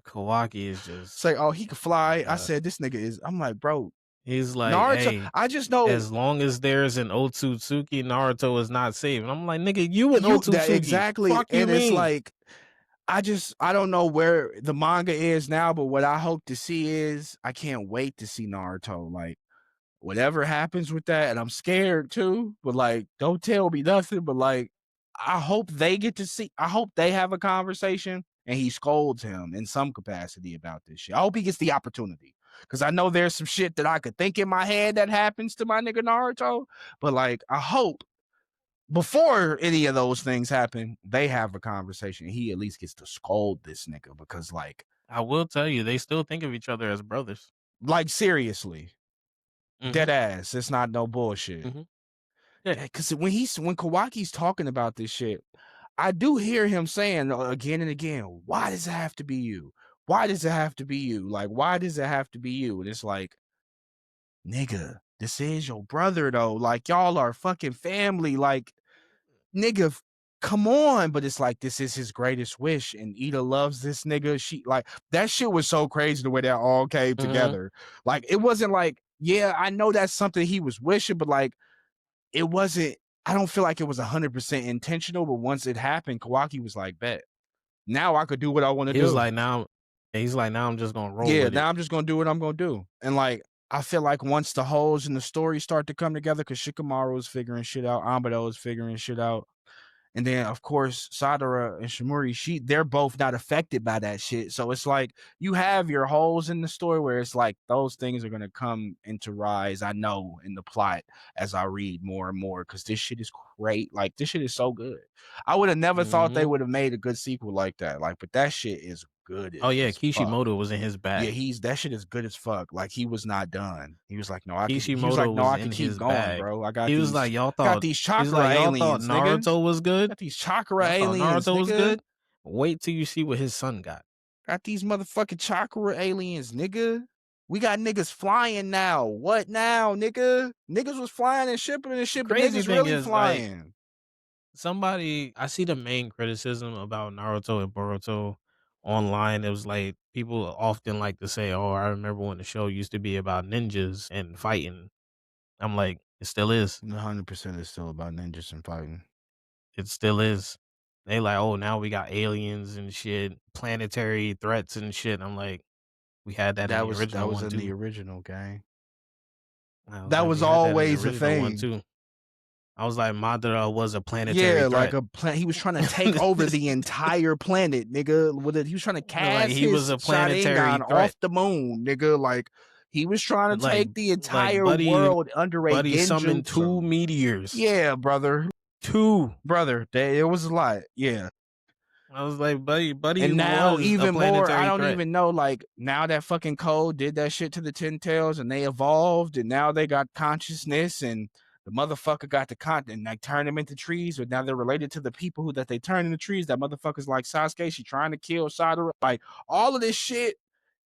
Kawaki is It's like, just, oh, he could oh my fly. I god. said, this nigga is. I'm like, bro, He's like, Naruto. hey, I just know as long as there's an Otsutsuki, Naruto is not safe. And I'm like, nigga, you an you that Otsutsuki. exactly, Fuck you and it's mean? like, I don't know where the manga is now, but what I hope to see is I can't wait to see Naruto. Like whatever happens with that, and I'm scared too. But like, don't tell me nothing. But like, I hope they get to see. I hope they have a conversation, and he scolds him in some capacity about this shit. I hope he gets the opportunity because I know there's some shit that I could think in my head that happens to my nigga Naruto. But like, I hope before any of those things happen, they have a conversation. He at least gets to scold this nigga because I will tell you, they still think of each other as brothers. like seriously, Mm-hmm. dead ass. It's not no bullshit. Mm-hmm. Yeah. Because when Kawaki's talking about this shit, I do hear him saying again and again, "Why does it have to be you? Why does it have to be you? Like, why does it have to be you?" And it's like, nigga, this is your brother though. Like, y'all are fucking family. Like, nigga, come on. But it's like this is his greatest wish, and Ida loves this nigga. She like that shit was so crazy the way that all came Mm-hmm. together. Like, it wasn't like, yeah, I know that's something he was wishing, but like it wasn't. I don't feel like it was 100% intentional. But once it happened, Kawaki was like, "Bet now I could do what I want to He was do." like, now, he's like, now I'm just gonna roll Yeah, with it. now I'm just gonna do what I'm gonna do. And like, I feel like once the holes in the story start to come together, because Shikamaru is figuring shit out, Amado is figuring shit out, And then of course Sadara and Shimuri, they're both not affected by that shit. So it's like you have your holes in the story where it's like those things are gonna come into rise. I know in the plot as I read more and more because this shit is great. Like this shit is so good. I would have never thought they Mhm. would have made a good sequel like that. Like, but that shit is good Oh, yeah, as fuck. Kishimoto was in his Yeah, bag. that shit is good as fuck. Like he was not done. He was like, no, I could. He was like, Kishimoto no, was I in could keep his going, bag. bro. I He was like, got these chakra "Y'all thought aliens, nigga. Naruto was good? Got these chakra Y'all thought aliens, Naruto was nigga. good? Wait till you see what his son got." Got these motherfucking chakra aliens, nigga. We got niggas flying now. What now, nigga? Niggas was flying and shipping and shit, but Crazy niggas thing really is, like, flying. I see the main criticism about Naruto and Boruto online. It was like people often like to say, "Oh, I remember when the show used to be about ninjas and fighting." I'm like, it still is. 100% is still about ninjas and fighting. It still is. They like, "Oh, now we got aliens and shit, planetary threats and shit." I'm like, we had that in the That original was one in the too. original gang. I was That like, we was had that in the always a original one thing. too. I was like, Madara was a planetary Yeah, like threat. a planet. He was trying to take over the entire planet, nigga. With it, he was trying to Like cast he was his a planetary Sharingan threat. off the moon, nigga. Like he was trying to Like take the like entire Buddy world under a Buddy summoned 2 genjutsu. meteors. Yeah, brother, 2. it was a lot. Yeah, I was like, Buddy and now was a even more. I planetary don't threat. even know. Like now that fucking code did that shit to the Ten Tails, and they evolved, and now they got consciousness and. The motherfucker got the content, like turn them into trees, but now they're related to the people who that they turn into trees. That motherfucker's like Sasuke. She trying to kill Sadara. Like all of this shit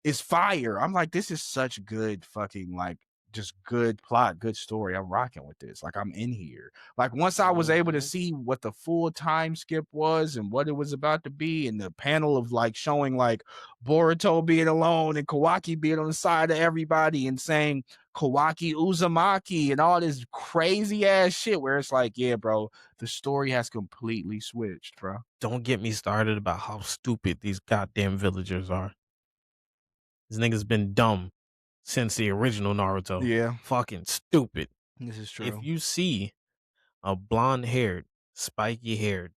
is fire. I'm like, this is such good fucking like just good plot, good story. I'm rocking with this. Like I'm in here. Like once I was able to Mhm. see what the full time skip was and what it was about to be, and the panel of like showing like Boruto being alone and Kawaki being on the side of everybody and saying Kawaki Uzumaki and all this crazy ass shit where it's like, yeah, bro, the story has completely switched, bro. Don't get me started about how stupid these goddamn villagers are. This nigga's been dumb since the original Naruto. Yeah, Fucking stupid. this is If true. you see a blonde-haired, spiky-haired,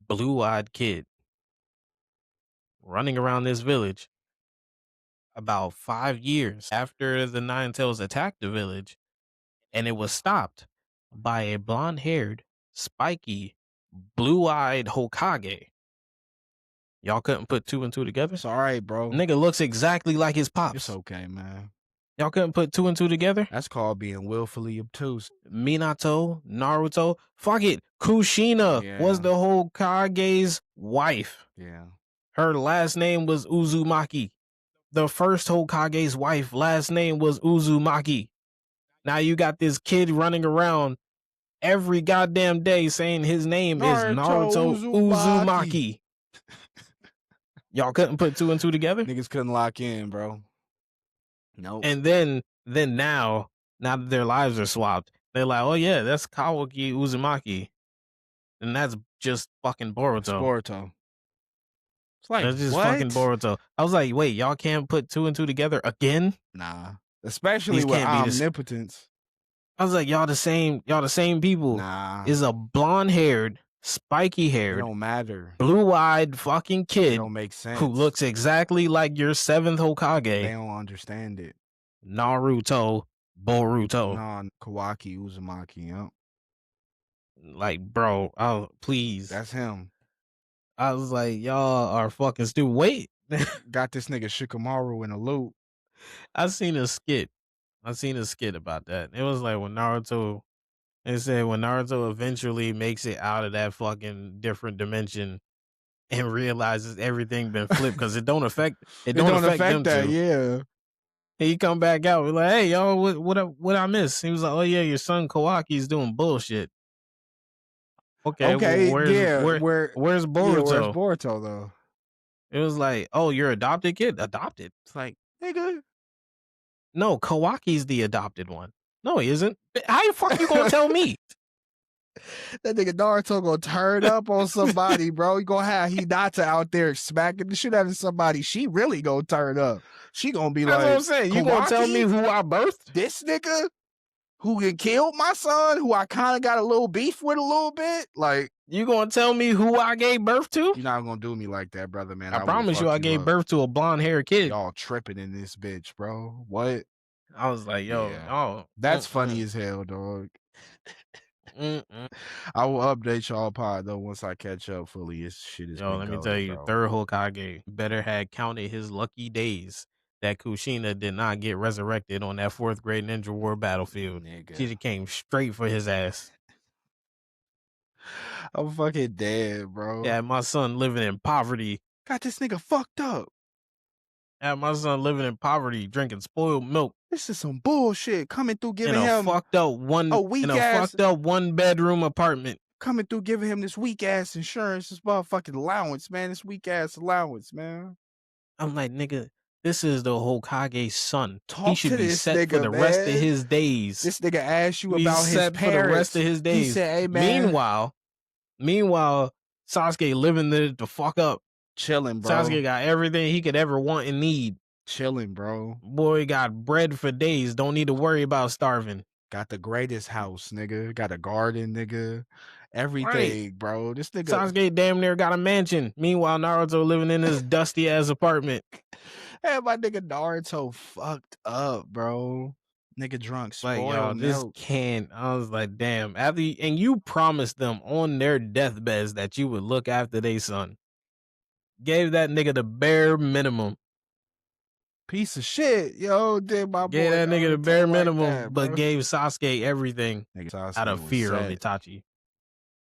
blue-eyed kid running around this village about 5 years after the Nine Tails attacked the village, and it was stopped by a blonde-haired, spiky, blue-eyed Hokage. Y'all couldn't put 2 and 2 together? It's all right, bro. Nigga looks exactly like his It's pops. okay, man. Y'all couldn't put 2 and 2 together? That's called being willfully obtuse. Minato, Naruto, fuck it. Kushina was Yeah. the Hokage's wife. Yeah. Her last name was Uzumaki. The first Hokage's wife last name was Uzumaki. Now you got this kid running around every goddamn day saying his name is Naruto Uzumaki. Y'all couldn't put 2 and 2 together? Niggas couldn't lock in, bro. Nope. And then now that their lives are swapped, they're like, oh yeah, that's Kawaki Uzumaki. And that's just fucking Boruto. It's Boruto. It's like, That's just what? fucking Boruto. I was like, wait, y'all can't put 2 and 2 together again? Nah. Especially These with can't be this. omnipotence. I was like, y'all the same people. Nah. Is a blonde-haired, It spiky-haired, don't matter. blue-eyed fucking It kid don't make sense. who looks exactly like your 7th They Hokage, don't understand it. Naruto, Boruto. Nah, Kawaki Uzumaki, yep. Like, bro, oh, please. That's him. I was like, y'all are fucking stupid. Wait. Got this nigga Shikamaru in a loop. I seen a skit about that. It was like when Naruto, it said when Naruto eventually makes it out of that fucking different dimension and realizes everything been flipped because it don't affect them that, two. yeah. He come back out, we're like, hey y'all, what I miss? He was like, oh yeah, your son Kawaki's doing bullshit. Okay, yeah. where's Boruto? Where's Boruto though? It was like, oh, your adopted kid? Adopted? It's like, nigga. No, Kawaki's the adopted one. No, he isn't. How the fuck you gonna tell me? That nigga Naruto gonna turn up on somebody, bro. You gonna have Hinata out there smacking the shit out of somebody. She really gonna turn up. She gonna be That's like, what I'm saying. You gonna tell me who I birthed? This nigga who killed my son, who I kind of got a little beef with a little bit? Like, You gonna tell me who I gave birth to? You're not gonna do me like that, brother, man. I I will promise you, fuck I you gave up. birth to a blonde haired kid. Y'all tripping in this bitch, bro. What? I was like, yo, Yeah. oh, That's funny as hell, dog. mm-mm. I will update y'all pod though once I catch up fully. This shit has Yo, been let me tell goaded, you, bro. third Hokage better had counted his lucky days that Kushina did not get resurrected on that fourth grade ninja war battlefield. She Nigga. just came straight for his ass. I'm fucking dead, bro. Yeah, my son living in poverty. Got this nigga fucked up. Yeah, my son living in poverty, drinking spoiled milk This is some bullshit. Coming through in giving a him fucked up one a in weak a ass fucked up 1 bedroom apartment. coming through giving him this weak ass insurance, this motherfucking allowance, man. This weak ass allowance, man. I'm like, nigga, this is the Hokage's son. He Talk should to be this set for nigga, the rest of man. his days. This nigga asked you He's about his set for the rest of parents. his He days. said, hey man. Meanwhile, Sasuke living the fuck up. Chilling, bro. Sasuke got everything he could ever want and need. Chilling, bro. Boy got bread for days. Don't need to worry about starving. Got the greatest house, nigga. Got a garden, nigga. Right. Everything, bro. This nigga. Sasuke damn near got a mansion. Meanwhile, Naruto living in his dusty ass apartment. Hey, my nigga Naruto fucked up, bro. Nigga drunk Like, y'all, spoiled this milk. can't. I was like, damn. And you promised them on their deathbeds that you would look after their son. Gave that nigga the bare minimum. Piece of shit, yo. Did my Gave boy that nigga the bare Naruto like minimum, that, but bro. gave Sasuke everything Nigga out Sasuke of was fear of set. Itachi.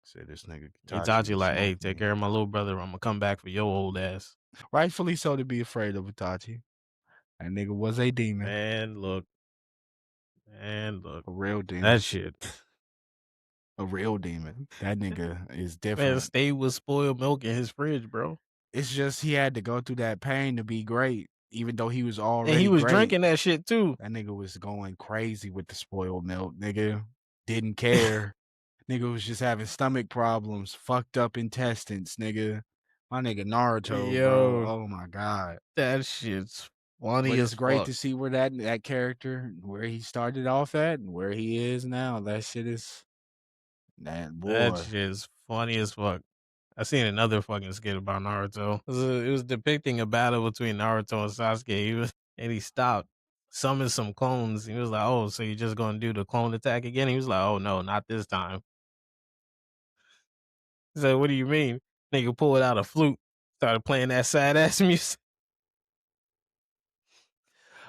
Said this nigga Itachi Itachi will like, hey, smoke take me. care of my little brother. I'm gonna come back for your old ass. Rightfully so to be afraid of Itachi. That nigga was a demon. Man, look. A real demon. That shit. A real demon. That nigga is Man, different. stay with spoiled milk in his fridge, bro. It's just he had to go through that pain to be great, even though he was already And he was great. drinking that shit too. That nigga was going crazy with the spoiled milk, nigga. Didn't care. Nigga was just having stomach problems, fucked up intestines, nigga. My nigga Naruto, Yo, bro. Oh my god. that shit's funny But as it's great fuck. to see where that character, where he started off at and where he is now. That shit is that That boy. shit's funny as fuck. I seen another fucking skit about Naruto. It was depicting a battle between Naruto and Sasuke. He stopped, summoned some clones. He was like, "Oh, so you're just gonna do the clone attack again?" He was like, "Oh no, not this time." He said, "What do you mean?" Nigga pulled out a flute, started playing that sad ass music.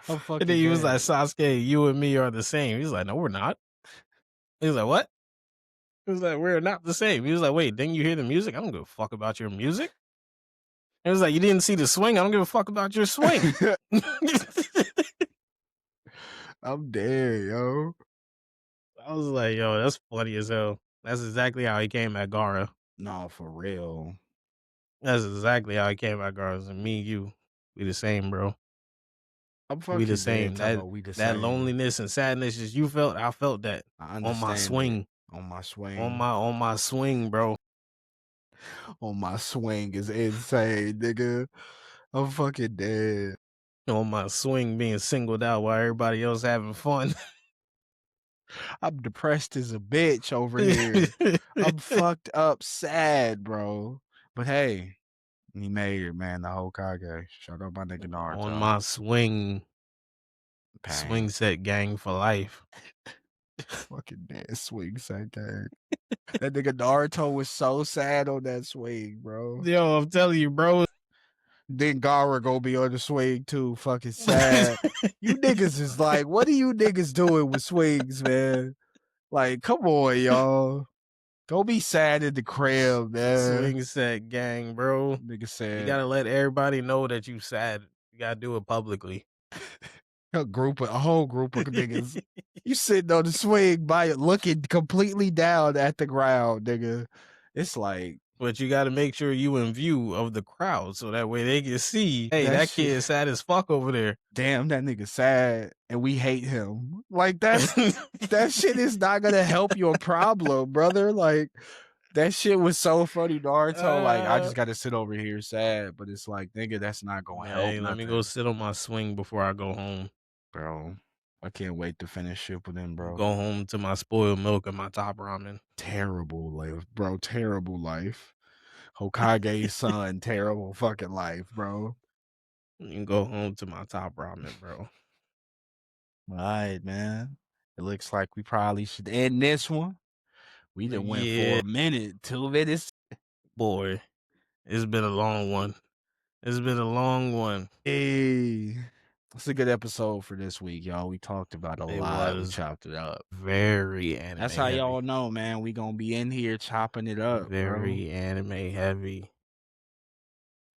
I'm And fucking then he was like, dead. "Sasuke, you and me are the same." He's like, "No, we're not." He was like, "What?" He was like, "We're not the same." He was like, "Wait, didn't you hear the music? I don't give a fuck about your music." It was like, "You didn't see the swing? I don't give a fuck about your swing." I'm dead, yo. I was like, yo, that's funny as hell. That's exactly how he came at Gara. No, for real. That's exactly how he came at Gara. So me and you, we the same, bro. I'm We the fucking dead same. talking That about we the that same. loneliness and sadness as you felt, I felt that I on my understand it. swing. On my swing. On my swing, bro. On my swing is insane, nigga. I'm fucking dead. On my swing being singled out while everybody else having fun. I'm depressed as a bitch over here. I'm fucked up sad, bro. But hey, he made it, man. The Hokage. Shout out my nigga On Naruto. my swing. Pain. Swing set gang for life. Fucking dead swing set gang. That nigga Naruto was so sad on that swing, bro. Yo, I'm telling you, bro. Then Gara gonna be on the swing too, fucking sad. You niggas is like, what are you niggas doing with swings, man? Like, come on, y'all. Go be sad in the crib, man. Swing set gang, bro. Nigga You said gotta let everybody know that you sad. You gotta do it publicly. a whole group of niggas. You sitting on the swing by looking completely down at the ground, nigga. It's like But you gotta make sure you in view of the crowd so that way they can see, hey, that shit. kid sad as fuck over there. Damn, that nigga sad and we hate him. Like that shit is not gonna help your problem, brother. Like that shit was so funny, Naruto. Like I just gotta sit over here sad, but it's like, nigga, that's not gonna help Hey, let me nothing, go sit on my swing before I go home. bro. I can't wait to finish Shippuden, bro. Go home to my spoiled milk and my top ramen. Terrible life, bro. Terrible life. Hokage's son, terrible fucking life, bro. You can go home to my top ramen, bro. All right, man. It looks like we probably should end this one. We done went for Yeah, a minute, 2 minutes. boy. It's been a long one. It's been a long one. Hey, it's a good episode for this week, y'all. We talked about a It lot. We was chopped it up. very anime That's how heavy. y'all know, man. We gonna be in here chopping it up, bro. Very anime heavy.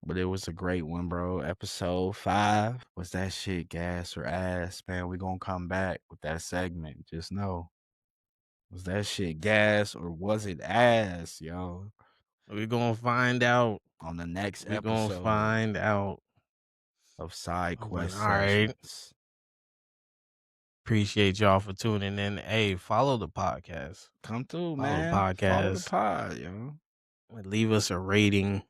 But it was a great one, bro. Episode 5. Was that shit gas or ass? Man, we gonna come back with that segment. Just know. Was that shit gas or was it ass, yo? We're gonna find out. On the next We're gonna episode find out. of Side But Quest all right. Sessions. Appreciate y'all for tuning in. Hey, follow the podcast. Come through, Follow the man. Follow the podcast. pod, yo. Leave us a rating.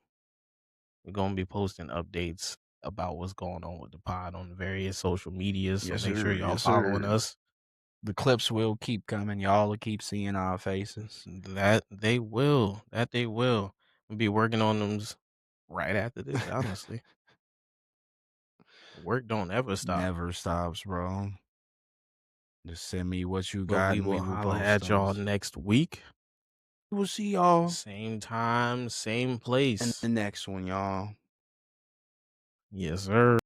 We're gonna be posting updates about what's going on with the pod on the various social medias. So Yes, make sure sir. y'all Yes, following sir. us. The clips will keep coming. Y'all will keep seeing our faces. That they will. That they will. We'll be working on them right after this, honestly. Work don't ever stop. Never stops, bro. Just send me what you But got we and we will will holla post at y'all those. next week. We'll see y'all Same time, same in place. the next one, y'all. Yes, sir.